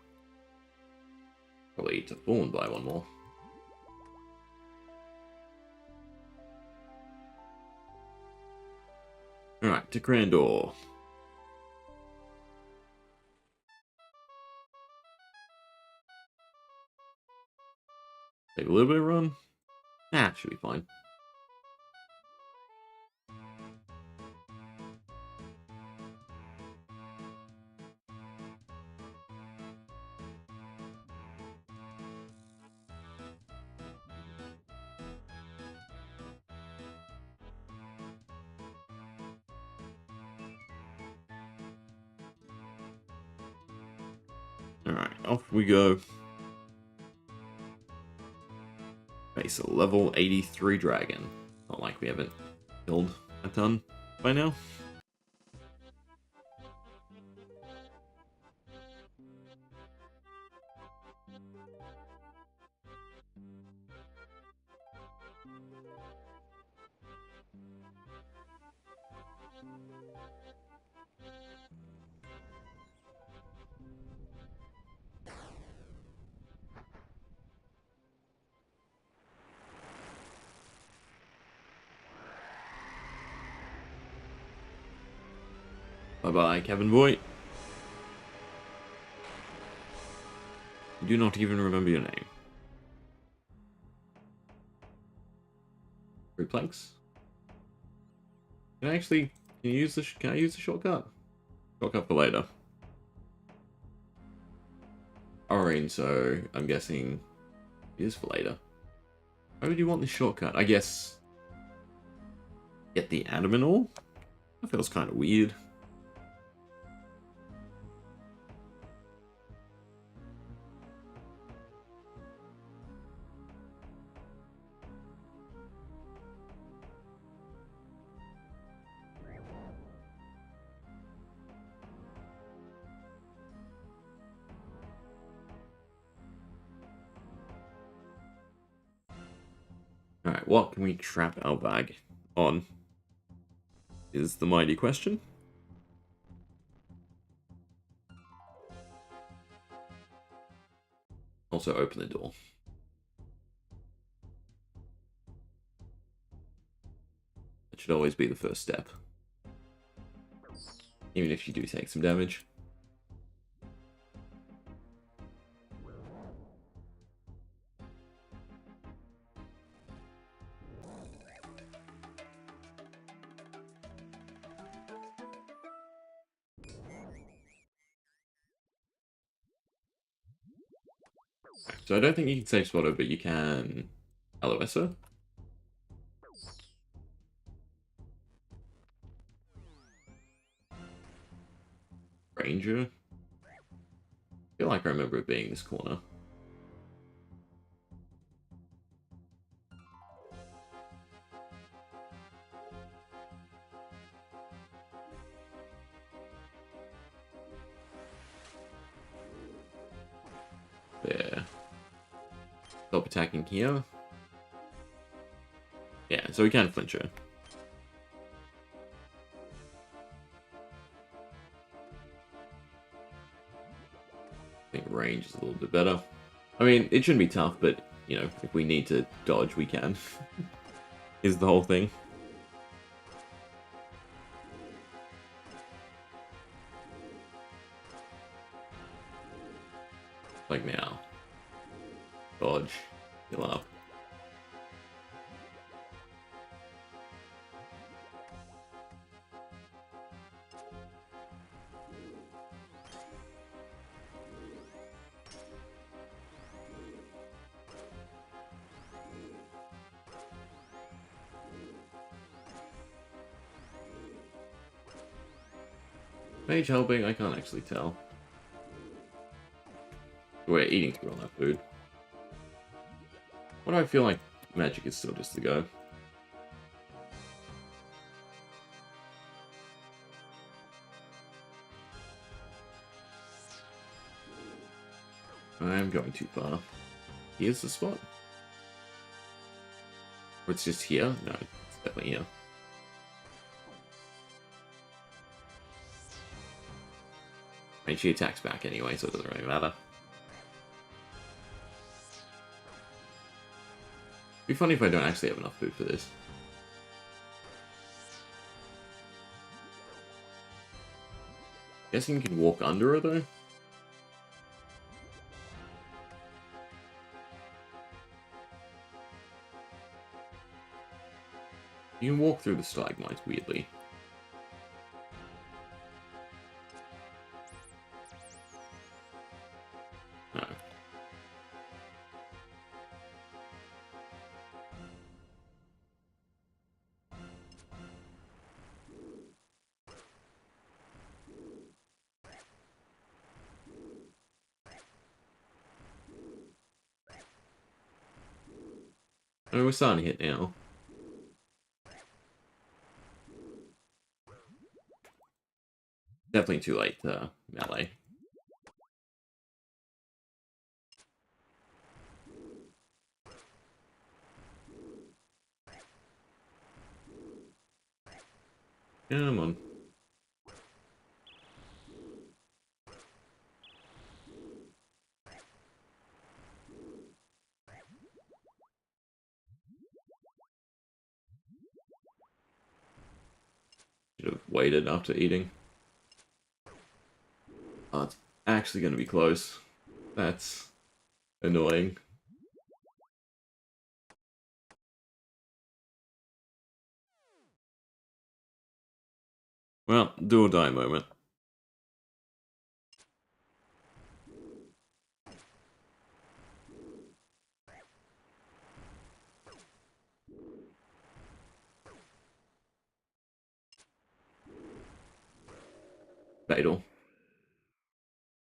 Probably eat to full and buy one more. Alright, to Grandor. Take a little bit of run. Ah, should be fine. Alright, off we go. Face a level 83 dragon. Not like we haven't killed a ton by now. Bye-bye, Kevin Boy. You do not even remember your name. 3 planks. Can I use the shortcut? Shortcut for later. Alright, so I'm guessing it is for later. Why would you want the shortcut? I guess get the adamant ore? That feels kind of weird. Alright, what can we trap our bag on? Is the mighty question. Also open the door. That should always be the first step. Even if you do take some damage. So I don't think you can save Spotto, but you can LOS her. danger. I feel like I remember it being this corner. There. Stop attacking here. Yeah, so we can flinch her. I think range is a little bit better. I mean, it shouldn't be tough, but, you know, if we need to dodge, we can. Is the whole thing. Like now. Dodge. Heal up. Mage helping? I can't actually tell. We're eating through all that food. Why do I feel like magic is still just to go? I am going too far. Here's the spot. Or it's just here? No, it's definitely here. I mean, she attacks back anyway, so it doesn't really matter. It'd be funny if I don't actually have enough food for this. Guessing you can walk under her, though? You can walk through the stalagmites, weirdly. No. Oh, we're starting to hit now. Definitely too late, melee. Come on. Should have waited after eating. Oh, it's actually going to be close. That's annoying. Well, do or die moment. Fatal.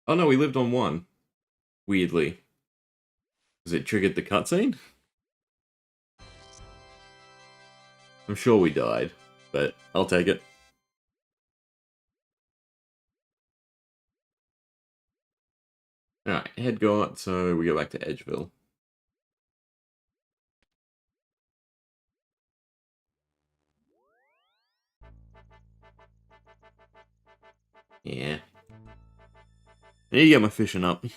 Oh no, we lived on one. Weirdly. Has it triggered the cutscene? I'm sure we died, but I'll take it. Alright, head got, so we go back to Edgeville. Yeah. I need to get my fishing up. So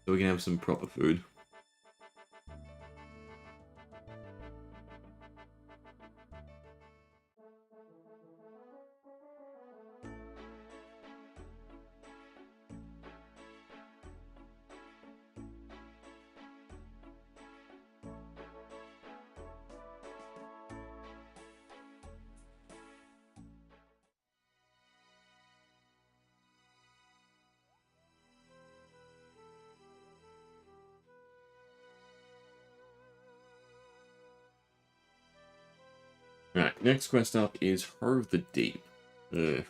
we can have some proper food. Alright, next quest up is Heart of the Deep. Ugh.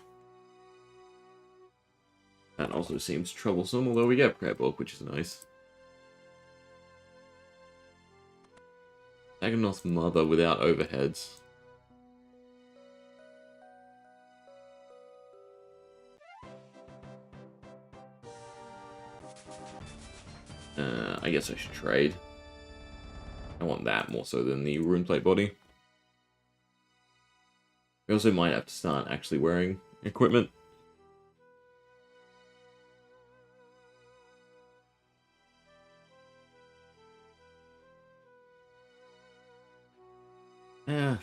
That also seems troublesome, although we get prayer book, which is nice. Dagonoth's mother without overheads. I guess I should trade. I want that more so than the runeplate body. We also might have to start actually wearing equipment. Yeah.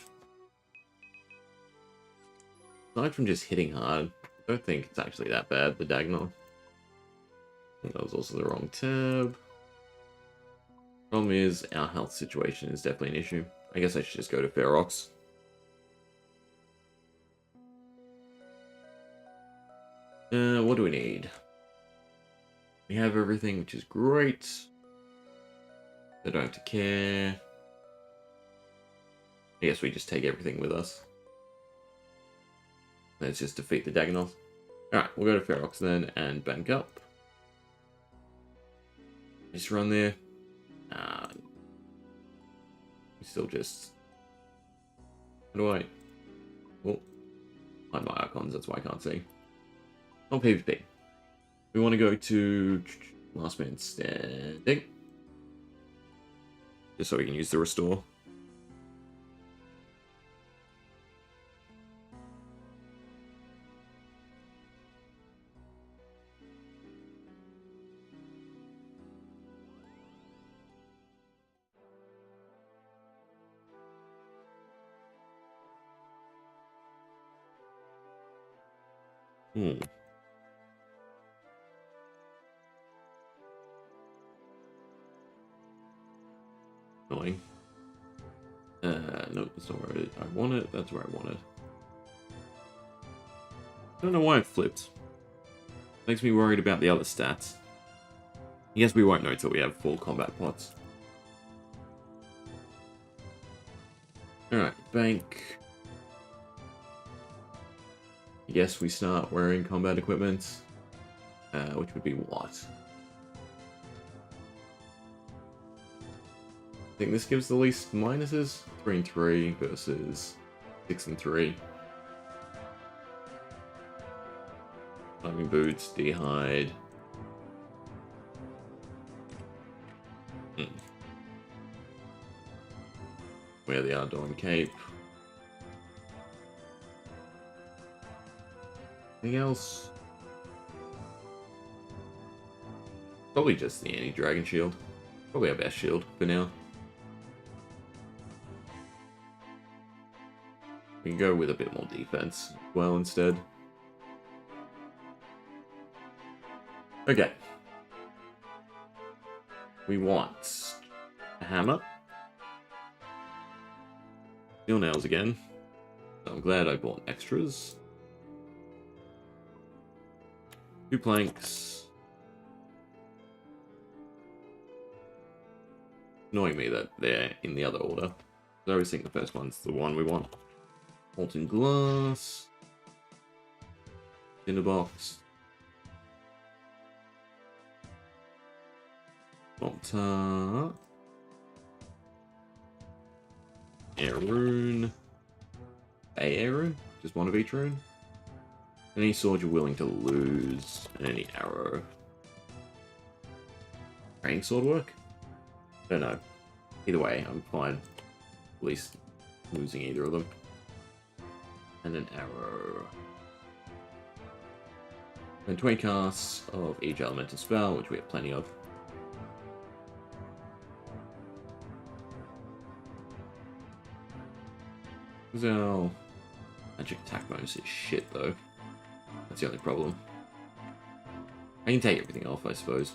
Aside from just hitting hard, I don't think it's actually that bad, the Dagonoth. That was also the wrong tab. Problem is, our health situation is definitely an issue. I guess I should just go to Ferox. What do we need? We have everything, which is great. I don't have to care. I guess we just take everything with us. Let's just defeat the Dagonoth. Alright, we'll go to Ferox then and bank up. Just run there. We still just... How do I... Well, hide my icons, that's why I can't see. On PvP. We want to go to Last Man Standing. Just so we can use the restore. Annoying. No, that's not where I want it. That's where I want it. I don't know why it flipped. Makes me worried about the other stats. I guess we won't know until we have full combat pots. Alright, bank. I guess we start wearing combat equipment. Which would be what? I think this gives the least minuses. 3 and 3 versus 6 and 3. Climbing boots, dehide. Wear the Ardougne cape. Anything else? Probably just the anti-dragon shield. Probably our best shield for now. We can go with a bit more defense as well instead. Okay. We want a hammer. Steel nails again. I'm glad I bought extras. 2 planks. Annoying me that they're in the other order. I always think the first one's the one we want. Molten glass. Tinderbox. Altar. Air rune. Air rune? Just one of each rune? Any sword you're willing to lose, and any arrow. Praying sword work? Don't know. Either way, I'm fine. At least losing either of them. And an arrow. And 20 casts of each elemental spell, which we have plenty of. So, magic attack bonus is shit though. That's the only problem. I can take everything off, I suppose.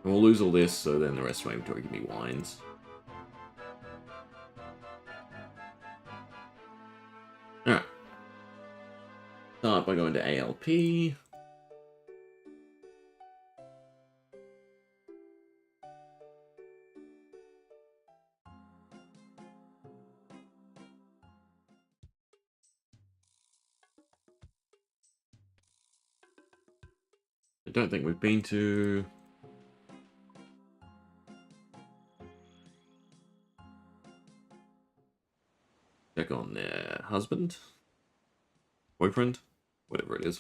And we'll lose all this, so then the rest of my inventory can be wines. Alright. Start by going to ALP. don't think we've been to. Check on their husband, boyfriend, whatever it is.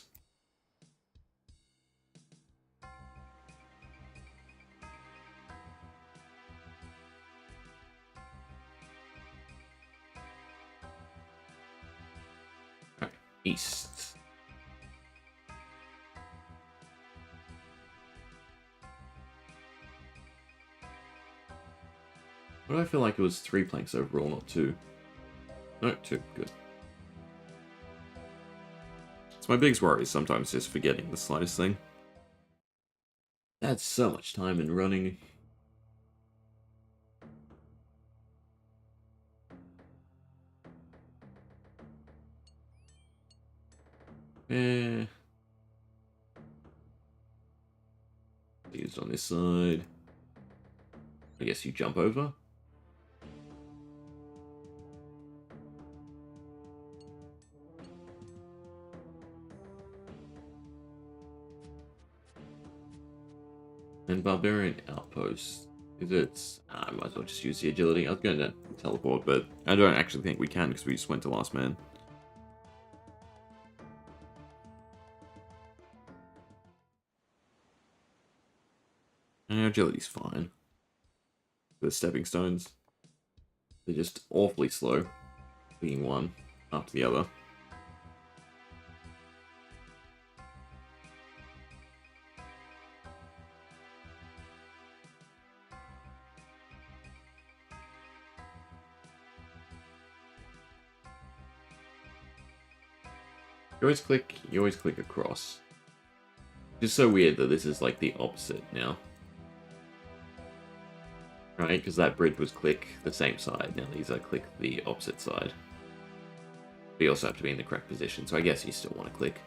Okay, east. But I feel like it was 3 planks overall, not 2. No, 2. Good. It's my biggest worry is sometimes just forgetting the slightest thing. That's so much time in running. Eh. Used on this side. I guess you jump over. And Barbarian Outpost. If it's... I might as well just use the agility. I was going to teleport, but I don't actually think we can because we just went to last man. And agility's fine. The stepping stones. They're just awfully slow. Being one after the other. You always click across. It's so weird that this is like the opposite now. Right? Because that bridge was click the same side. Now these are click the opposite side. But you also have to be in the correct position, so I guess you still want to click.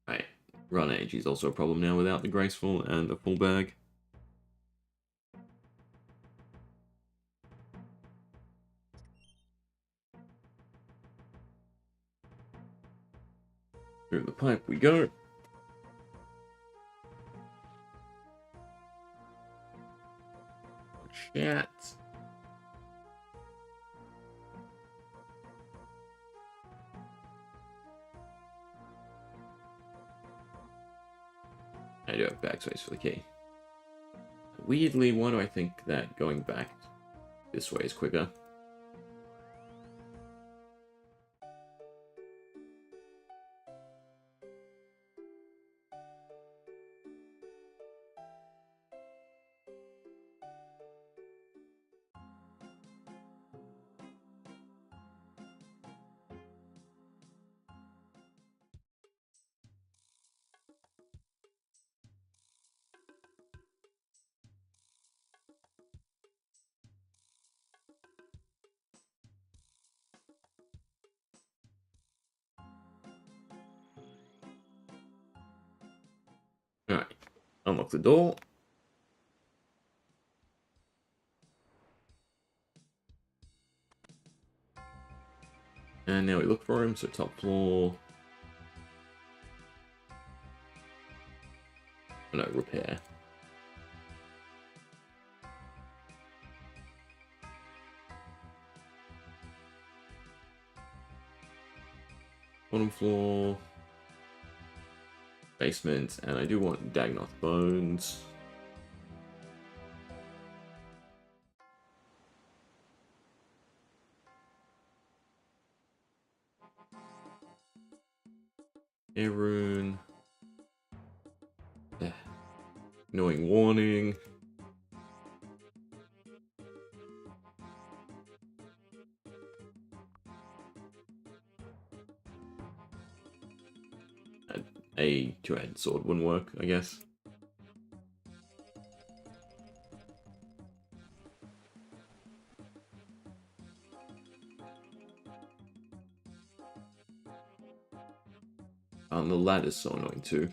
Right. Run age is also a problem now without the graceful and a full bag. Through the pipe we go. Chat. I do have backspace for the key. Weirdly, why do I think that going back this way is quicker? Alright, unlock the door. And now we look for him, so top floor. Oh, no, repair. Bottom floor. Basement, and I do want Dagnoth Bones. Air rune. Annoying warning. A two-handed sword wouldn't work, I guess. And the ladder's so annoying too.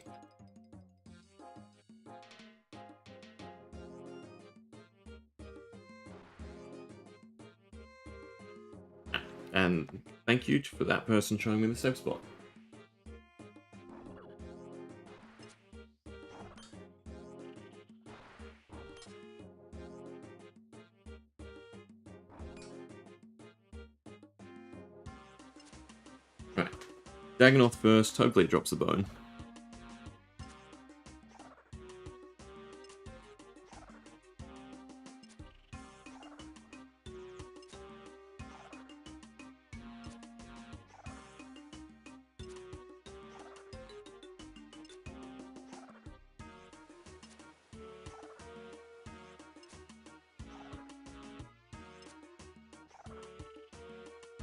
And thank you for that person showing me the safe spot. Right. Dagonoth first, hopefully it drops the bone.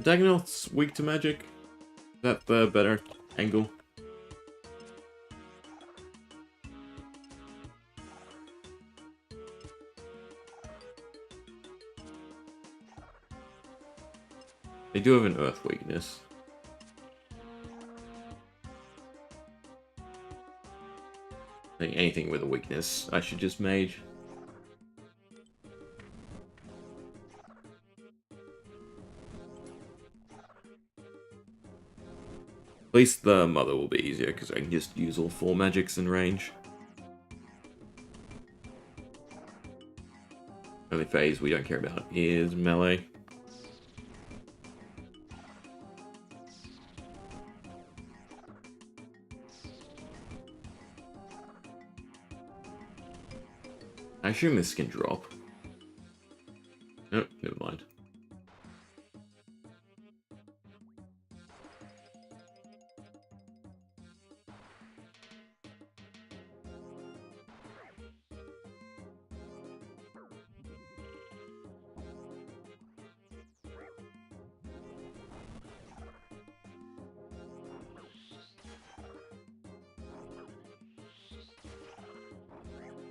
Dagonoth's weak to magic. Is that the better angle? They do have an earth weakness. I think anything with a weakness, I should just mage. At least the mother will be easier, because I can just use all 4 magics in range. Only phase we don't care about is melee. I assume this can drop. Nope, never mind.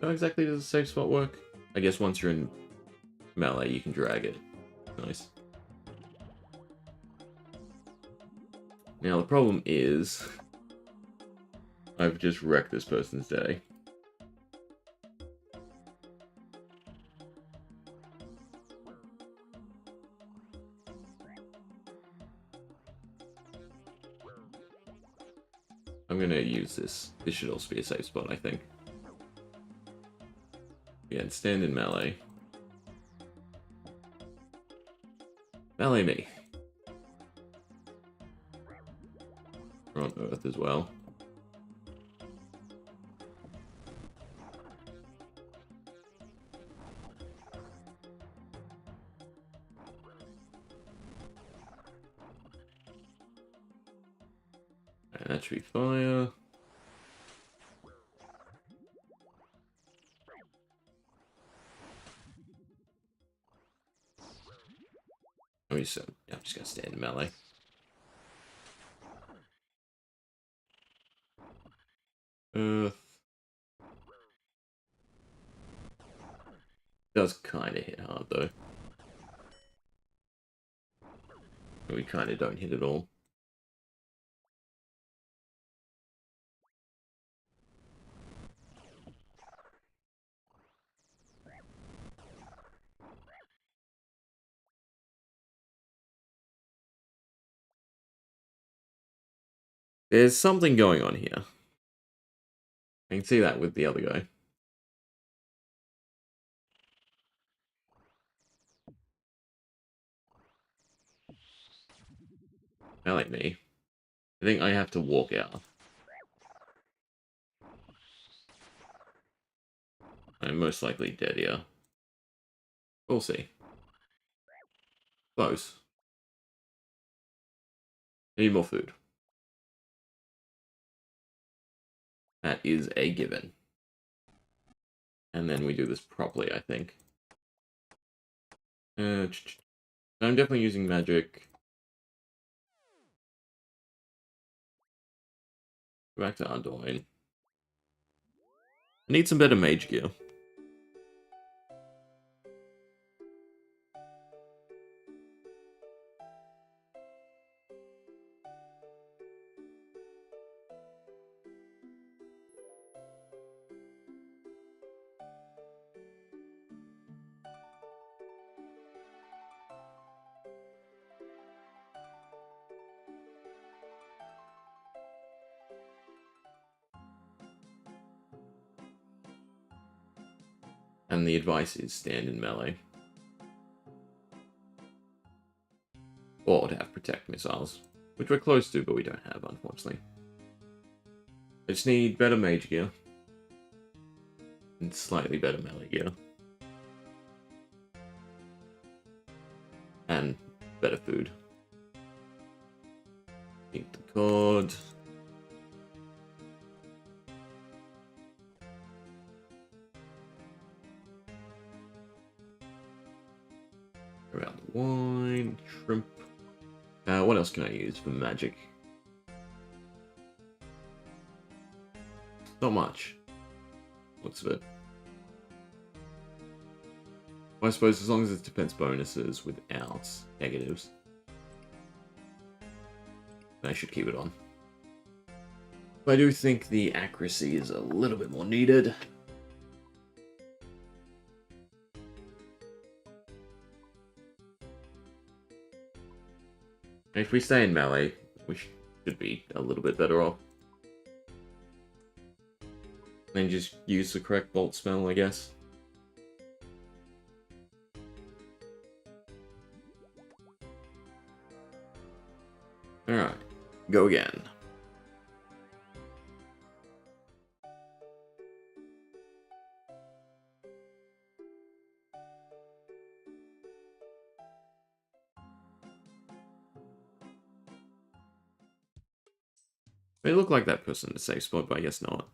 How exactly does the safe spot work? I guess once you're in melee, you can drag it. Nice. Now, the problem is, I've just wrecked this person's day. I'm gonna use this. This should also be a safe spot, I think. Again, stand in melee. Melee me. We're on Earth as well. And that should be fire. I'm just gonna stand in melee. Earth. Does kind of hit hard though. We kind of don't hit at all. There's something going on here. I can see that with the other guy. I like me. I think I have to walk out. I'm most likely dead here. We'll see. Close. Need more food. That is a given. And then we do this properly, I think. I'm definitely using magic. Go back to Ardoin. I need some better mage gear. And the advice is stand in melee. Or to have protect missiles, which we're close to, but we don't have, unfortunately. I just need better mage gear. And slightly better melee gear. And better food. Eat the cod. Around the wine, shrimp. What else can I use for magic? Not much. Looks of it. I suppose as long as it's defense bonuses without negatives, I should keep it on. But I do think the accuracy is a little bit more needed. If we stay in melee, we should be a little bit better off. And just use the correct bolt spell, I guess. Alright, go again. They look like that person in a safe spot, but I guess not.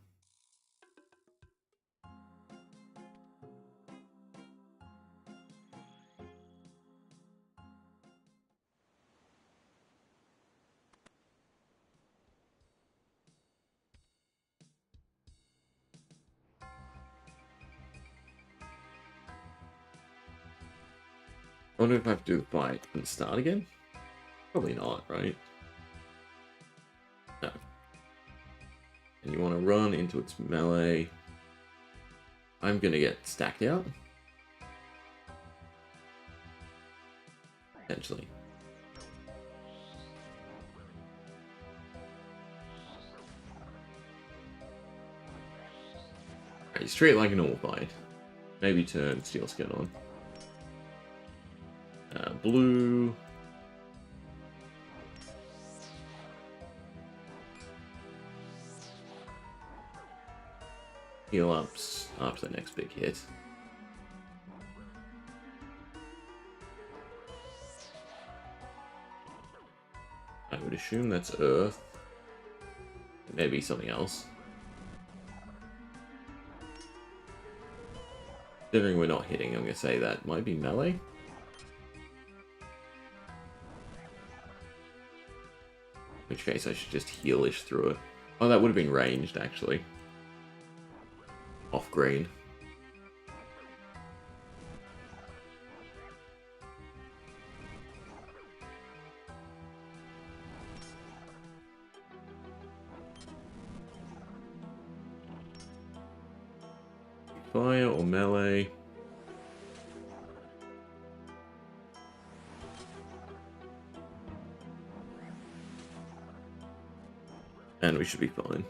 I wonder if I have to do the fight from the start again? Probably not, right? No. And you want to run into its melee. I'm gonna get stacked out. Potentially. Alright, straight like a normal fight. Maybe turn Steel Skin on. Blue. Heal ups after the next big hit. I would assume that's Earth. Maybe something else. Considering we're not hitting, I'm going to say that might be melee. In which case I should just healish through it. Oh, that would have been ranged, actually. Off green. Fire or melee. And we should be fine.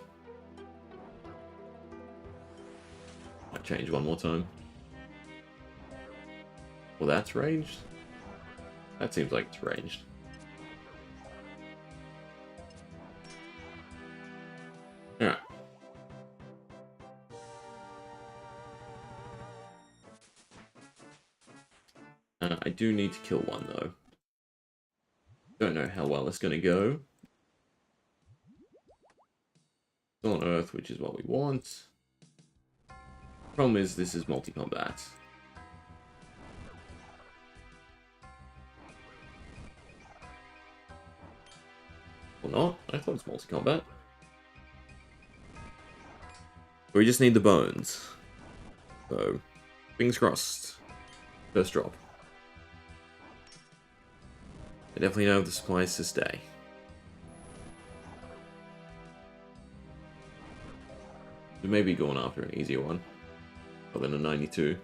Might change one more time. Well, that's ranged. That seems like it's ranged. Alright. I do need to kill one, though. Don't know how well it's going to go. Still on Earth, which is what we want. Problem is, this is multi-combat. Or not? I thought it's multi-combat. We just need the bones. So, fingers crossed. First drop. I definitely know the supplies to stay. We may be going after an easier one. Other than a 92.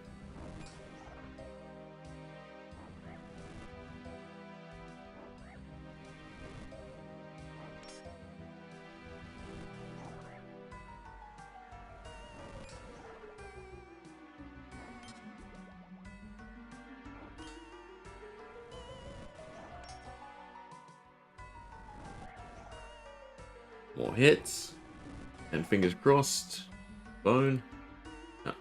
More hits. And fingers crossed. Bone. No.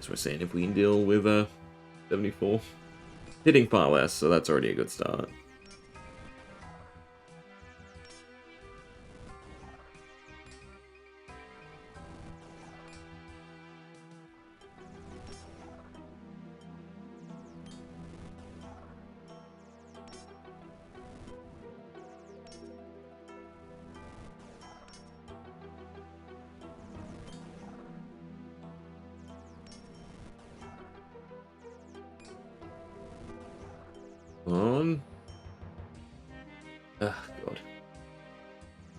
So we're saying if we can deal with 74. Hitting far less, so that's already a good start. On. Ugh, God.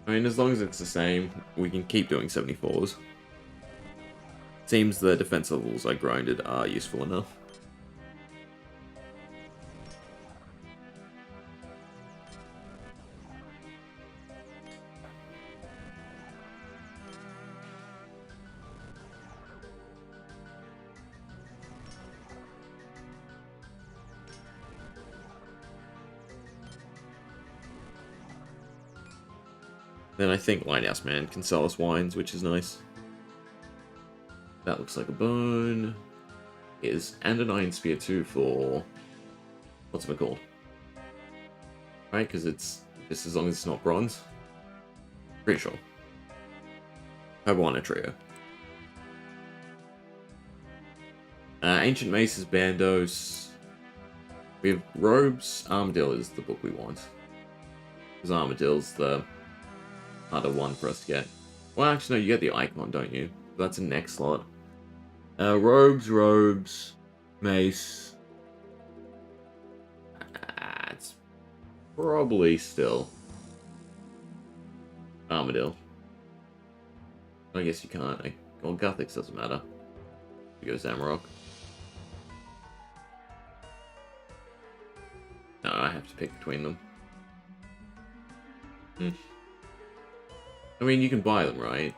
I mean, as long as it's the same, we can keep doing 74s. Seems the defense levels I grinded are useful enough. Then I think Lighthouse Man can sell us wines, which is nice. That looks like a bone. And an Iron Spear too for... What's it called? Right, because it's just as long as it's not bronze. Pretty sure. I want a trio. Ancient Maces, Bandos. We have Robes. Armadillo is the book we want. Because Armadillo's the harder one for us to get. Well, actually, no, you get the icon, don't you? That's a next slot. Robes, Mace. It's probably still Armadillo. I guess you can't. Well, Gothics doesn't matter. You go Zamarok. No, I have to pick between them. I mean, you can buy them, right?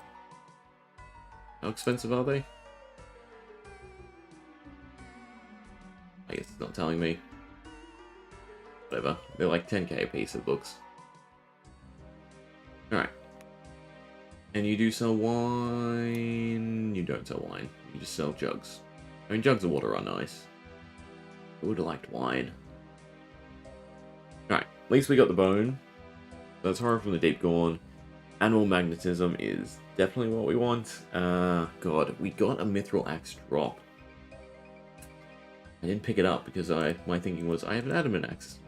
How expensive are they? I guess it's not telling me. Whatever. They're like 10k a piece of books. Alright. And you do sell wine... You don't sell wine. You just sell jugs. I mean, jugs of water are nice. I would have liked wine. Alright. At least we got the bone. That's Horror from the Deep gone. Animal Magnetism is definitely what we want. God, we got a Mithril Axe drop. I didn't pick it up because my thinking was, I have an Adamant Axe.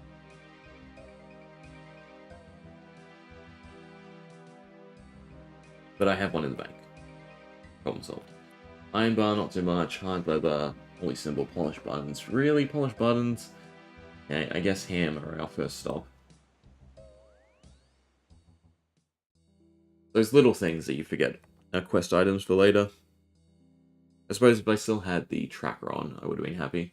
But I have one in the bank. Problem solved. Iron Bar, not so much. Hard Leather, Holy Symbol, Polished Buttons. Really? Polished Buttons? Yeah, I guess Hammer, our first stop. Those little things that you forget are quest items for later. I suppose if I still had the tracker on, I would have been happy.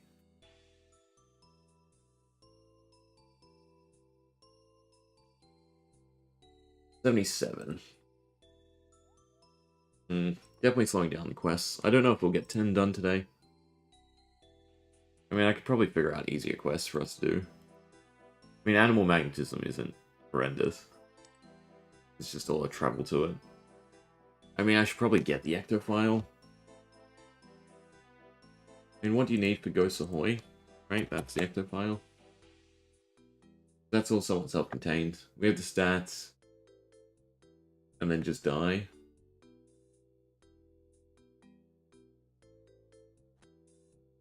$77. Definitely slowing down the quests. I don't know if we'll get 10 done today. I mean, I could probably figure out easier quests for us to do. I mean, Animal Magnetism isn't horrendous. It's just all the travel to it. I mean, I should probably get the Ectofile. I mean, what do you need for Ghost Ahoy? Right, that's the Ectofile. That's all somewhat self-contained. We have the stats. And then just die.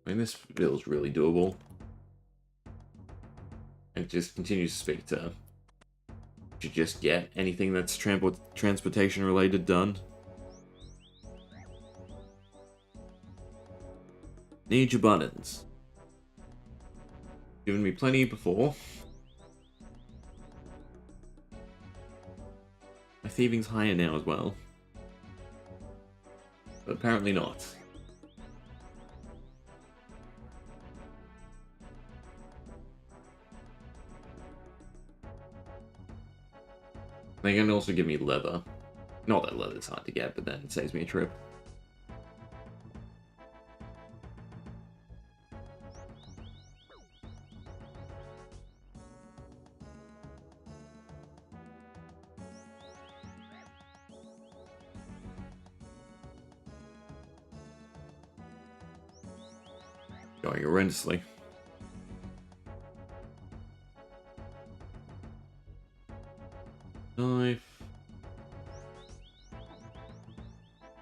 I mean, this feels really doable. And just continues to speak to just get anything that's transportation related done. Need your buttons. Given me plenty before. My thieving's higher now as well. But apparently not. They can also give me leather. Not that leather's hard to get, but then it saves me a trip. Going horrendously. Knife.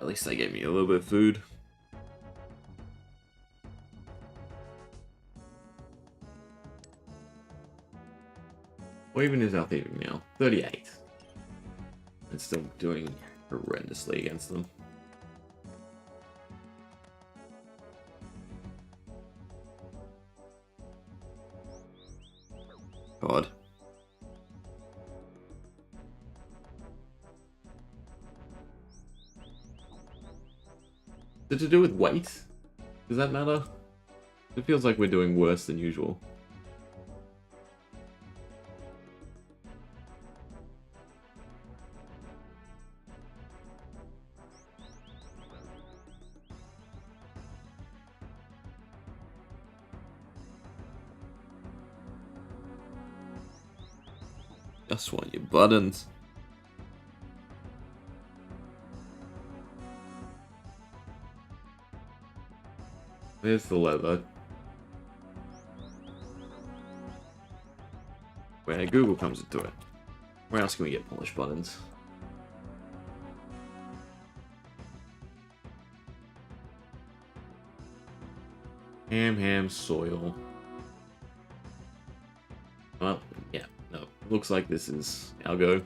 At least they gave me a little bit of food. What even is our thieving now? 38. And still doing horrendously against them. God. Is it to do with weight? Does that matter? It feels like we're doing worse than usual. Just want your buttons. There's the leather. Where Google comes into it. Where else can we get polished buttons? Ham, soil. Well, yeah, no. Looks like this is our go.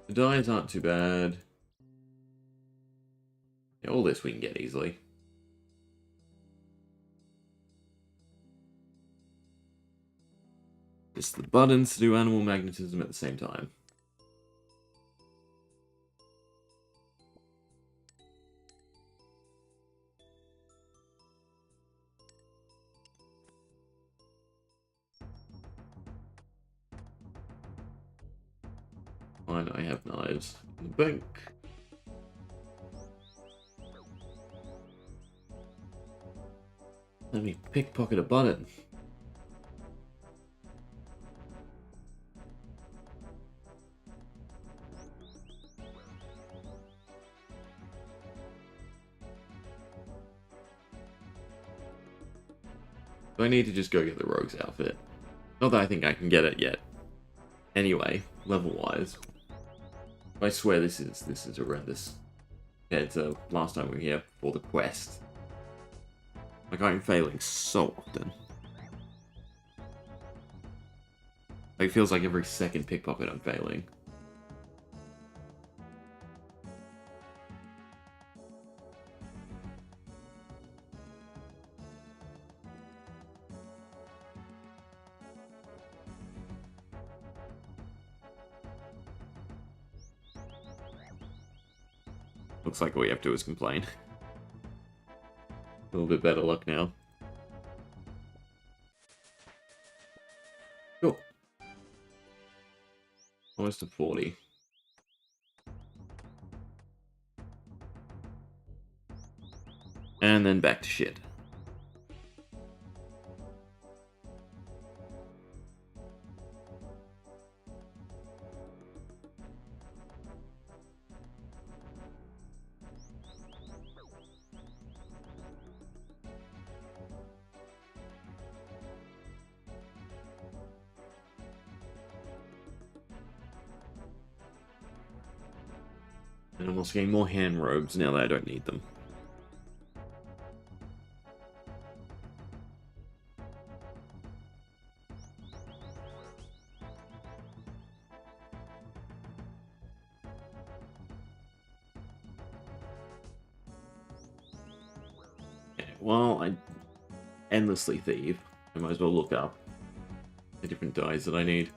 The dyes aren't too bad. Yeah, all this we can get easily. Just the buttons to do animal magnetism at the same time. Fine, I have knives in the bank. Let me pickpocket a button. Do I need to just go get the rogue's outfit? Not that I think I can get it yet. Anyway, level-wise, I swear this is horrendous compared to last time we were here for the quest. Like, I'm failing so often. Like, it feels like every second pickpocket I'm failing. Looks like all we have to do is complain. A little bit better luck now. Cool. Almost to 40. And then back to shit. And I'm also getting more hand robes now that I don't need them. Okay, well, I endlessly thieve. I might as well look up the different dyes that I need.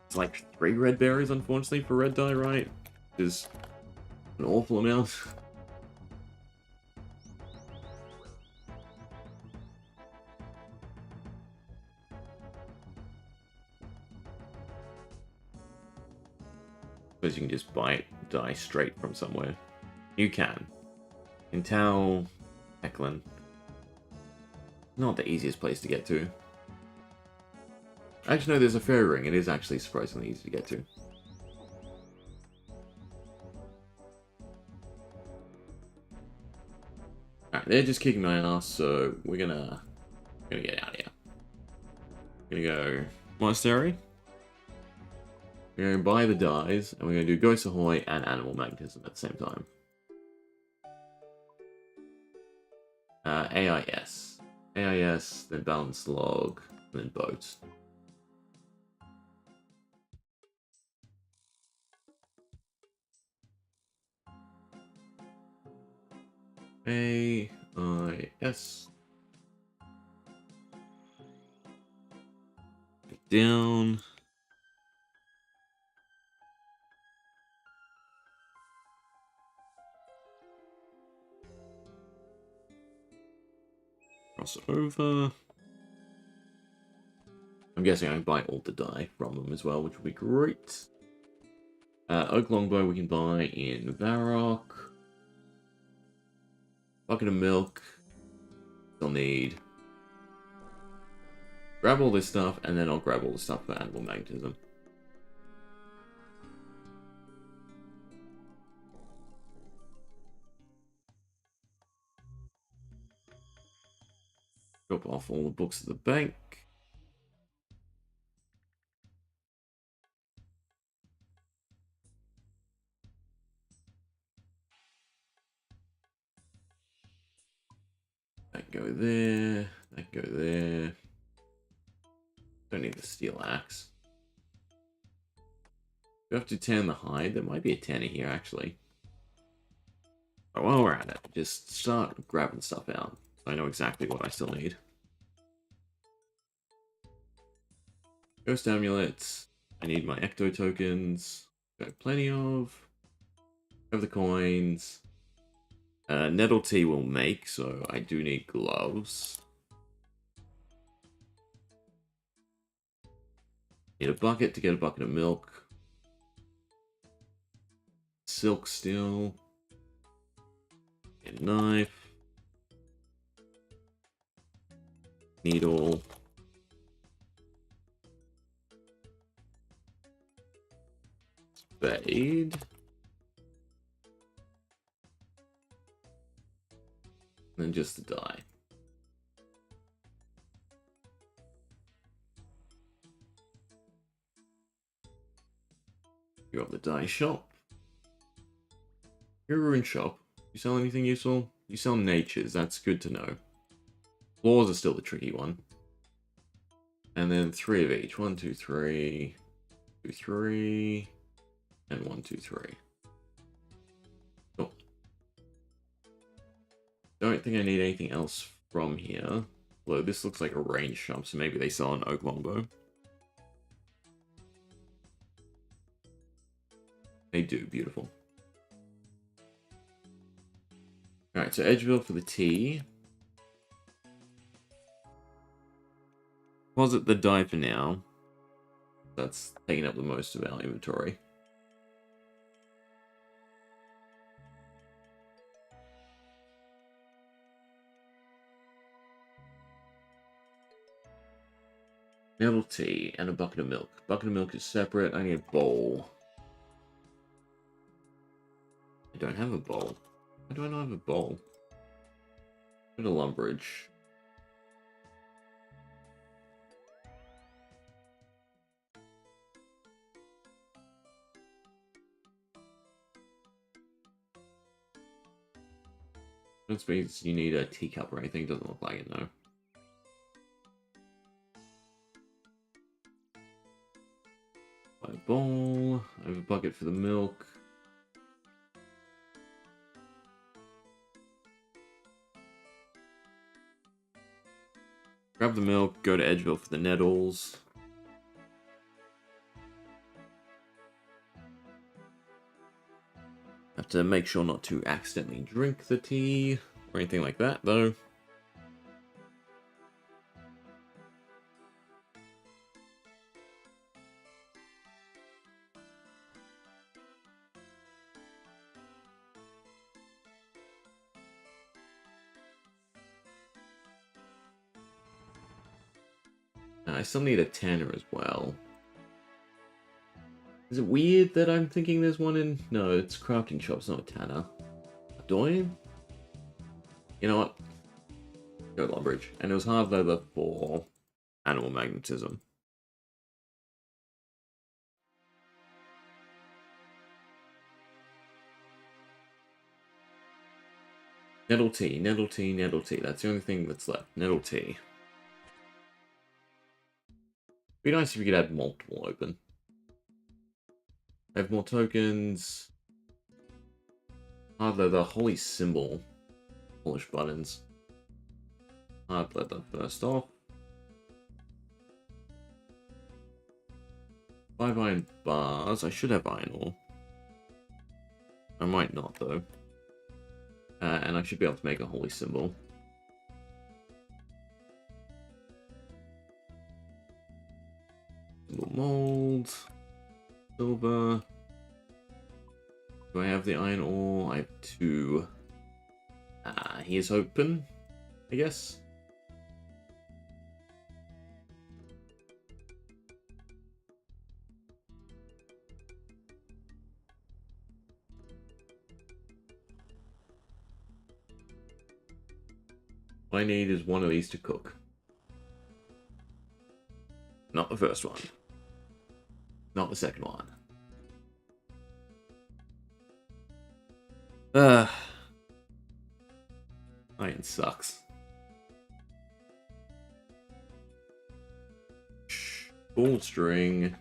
It's like 3 red berries, unfortunately, for red dye, right? Which is an awful amount. Suppose you can just buy dye straight from somewhere. You can. In Tao, Eklund. Not the easiest place to get to. Actually, no, there's a fairy ring. It is actually surprisingly easy to get to. Alright, they're just kicking my ass, so we're gonna get out of here. We're gonna go Monastery. We're gonna buy the dies, and we're gonna do Ghost Ahoy and Animal Magnetism at the same time. AIS. AIS, then Balance Log, and then Boats. AIS. Down. Cross over. I'm guessing I can buy all the die from them as well, which would be great. Oak Longbow we can buy in Varrock. Bucket of milk. Still need. Grab all this stuff, and then I'll grab all the stuff for Animal Magnetism. Drop off all the books at the bank. That go there. That go there. Don't need the steel axe. Do I have to tan the hide? There might be a tanner here, actually. But while we're at it, just start grabbing stuff out. I know exactly what I still need. Ghost amulets. I need my ecto tokens. Got plenty of. Have the coins. Nettle tea will make, so I do need gloves. Need a bucket to get a bucket of milk. Silk steel. And knife. Needle. Spade. And then just the die. You got the die shop. Your ruin shop. You sell anything useful? You sell natures, that's good to know. Floors are still the tricky one. And then 3 of each. 1, 2, 3. 2, 3. And 1, 2, 3. Cool. Don't think I need anything else from here. Although this looks like a range shop, so maybe they sell an oak longbow. They do, beautiful. Alright, so Edgeville for the tea. Deposit the die for now. That's taking up the most of our inventory. Nettle tea and a bucket of milk. Bucket of milk is separate. I need a bowl. I don't have a bowl. Why do I not have a bowl? Go to Lumbridge. That means you need a teacup or anything. Doesn't look like it, no. Buy a bowl. I have a bucket for the milk. Grab the milk, go to Edgeville for the nettles. Have to make sure not to accidentally drink the tea or anything like that, though. I still need a tanner as well. Is it weird that I'm thinking there's one in... No, it's crafting shops, not a tanner. Do I? You know what? Go Lumbridge. And it was hard leather for animal magnetism. Nettle tea, nettle tea, nettle tea. That's the only thing that's left. Nettle tea. Be nice if you could add multiple open. Have more tokens. Hard leather, holy symbol. Polish buttons. Hard leather first off. 5 iron bars. I should have iron ore. I might not though. And I should be able to make a holy symbol. Symbol mold. Silver. Do I have the iron ore? I have 2. Here's open, I guess. All I need is one of these to cook. Not the first one. Not the second one. Iron sucks. Full string.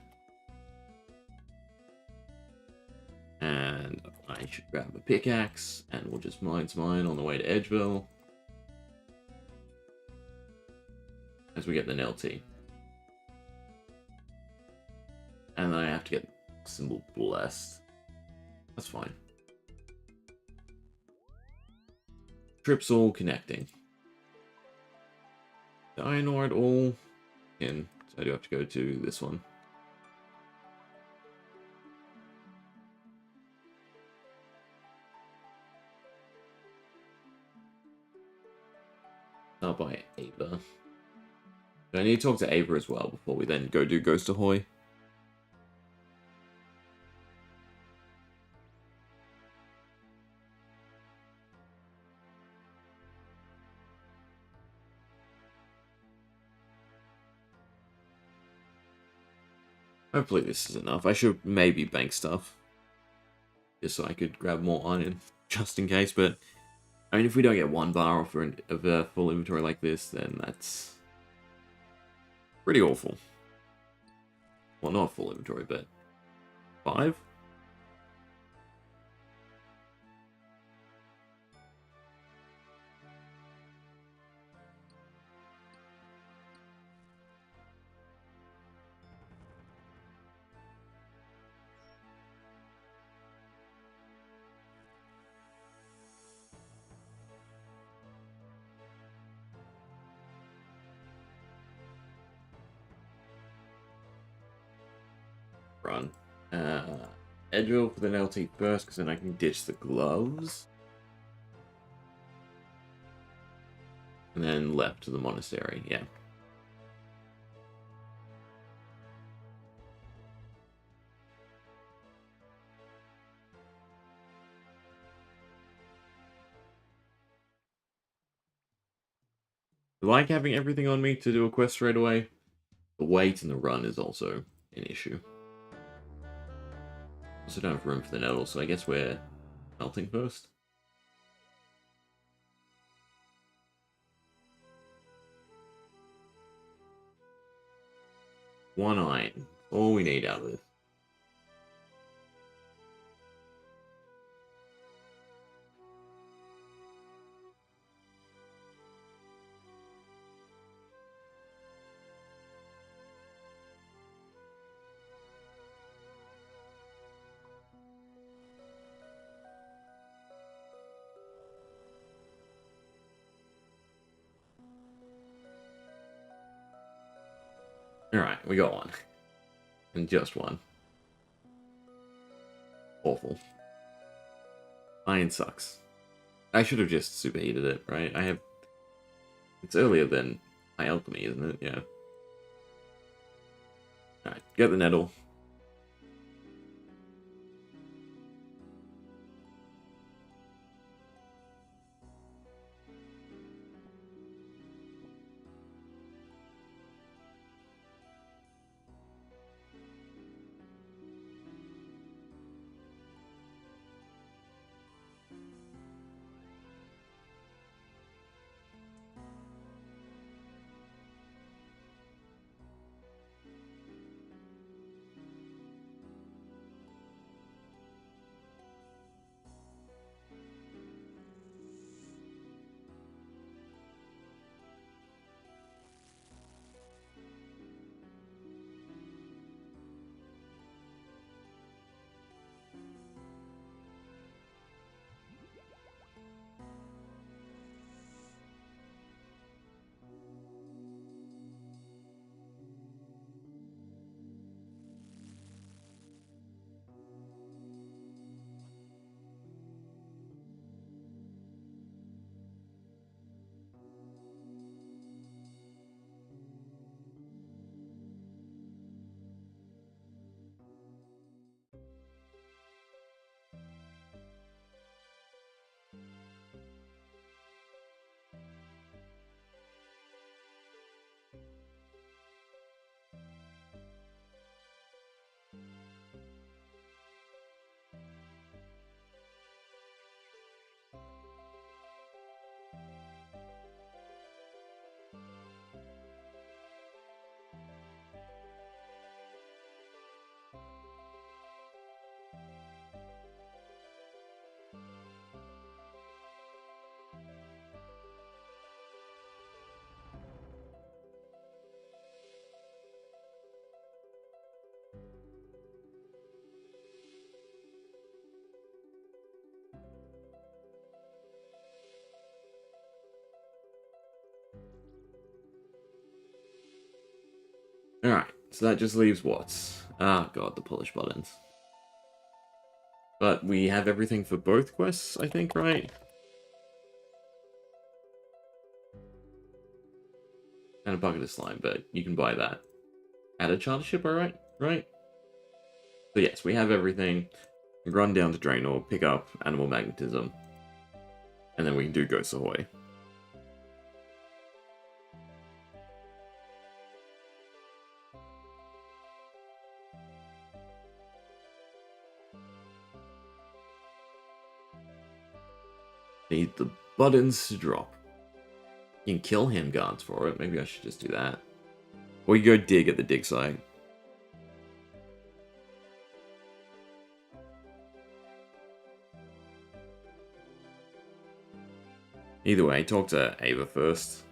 And I should grab a pickaxe, and we'll just mine on the way to Edgeville. As we get the nail tea. And then I have to get symbol blessed. That's fine. Trips all connecting. The iron ore at all in, so I do have to go to this one. Start by Ava. I need to talk to Ava as well before we then go do Ghost Ahoy. Hopefully this is enough. I should maybe bank stuff. Just so I could grab more iron, just in case. But, I mean, if we don't get 1 bar off of a full inventory like this, then that's pretty awful. Well, not full inventory, but 5? Run. Edgeville for the nail tea first, because then I can ditch the gloves. And then left to the monastery, yeah. I like having everything on me to do a quest straight away. The wait and the run is also an issue. Also don't have room for the nettle, so I guess we're melting first. One iron. All we need out of this. Alright, we got one. And just one. Awful. Iron sucks. I should have just superheated it, right? It's earlier than my alchemy, isn't it? Yeah. Alright, get the nettle. Alright, so that just leaves what? Ah, god, the polish buttons. But we have everything for both quests, I think, right? And a bucket of slime, but you can buy that. At a charter ship, alright? Right? So yes, we have everything. Run down to Draenor, pick up Animal Magnetism. And then we can do Ghost Ahoy. Need the buttons to drop. You can kill him guards for it. Maybe I should just do that. Or you go dig at the dig site. Either way, talk to Ava first.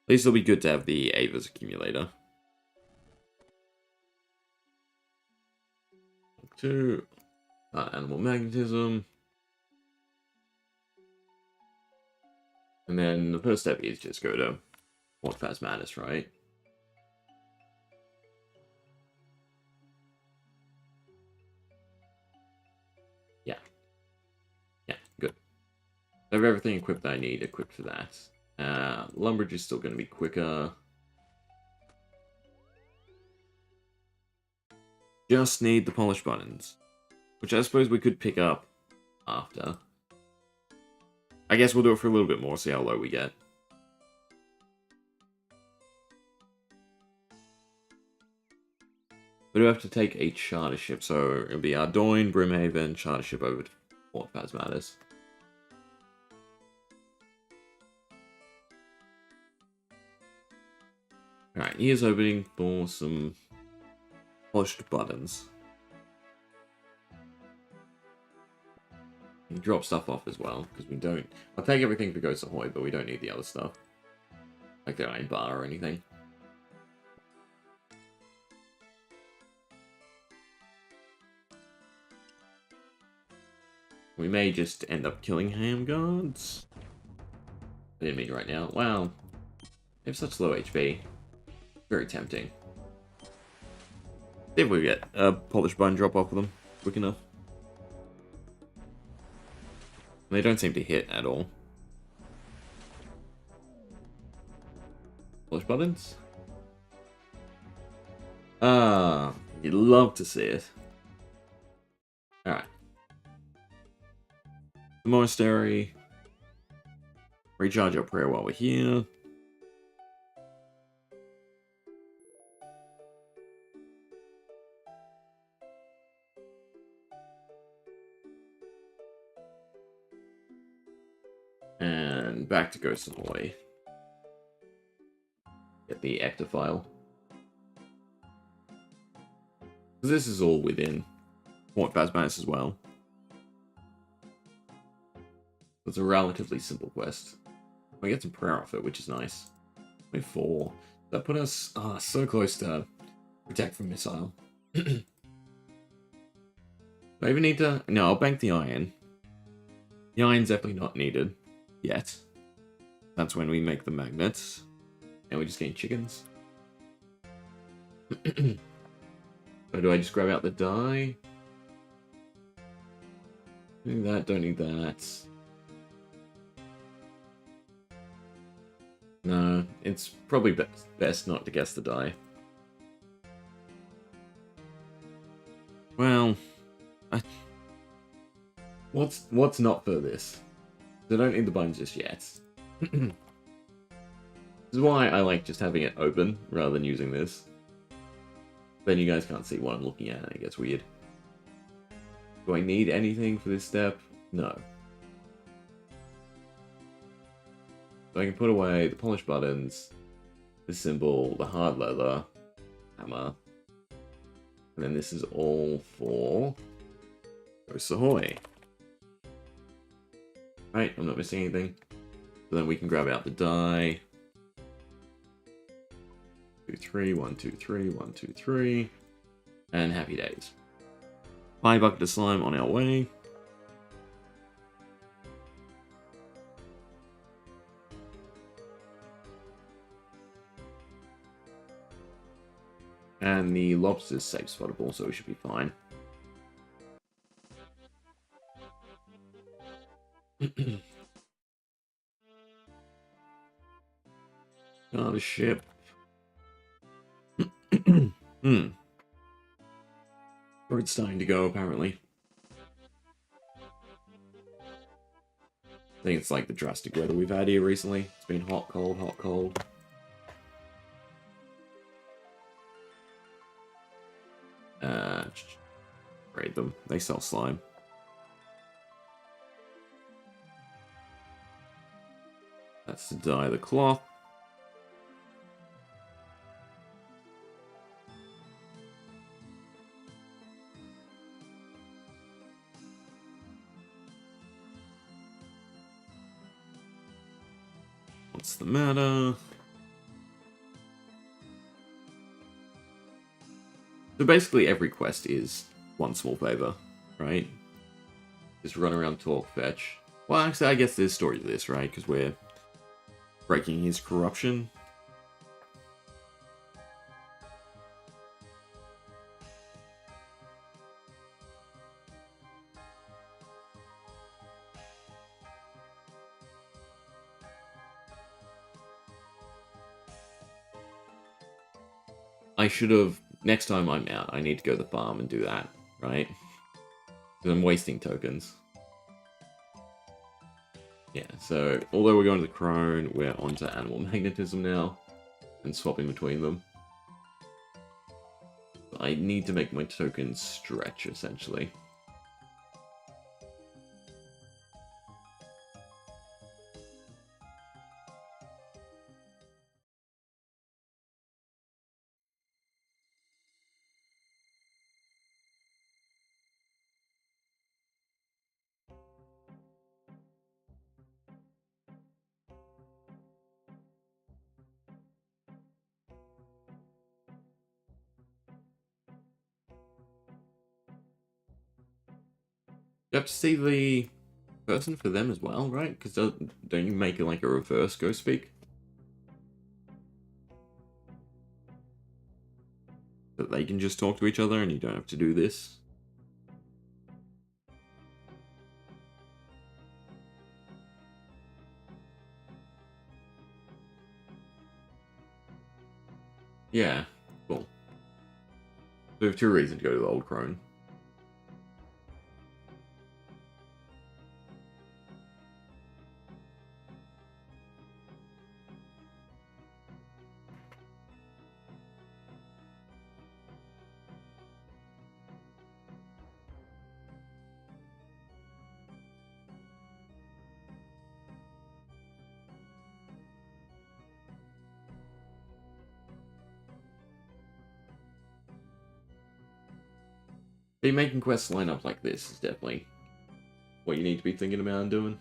At least it'll be good to have the Ava's accumulator. 2. Animal Magnetism. And then the first step is just go to Fort Phasmatis, right? Yeah. Yeah, good. I have everything equipped that I need equipped for that. Lumbridge is still going to be quicker. Just need the polish buttons. Which I suppose we could pick up after. I guess we'll do it for a little bit more, see how low we get. We do have to take a charter ship, so it'll be Ardoin, Brimhaven, charter ship over to Fort Phasmatis. Alright, here's opening for some polished buttons. You can drop stuff off as well, because we don't... I'll take everything for Ghost Ahoy, but we don't need the other stuff. Like the iron bar or anything. We may just end up killing ham guards. I didn't mean right now. Wow. They have such low HP. Very tempting. See if we get a polished button drop off of them quick enough. They don't seem to hit at all. Polish buttons? Ah, you'd love to see it. Alright. The monastery. Recharge our prayer while we're here. And back to Ghost Ahoy. Get the actor file. This is all within Fort Phasmatis as well. It's a relatively simple quest. We get some prayer off it, which is nice. 24. That put us so close to protect from missile. Do I even need to... No, I'll bank the iron. The iron's definitely not needed yet. That's when we make the magnets. And we just gain chickens. Or do I just grab out the die? Don't need that, don't need that. No, it's probably best not to guess the die. Well, what's not for this? I don't need the buttons just yet. This is why I like just having it open rather than using this. Then you guys can't see what I'm looking at and it gets weird. Do I need anything for this step? No. So I can put away the polished buttons, the symbol, the hard leather, hammer, and then this is all for Ghost Ahoy. Right, I'm not missing anything. So then we can grab out the die. 2, 3, 1, 2, 3, 1, 2, 3. And happy days. 5 bucket of slime on our way. And the lobster's safe spottable, so we should be fine. Got a ship. Or it's starting to go, apparently. I think it's like the drastic weather we've had here recently. It's been hot, cold, hot, cold. Raid them. They sell slime. That's to dye the cloth. What's the matter? So basically every quest is one small favor, right? Just run around, talk, fetch. Well, actually, I guess there's story to this, right? Because we're breaking his corruption. I should have... Next time I'm out, I need to go to the farm and do that, right? Because I'm wasting tokens. Yeah, so although we're going to the crone, we're onto animal magnetism now. And swapping between them. I need to make my tokens stretch, essentially. You have to see the person for them as well, right? Because don't you make it like a reverse ghost speak? That they can just talk to each other and you don't have to do this? Yeah, cool. We have 2 reasons to go to the Old Crone. Be making quests line up like this is definitely what you need to be thinking about and doing.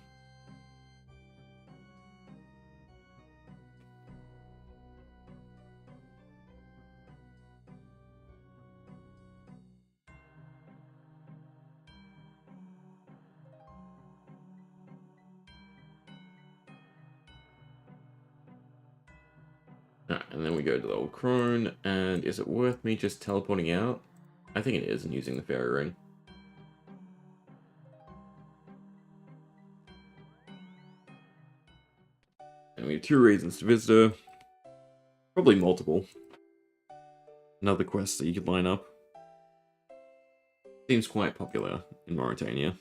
And then we go to the Old Crone, and is it worth me just teleporting out? I think it is, and using the fairy ring. And we have 2 reasons to visit her. Probably multiple. Another quest that you could line up. Seems quite popular in Mauritania.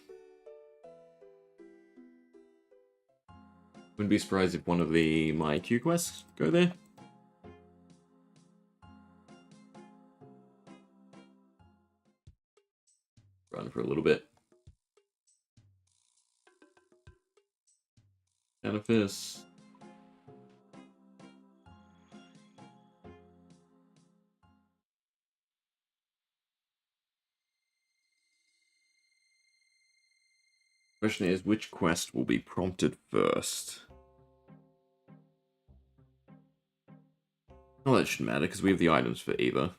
Wouldn't be surprised if one of the My Q quests go there. Run for a little bit. Edifice. Question is, which quest will be prompted first? Well, that shouldn't matter, because we have the items for either.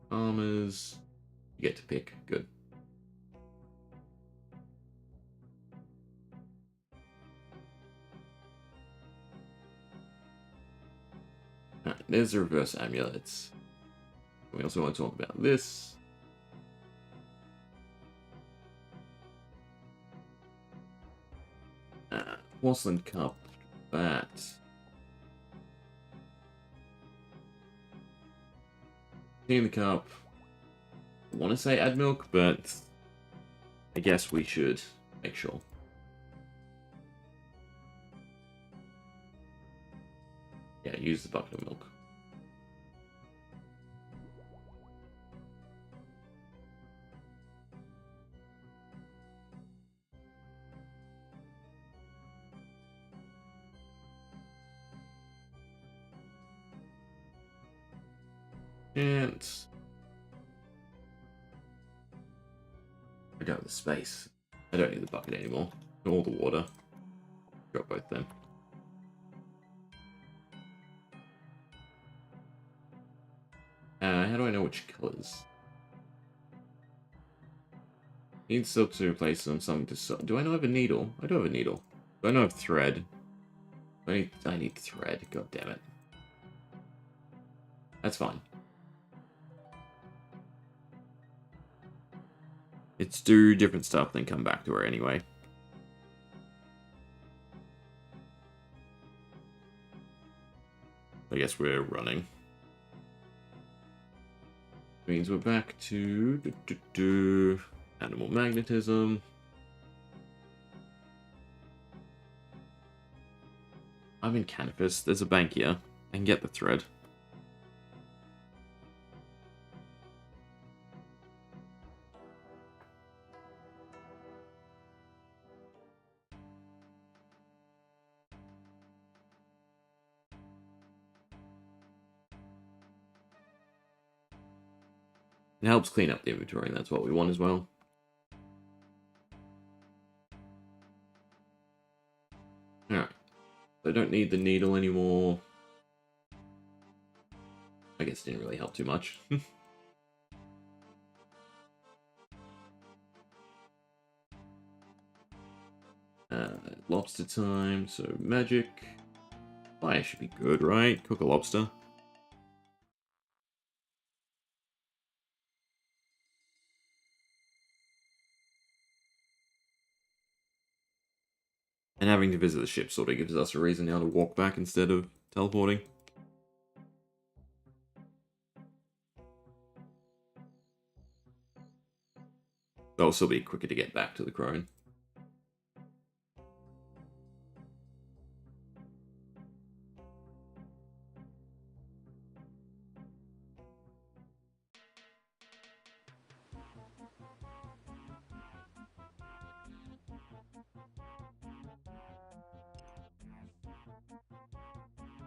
Farmers. You get to pick. Good. Alright, there's the reverse amulets. We also want to talk about this. Porcelain cup. That. In the cup. I want to say add milk, but I guess we should make sure. Yeah, use the bucket of milk. And I don't have the space. I don't need the bucket anymore. All the water. Got both them. How do I know which colors? Need silk to replace them, something to sew. Do I not have a needle? I do have a needle. Do I not have thread? I need thread. God damn it. That's fine. It's do different stuff, then come back to her anyway. I guess we're running. Means we're back to animal magnetism. I'm in Canopus. There's a bank here. I can get the thread. It helps clean up the inventory, and that's what we want as well. I don't need the needle anymore. I guess it didn't really help too much. Lobster time, so magic. Fire should be good, right? Cook a lobster. And having to visit the ship sort of gives us a reason now to walk back instead of teleporting. That'll still be quicker to get back to the crone.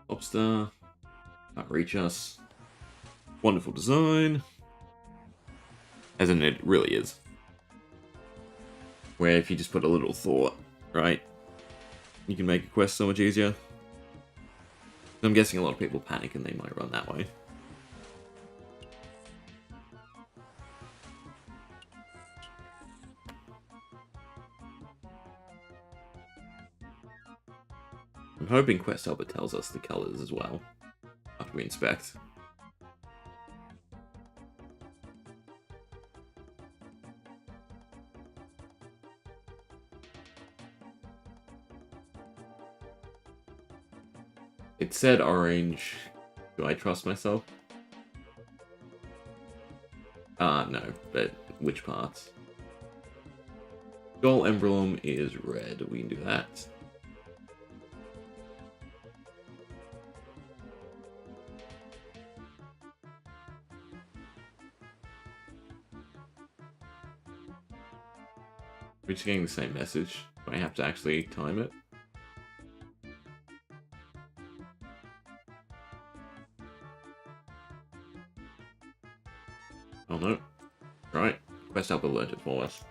Lobster. Can't reach us. Wonderful design. As in, it really is. Where if you just put a little thought, right, you can make a quest so much easier. I'm guessing a lot of people panic and they might run that way. I'm hoping Quest Helper tells us the colors as well after we inspect. It said orange. Do I trust myself? No, but which parts? Goal emblem is red. We can do that. We're just getting the same message. Do I have to actually time it? Oh no. Right. Quest Helper learned it for us.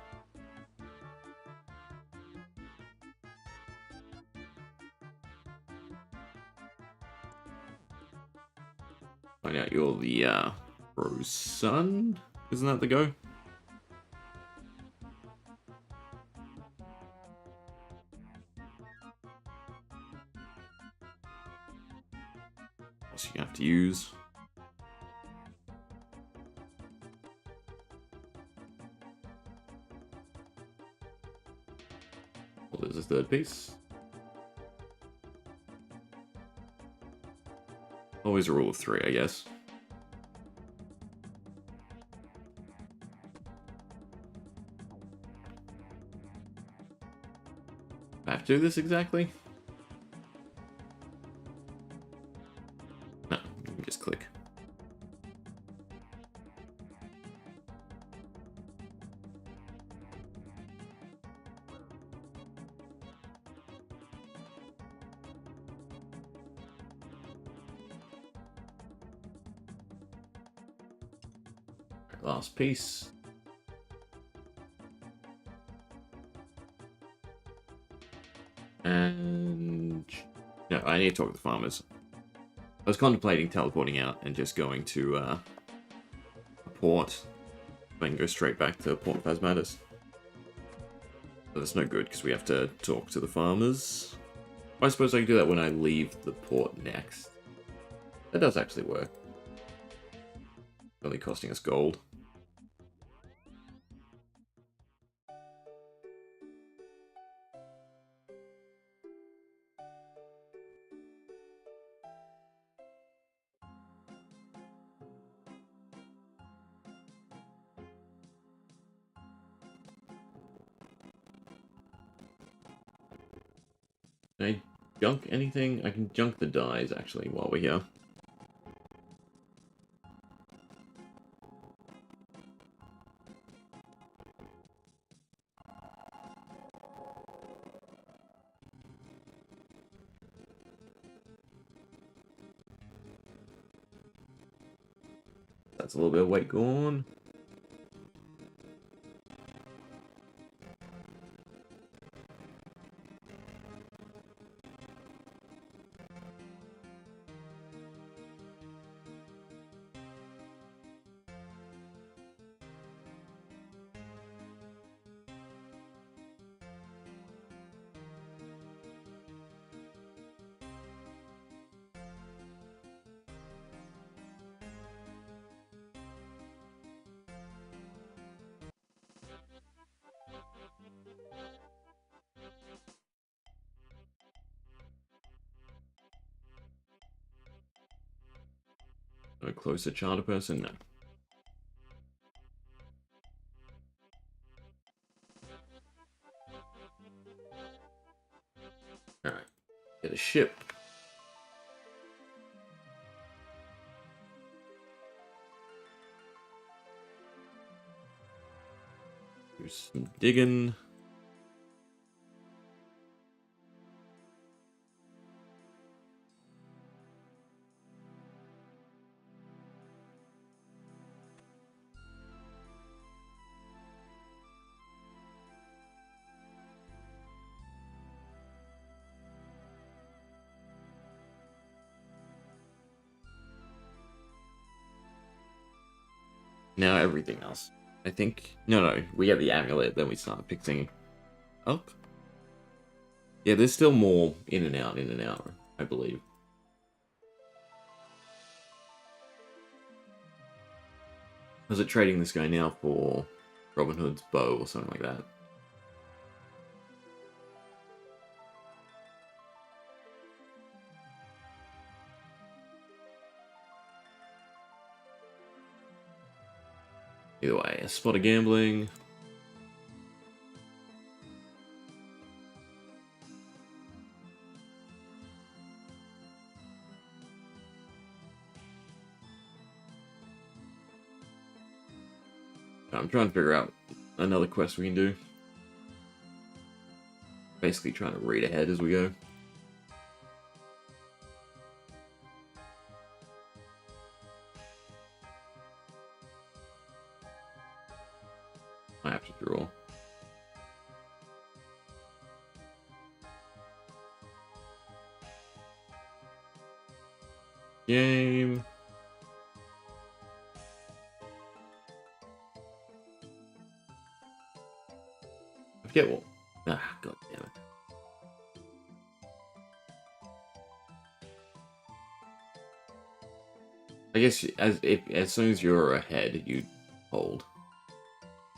Find out you're the Rose Sun? Isn't that the go? What you have to use. Well, there's a third piece. Always a rule of 3, I guess. I have to do this exactly? No, you can just click. Last piece. And no, I need to talk to the farmers. I was contemplating teleporting out and just going to a port, then go straight back to Port Phasmatis. But that's no good because we have to talk to the farmers. I suppose I can do that when I leave the port next. That does actually work. Only costing us gold. Can I junk anything? I can junk the dyes, actually, while we're here. That's a little bit of weight gone. A closer charter person? No. Alright. Get a ship. Do some digging. Now everything else. I think... No, we get the amulet, then we start fixing up. Yeah, there's still more in and out, I believe. Was it trading this guy now for Robin Hood's bow or something like that? Either way, a spot of gambling. I'm trying to figure out another quest we can do. Basically trying to read ahead as we go. I have to draw. Game. I forget what. Ah, god damn it. I guess as soon as you're ahead, you hold.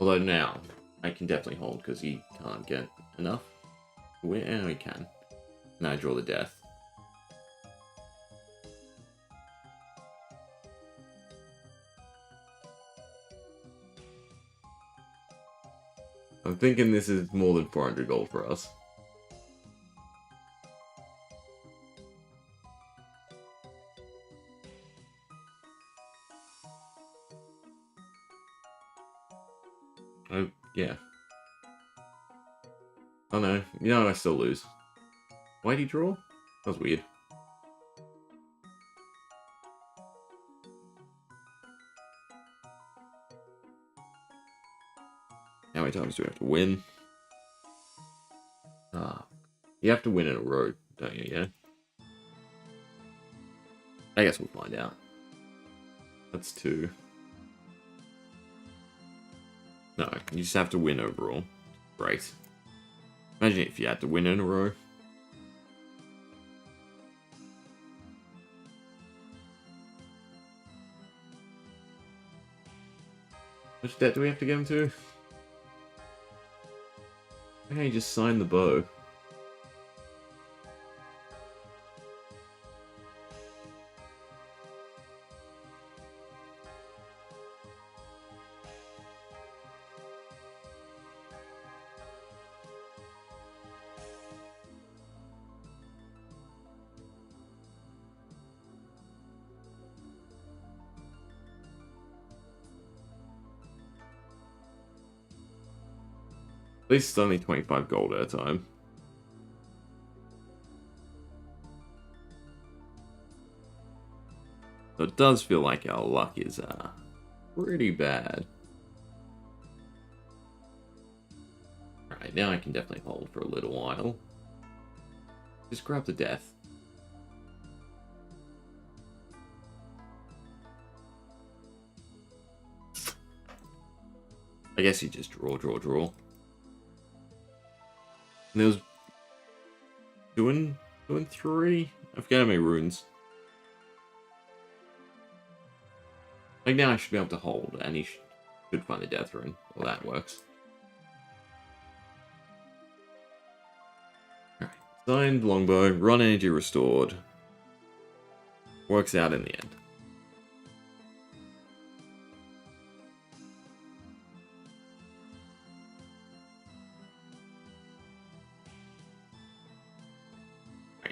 Although now, I can definitely hold because he can't get enough. Where he can. And I draw the death. I'm thinking this is more than 400 gold for us. Oh, yeah. Oh no, I still lose. Why'd he draw? That was weird. How many times do we have to win? Ah, you have to win in a row, don't you, yeah? I guess we'll find out. That's 2. No, you just have to win overall. Great. Imagine if you had to win in a row. Which debt do we have to get him to? Why can't you just sign the bow? At least it's only 25 gold at a time. So it does feel like our luck is pretty bad. Alright, now I can definitely hold for a little while. Just grab the death. I guess you just draw. And there was 2 and 3? I forget how many runes. Like now I should be able to hold, and he should find the death rune. Well, that works. Alright. Signed longbow, run energy restored. Works out in the end.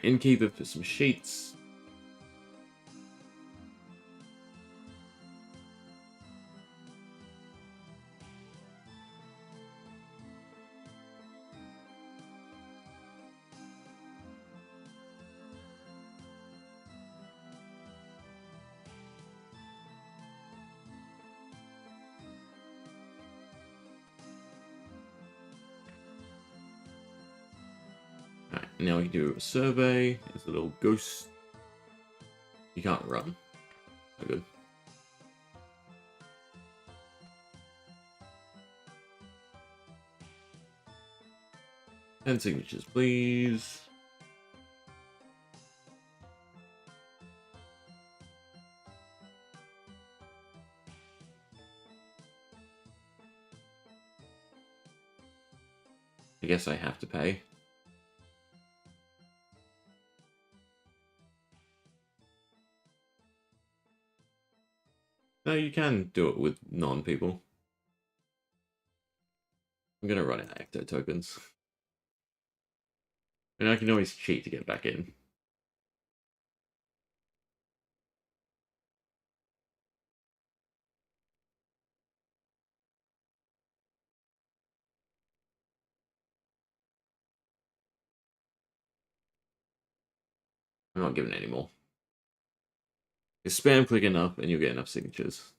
Alright, innkeeper for some sheets. Alright, now we can do a survey. There's a little ghost. You can't run. Oh, good. And signatures, please. I guess I have to pay. No, you can do it with non-people. I'm gonna run out of ecto tokens. And I can always cheat to get back in. I'm not giving any more. You spam click enough and you'll get enough signatures.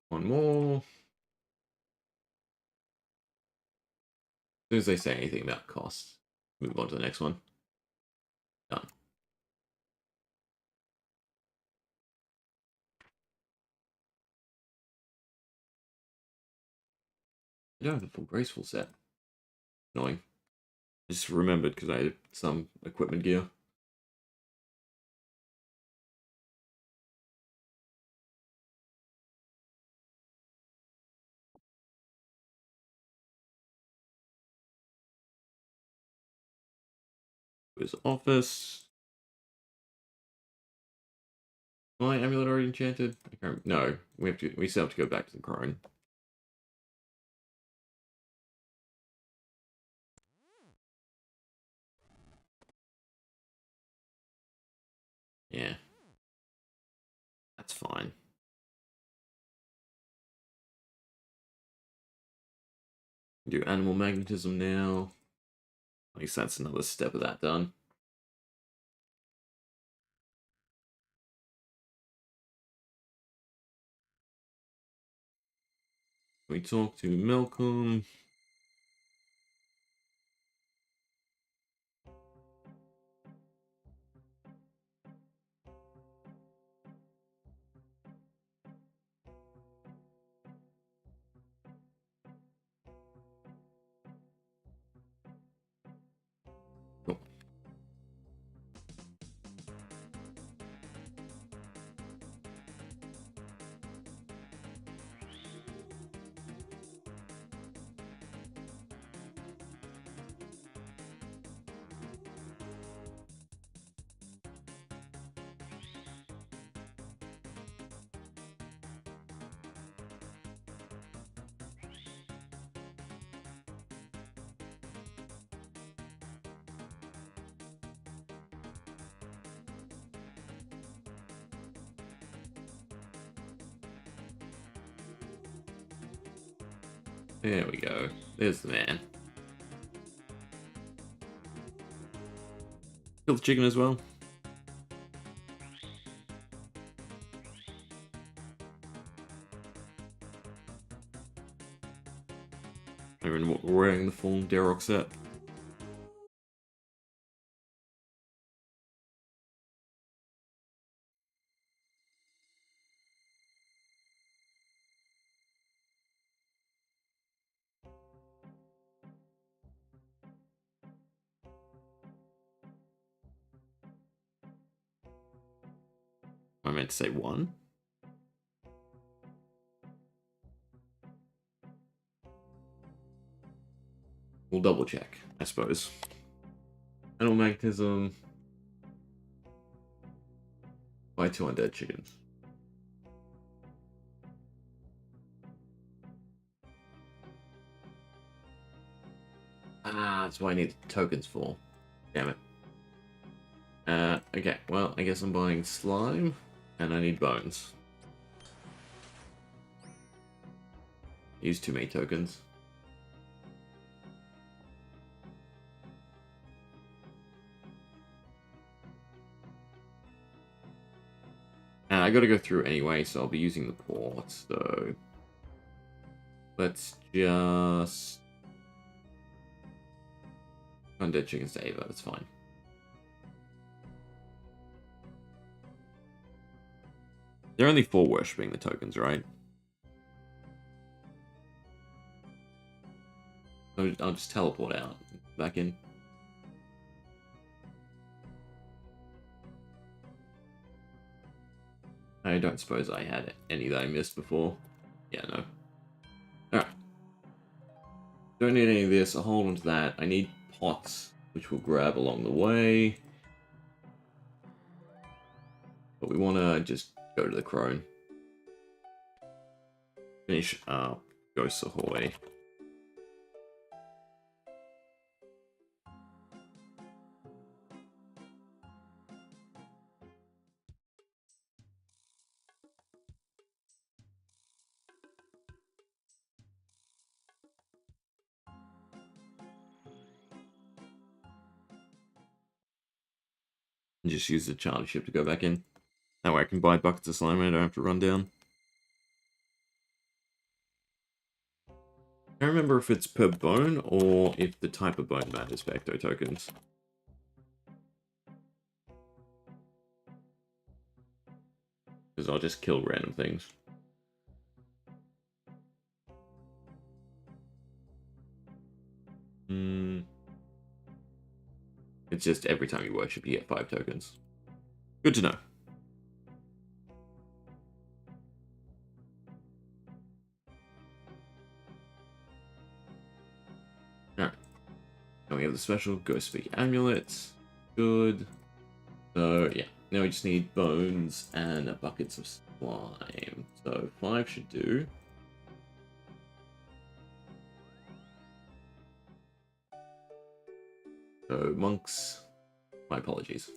One more. As soon as they say anything about cost, move on to the next one. Done. I don't have the full graceful set. Annoying. I just remembered because I had some equipment gear. His office. My amulet already enchanted? I can't, no, we still have to go back to the crone. Yeah. That's fine. Do animal magnetism now. At least that's another step of that done. We talk to Malcolm. Cool. There we go. There's the man. Kill the chicken as well. Even wearing the full Darrock set. I meant to say one. We'll double check, I suppose. Animal magnetism. Buy 2 undead chickens. Ah, that's what I need tokens for. Damn it. Okay, well, I guess I'm buying slime, and I need bones. Use too many tokens. And I gotta go through anyway, so I'll be using the port, so... Let's just... Undead chickens to Ava, that's fine. They're only for worshipping the tokens, right? So I'll just teleport out. Back in. I don't suppose I had any that I missed before. Yeah, no. Alright. Don't need any of this. I'll hold on to that. I need pots, which we'll grab along the way. But we want to just go to the crone. Finish up Ghost Ahoy. And just use the charter ship to go back in. That way I can buy buckets of slime and I don't have to run down. I don't remember if it's per bone or if the type of bone matters for ecto tokens. Because I'll just kill random things. It's just every time you worship you get 5 tokens. Good to know. Alright. Now we have the special Ghost Speak amulets. Good. So, yeah. Now we just need bones and buckets of slime. So, 5 should do. So, monks. My apologies.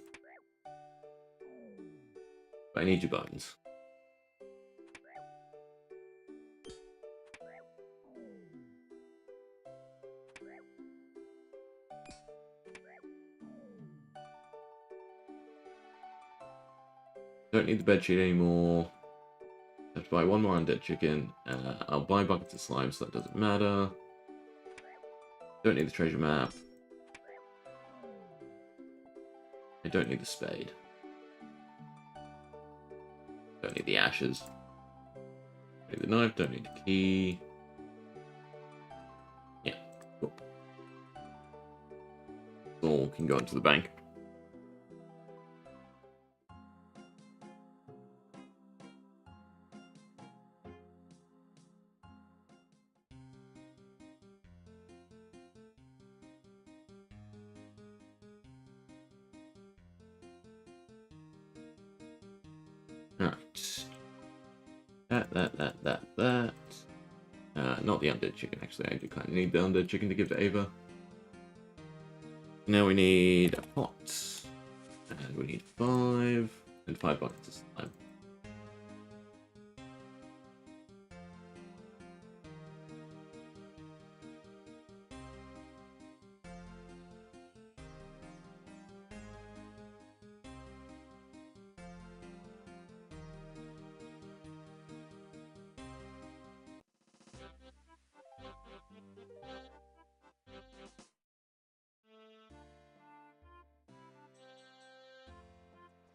But I need your bones. Don't need the bedsheet anymore. I have to buy one more undead chicken. I'll buy buckets of slime, so that doesn't matter. Don't need the treasure map. I don't need the spade. Don't need the ashes. Don't need the knife, don't need the key. Yeah, cool. All can go into the bank. Alright. That. Not the undead chicken, actually. I do kind of need the undead chicken to give to Ava. Now we need a pot. And we need 5. And 5 buckets of slime.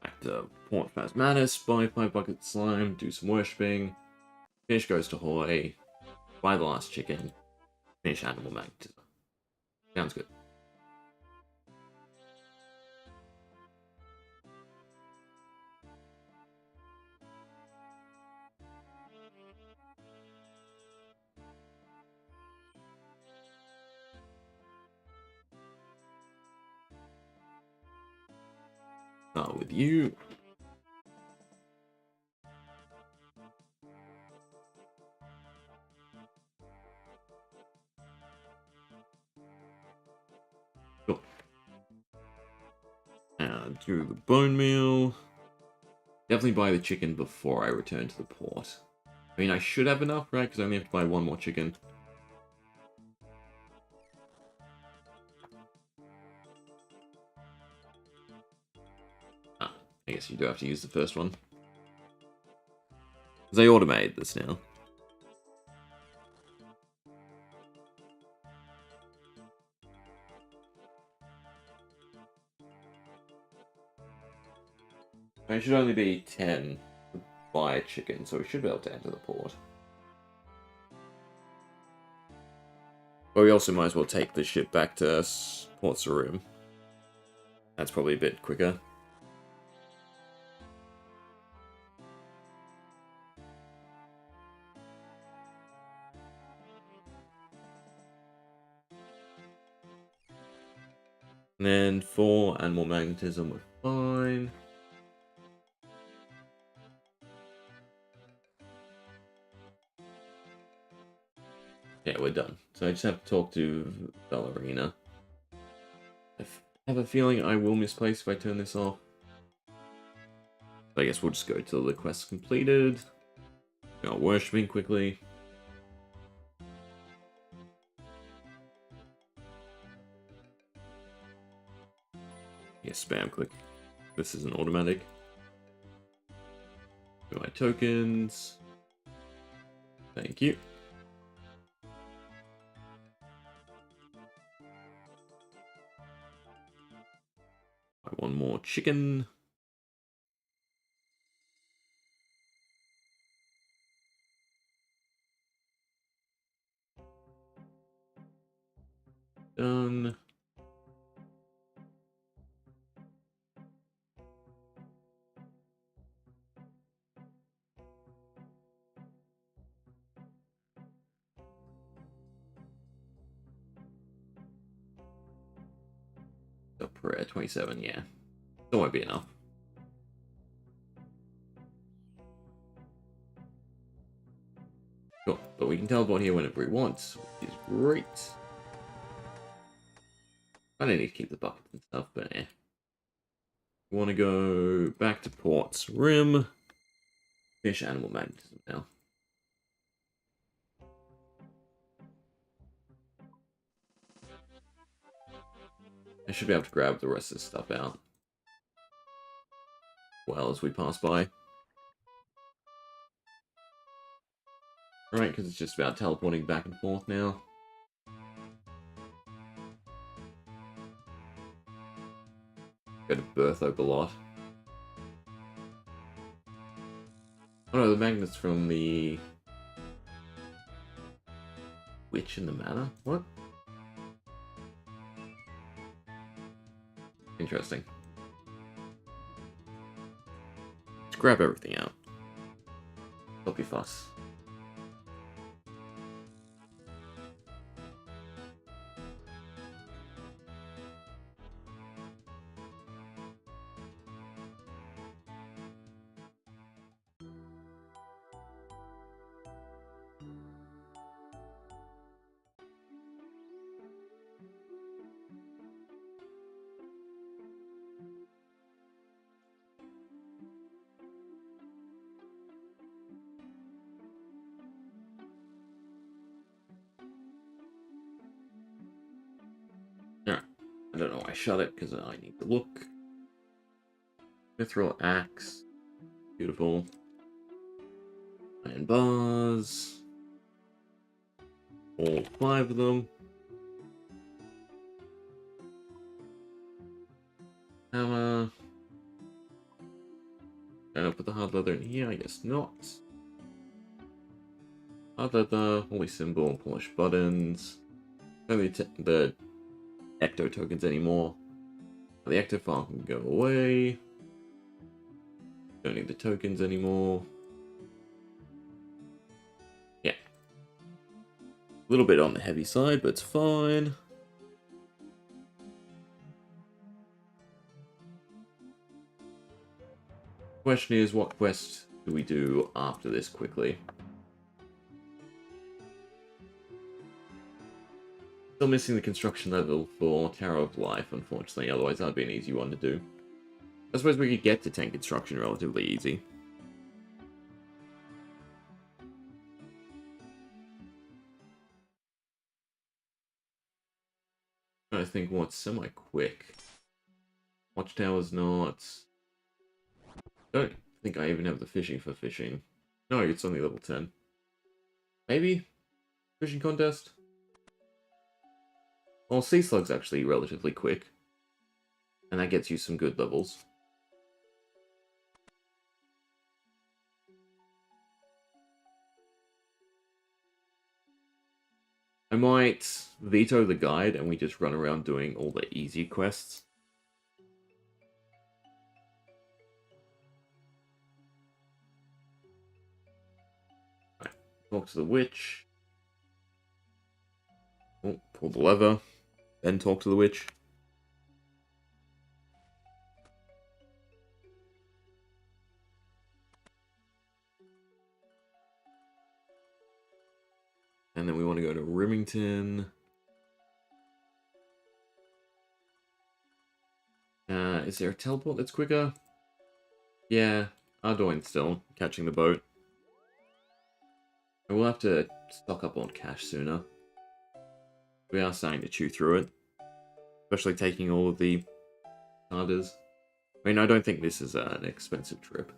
Back to Port Phasmatis, buy 5 buckets of slime, do some worshipping, finish Ghost Ahoy, buy the last chicken, finish Animal Magnetism. Sounds good. Start with you. Do the bone meal. Definitely buy the chicken before I return to the port. I mean, I should have enough, right? Because I only have to buy one more chicken. Ah, I guess you do have to use the first one. Because I automated this now. It should only be 10 to buy a chicken, so we should be able to enter the port. But we also might as well take the ship back to Port Sarum. That's probably a bit quicker. And then 4 animal magnetism, we're fine. Yeah, we're done. So I just have to talk to Ballerina. I have a feeling I will misplace if I turn this off. But I guess we'll just go till the quest's completed. Go worshipping quickly. Yeah, spam click. This is an automatic. Go my tokens. Thank you. One more chicken. Done. Up for 27, yeah. Still won't be enough. Cool. But we can teleport here whenever we want, which is great. I don't need to keep the buckets and stuff, but eh. We want to go back to Port's Rim. Fish animal magnetism now. I should be able to grab the rest of this stuff out. Well, as we pass by. Right, because it's just about teleporting back and forth now. Go to Bertho a lot. Oh no, the magnets from the Witch in the Manor? What? Interesting. Let's grab everything out. Don't be fuss. Alright. I don't know why I shut it, because I need to look. Mithril axe. Beautiful. Iron bars. All 5 of them. Hammer. Can I put the hard leather in here? I guess not. Hard leather, holy symbol, polished buttons. Don't need the ecto tokens anymore. The ecto file can go away. Don't need the tokens anymore. Yeah. A little bit on the heavy side, but it's fine. Question is, what quest do we do after this quickly? Still missing the construction level for Tower of Life, unfortunately. Otherwise, that'd be an easy one to do. I suppose we could get to 10 construction relatively easy. I think what's semi-quick. Watchtower's not... Don't think I even have the fishing for fishing. No, it's only level 10. Maybe? Fishing contest? Well, Sea Slug's actually relatively quick. And that gets you some good levels. I might veto the guide and we just run around doing all the easy quests. Right. Talk to the witch. Oh, pull the lever. Then talk to the witch. And then we want to go to Remington. Is there a teleport that's quicker? Yeah, Ardoin still, catching the boat. And we'll have to stock up on cash sooner. We are starting to chew through it. Especially taking all of the starters. I mean, I don't think this is an expensive trip.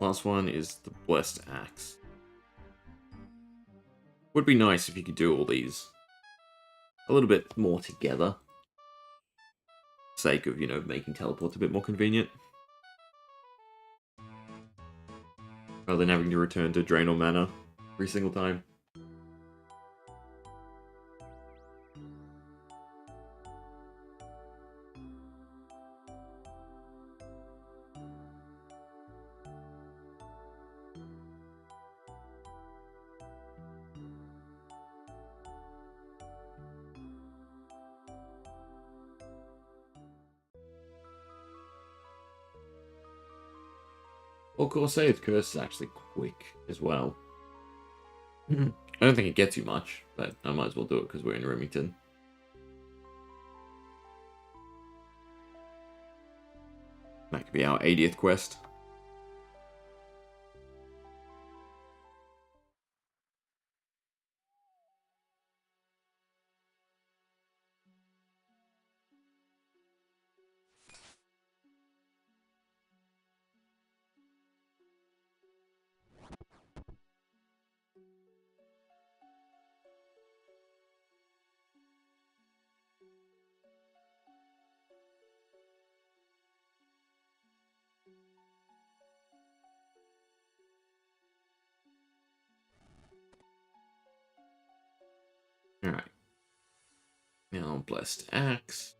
Last one is the Blessed Axe. Would be nice if you could do all these a little bit more together. For the sake of, you know, making teleports a bit more convenient. Rather than having to return to Draenor Manor every single time. Well, Corsair's Curse is actually quick as well. I don't think it gets you much, but I might as well do it because we're in Remington. That could be our 80th quest. Alright. Now, Blessed Axe.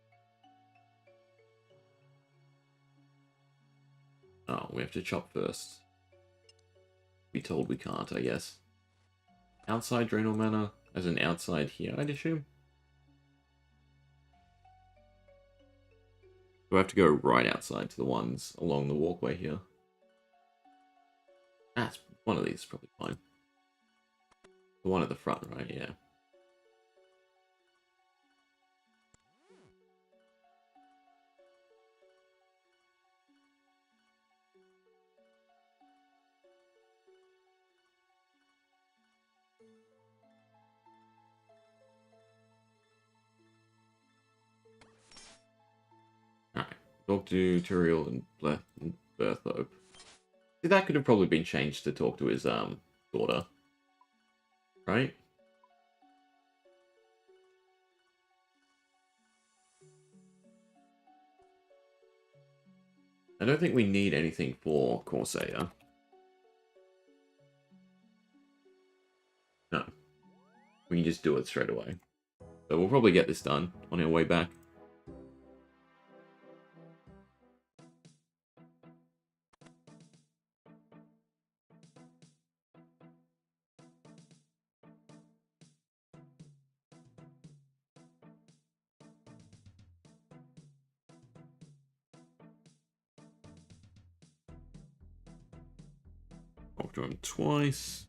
Oh, we have to chop first. Be told we can't, I guess. Outside Draenor Manor? As an outside here, I'd assume? Do I have to go right outside to the ones along the walkway here? That's one of these is probably fine. The one at the front, right? Yeah. Talk to Turiel and Berthope. See, that could have probably been changed to talk to his daughter. Right? I don't think we need anything for Corsair. No. We can just do it straight away. So we'll probably get this done on our way back. Talk to him twice.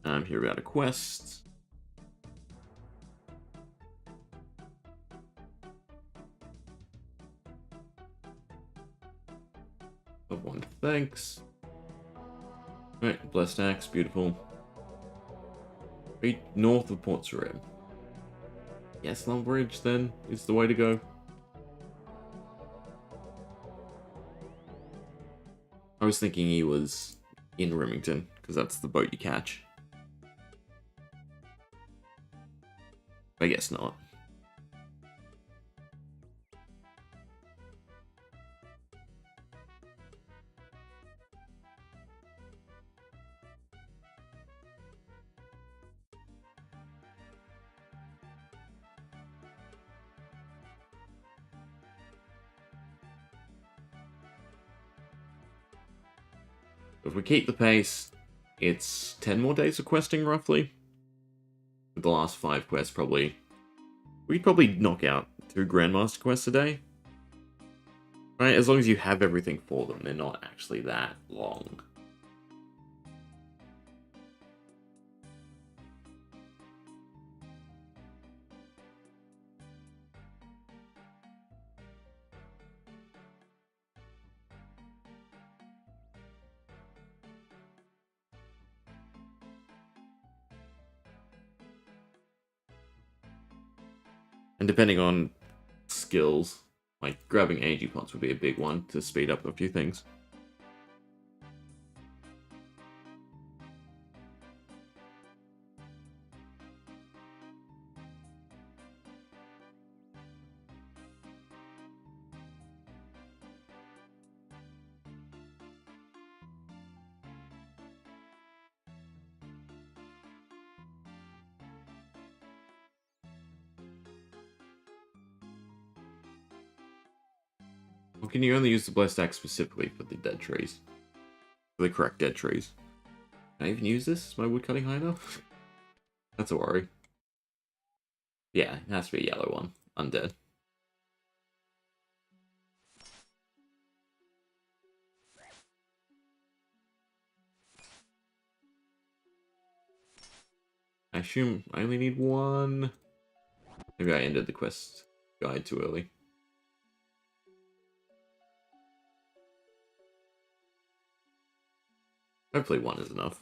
I'm here about a quest. Of one, thanks. Right, Blessed Axe, beautiful. Right north of Port Sarim. Yes, Long Bridge then is the way to go. I was thinking he was in Remington, because that's the boat you catch. I guess not. If we keep the pace, it's 10 more days of questing, roughly. With the last 5 quests, probably. We'd probably knock out 2 Grandmaster quests a day. Right, as long as you have everything for them, they're not actually that long. And depending on skills, like grabbing energy pots would be a big one to speed up a few things. Or can you only use the Blessed Axe specifically for the dead trees? For the correct dead trees? Can I even use this? Is my woodcutting high enough? That's a worry. Yeah, it has to be a yellow one. Undead. I assume I only need one. Maybe I ended the quest guide too early. Hopefully one is enough.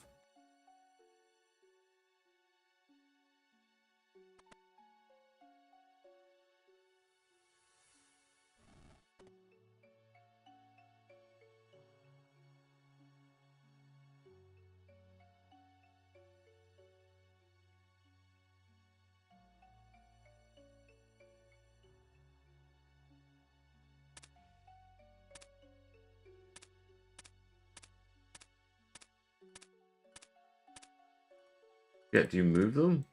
Yeah, do you move them?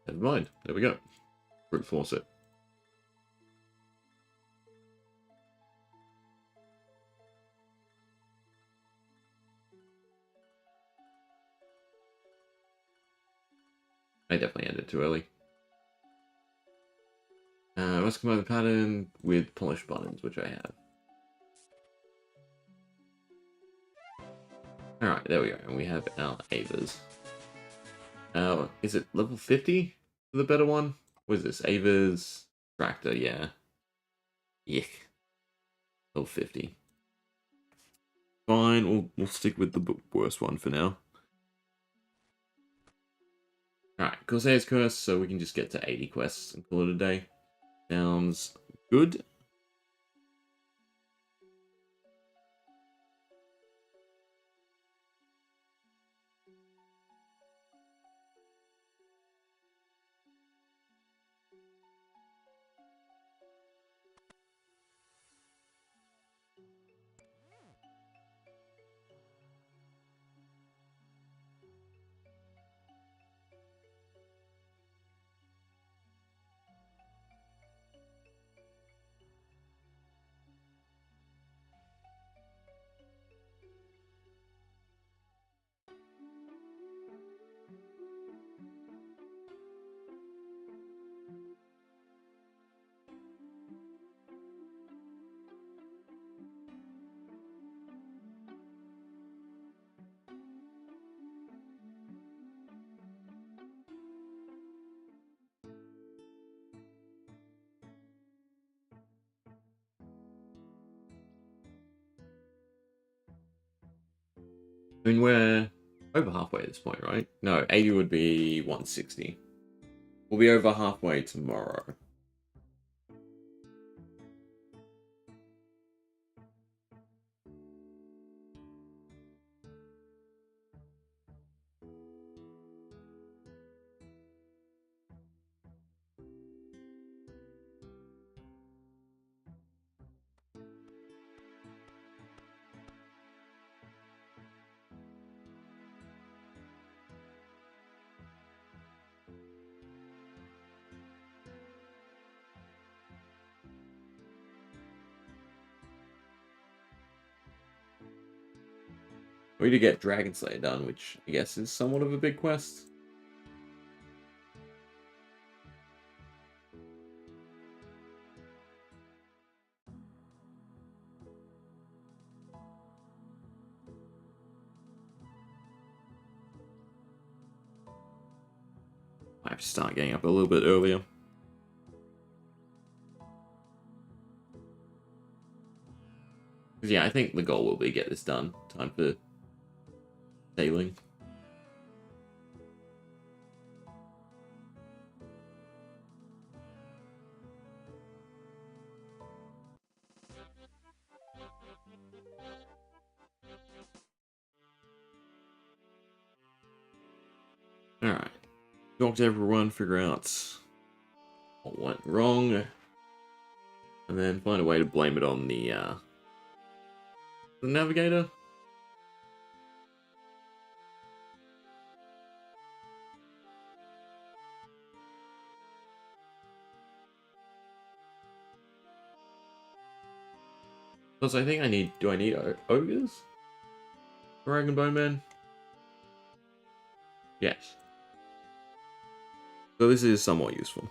Never mind. There we go. Brute force it. I definitely ended too early. Let's combine the pattern with polished buttons, which I have. Alright, there we go. And we have our Avas. Is it level 50 for the better one? What is this? Ava's Tractor, yeah. Yeah, level 50. Fine, we'll stick with the worst one for now. Alright, Corsair's Curse, so we can just get to 80 quests and call it a day. Sounds good. I mean, we're over halfway at this point, right? No, 80 would be 160. We'll be over halfway tomorrow. We need to get Dragon Slayer done, which I guess is somewhat of a big quest. I have to start getting up a little bit earlier. Because yeah, I think the goal will be get this done. Time for sailing. Alright. Talk to everyone, figure out what went wrong, and then find a way to blame it on the navigator. Plus, I think I need. Do I need ogres? Dragon Bowman? Yes. So this is somewhat useful.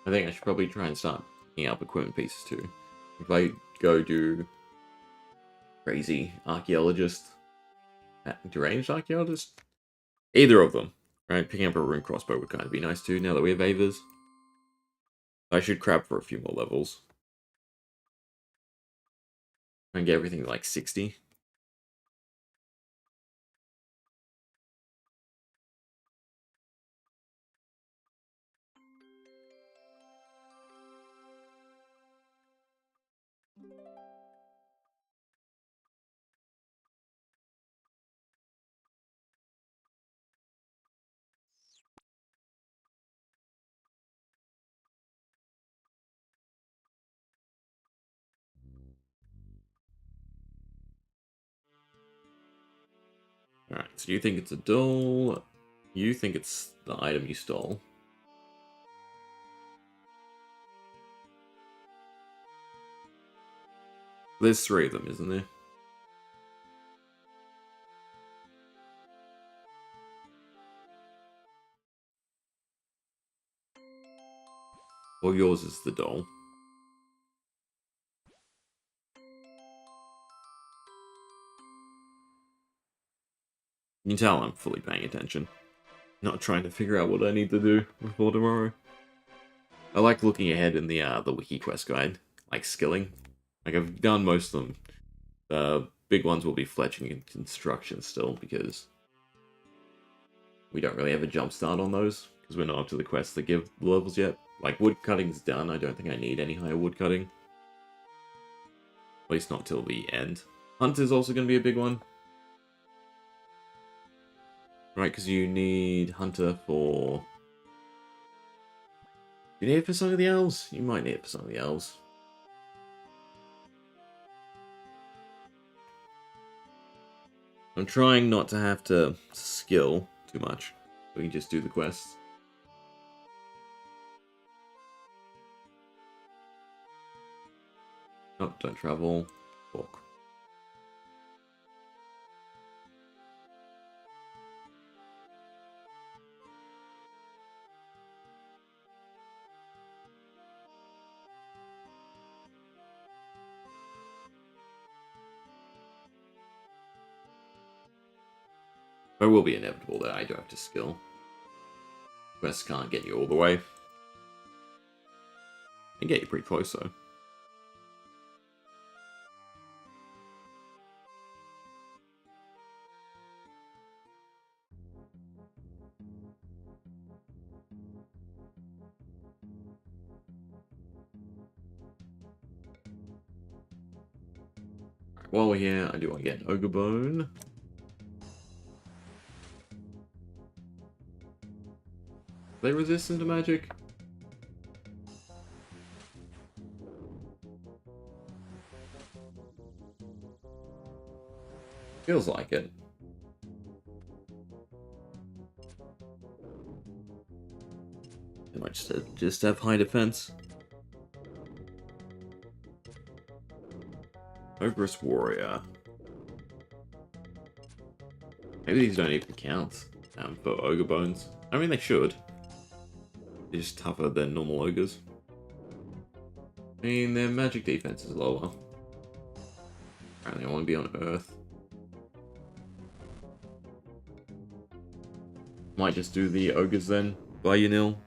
I think I should probably try and start picking up equipment pieces too. If I go do crazy archaeologist, deranged archaeologist, either of them, right? Picking up a rune crossbow would kind of be nice too. Now that we have Avas, I should crab for a few more levels. Try and get everything to like 60. So you think it's a doll. You think it's the item you stole. There's 3 of them, isn't there? Or yours is the doll. You can tell I'm fully paying attention. Not trying to figure out what I need to do before tomorrow. I like looking ahead in the wiki quest guide, like skilling. Like I've done most of them. The big ones will be fletching and construction still because we don't really have a jump start on those because we're not up to the quests that give levels yet. Like wood cutting's done. I don't think I need any higher wood cutting. At least not till the end. Hunt is also going to be a big one. Right, because you need Hunter for... You need it for some of the elves? You might need it for some of the elves. I'm trying not to have to skill too much. We can just do the quests. Oh, don't travel. Walk. But it will be inevitable that I do have to skill. Quests can't get you all the way. They get you pretty close though. While we're here, I do want to get an ogre bone. Are they resistant to magic? Feels like it. They might just have high defense. Ogress warrior. Maybe these don't even count for ogre bones. I mean, they should. They're just tougher than normal ogres. I mean, their magic defense is lower. Apparently, I want to be on Earth. Might just do the ogres then, by Yanil.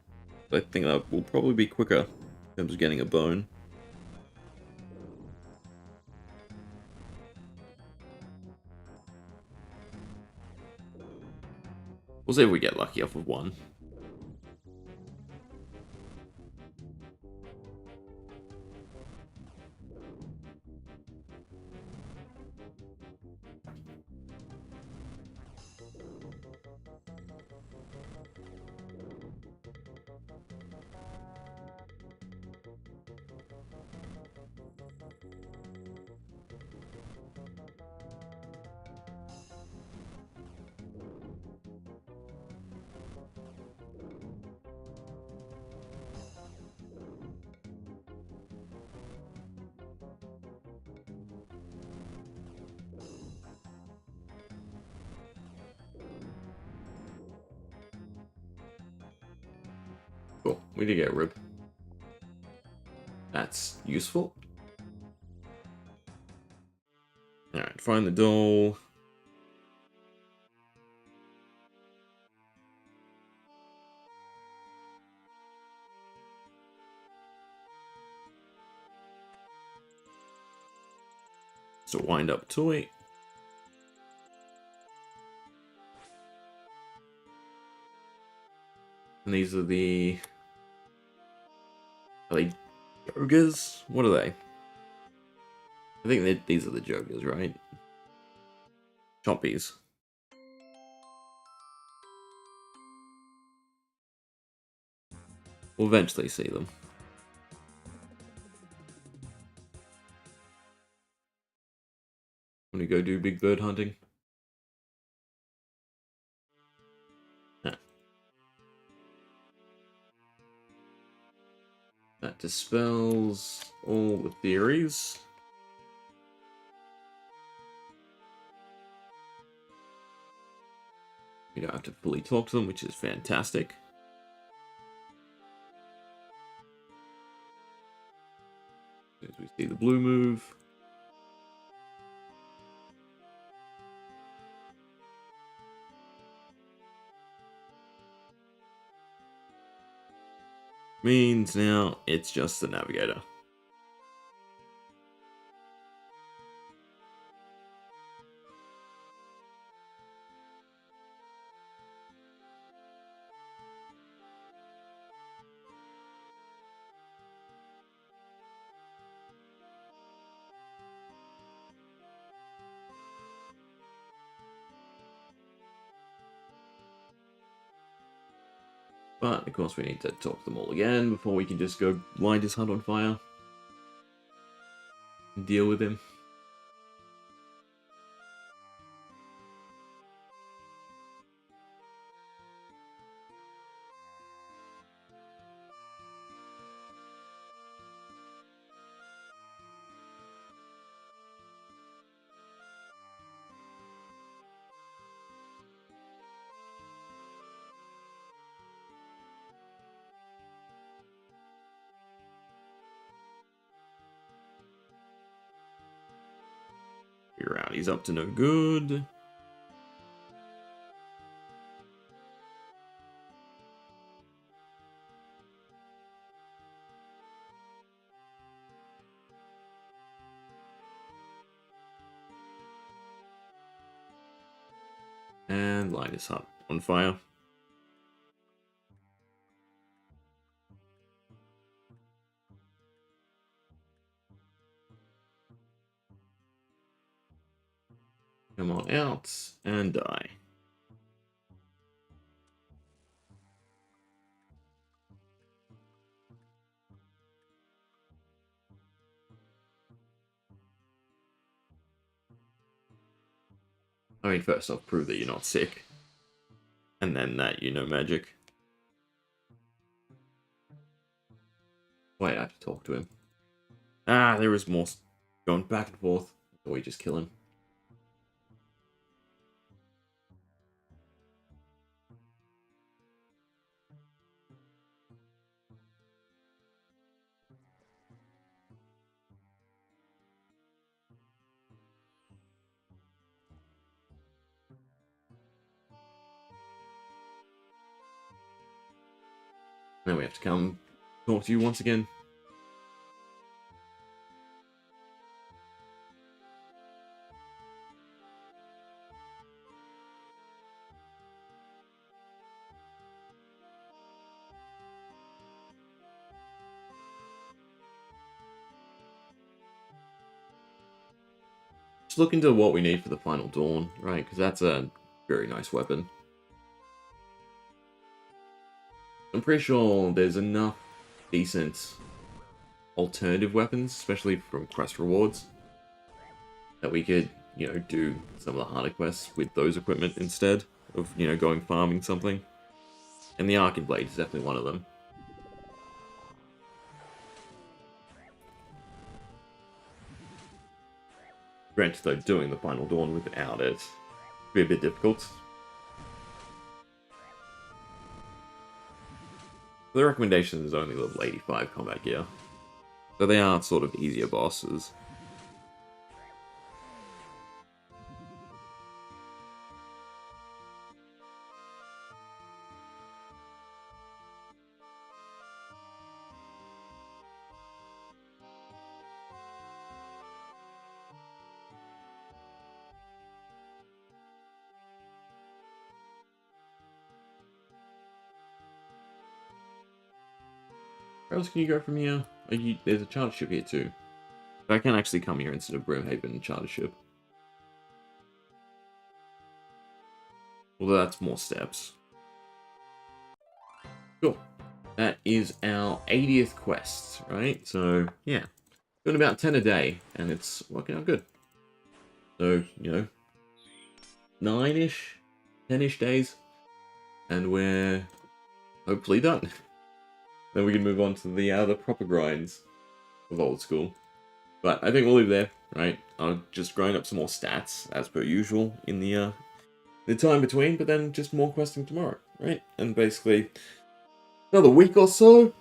I think that will probably be quicker in terms of getting a bone. We'll see if we get lucky off of one. Cool, we did get a rib. That's useful. Alright, find the doll. It's a wind-up toy. And these are the... Are they Jogers? What are they? I think these are the Jogers, right? Chompies. We'll eventually see them. When we go do big bird hunting. That dispels all the theories. We don't have to fully talk to them, which is fantastic. As we see the blue move. Means now it's just the navigator. But, of course, we need to talk to them all again before we can just go light his hut on fire. And deal with him. Figure out he's up to no good. And light his hut on fire. Come on out and die. I mean, first off, prove that you're not sick. And then that you know magic. Wait, I have to talk to him. Ah, there is more going back and forth. Or we just kill him. Then we have to come talk to you once again. Just look into what we need for the final dawn, right? Because that's a very nice weapon. I'm pretty sure there's enough decent alternative weapons, especially from quest rewards, that we could, you know, do some of the harder quests with those equipment instead of, you know, going farming something. And the Arcane Blade is definitely one of them. Granted, though, doing the Final Dawn without it would be a bit difficult. The recommendation is only level 85 combat gear, so they are sort of easier bosses. Where else can you go from here? There's a charter ship here too. But I can actually come here instead of Brimhaven charter ship. Although that's more steps. Cool. That is our 80th quest, right? So, yeah. Doing about 10 a day, and it's working out good. So, you know, 9-ish, 10-ish days, and we're hopefully done. then we can move on to the proper grinds of Old School. But I think we'll leave there, right? I'll just grind up some more stats, as per usual, in the time between, but then just more questing tomorrow, right? And basically, another week or so,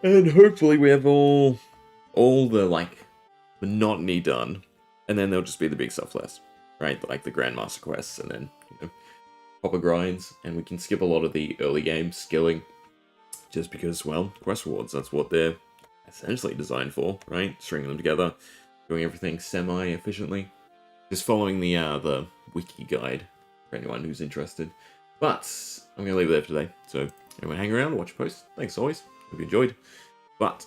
and hopefully we have all the, like, monotony done, and then there'll just be the big stuff less, right? Like the Grandmaster quests, and then, you know, proper grinds, and we can skip a lot of the early game skilling, just because, well, quest rewards, that's what they're essentially designed for, right? Stringing them together, doing everything semi-efficiently, just following the wiki guide for anyone who's interested. But I'm going to leave it there for today, so anyone hang around, watch your posts, thanks as always, hope you enjoyed, but